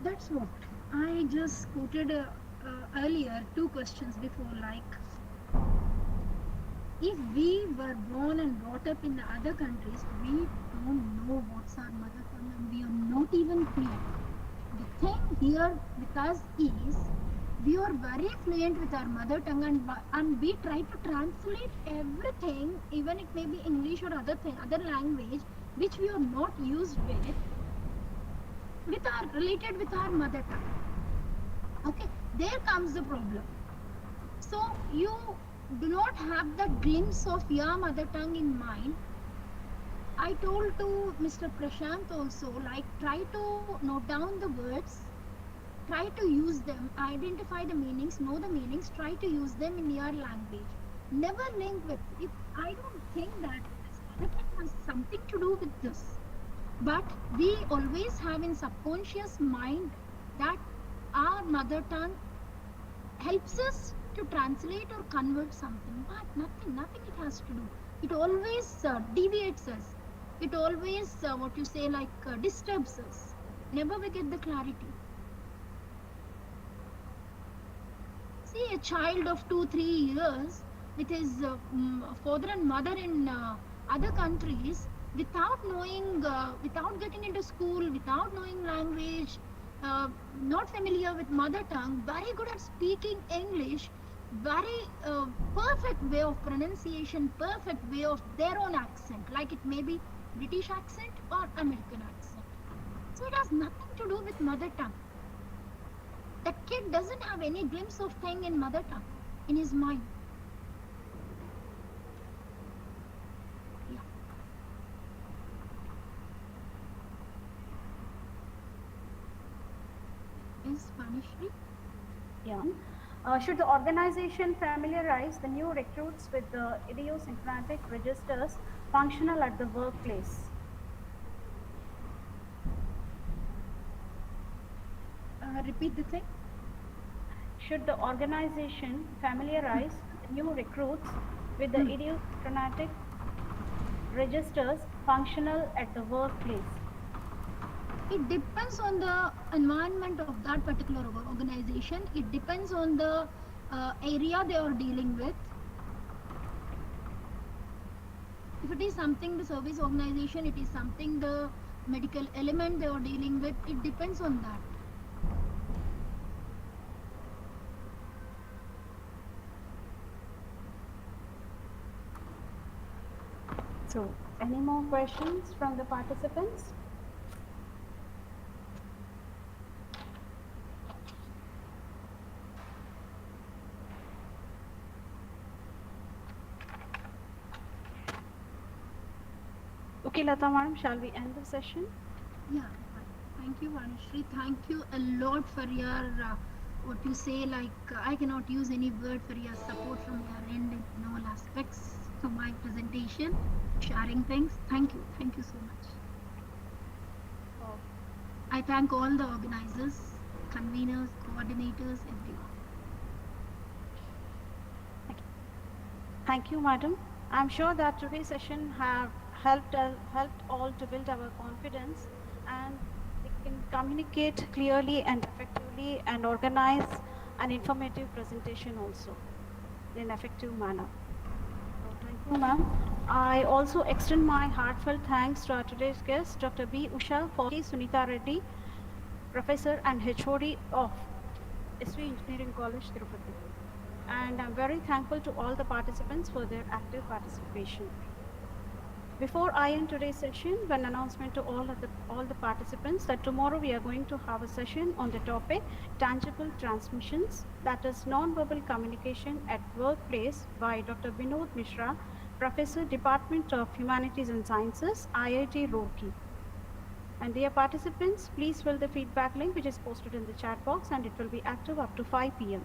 Speaker 7: That's what I just quoted earlier, two questions before, like, if we were born and brought up in the other countries, we don't know what's our mother tongue and we are not even clear. The thing here with us is we are very fluent with our mother tongue and we try to translate everything, even it may be English or other language, which we are not used with our mother tongue. Okay, there comes the problem. So you do not have the glimpse of your mother tongue in mind. I told to Mr. Prashant also, like, try to note down the words, try to use them, identify the meanings, know the meanings, try to use them in your language. Never link with it. I don't think that this mother tongue has something to do with this. But we always have in subconscious mind that our mother tongue helps us to translate or convert something, but nothing it has to do. It always deviates us. It always, disturbs us. Never we get the clarity. See, a child of 2-3 years with his father and mother in other countries, without knowing, without getting into school, without knowing language, not familiar with mother tongue, very good at speaking English, very perfect way of pronunciation, perfect way of their own accent, like it may be British accent or American accent. So it has nothing to do with mother tongue. The kid doesn't have any glimpse of thing in mother tongue in his mind. Is Vanishri?
Speaker 2: Yeah. Should the organization familiarize the new recruits with the idiosyncratic registers functional at the workplace?
Speaker 7: Repeat the thing.
Speaker 2: Should the organization familiarize the new recruits with the idiosyncratic registers functional at the workplace?
Speaker 7: It depends on the environment of that particular organization. It depends on the area they are dealing with. If it is something the service organization, it is something the medical element they are dealing with, it depends on that.
Speaker 2: So, any more questions from the participants? Okay, Lata madam, shall we end the session?
Speaker 7: Yeah, thank you, Vanishri. Thank you a lot for your, what you say, like, I cannot use any word for your support from your end in all aspects to my presentation, sharing things. Thank you so much. I thank all the organizers, conveners, coordinators, everyone.
Speaker 2: Thank you, madam. I'm sure that today's session have helped all to build our confidence, and we can communicate clearly and effectively and organize an informative presentation also in an effective manner. So thank you, ma'am. I also extend my heartfelt thanks to our today's guest, Dr. B. Usha, for Sunita Reddy, Professor and HOD of SV Engineering College, Tirupati. And I'm very thankful to all the participants for their active participation. Before I end today's session, one announcement to all the participants that tomorrow we are going to have a session on the topic tangible transmissions, that is non-verbal communication at workplace, by Dr. Vinod Mishra, Professor, Department of Humanities and Sciences, IIT Roorkee. And dear participants, please fill the feedback link which is posted in the chat box, and it will be active up to 5 p.m.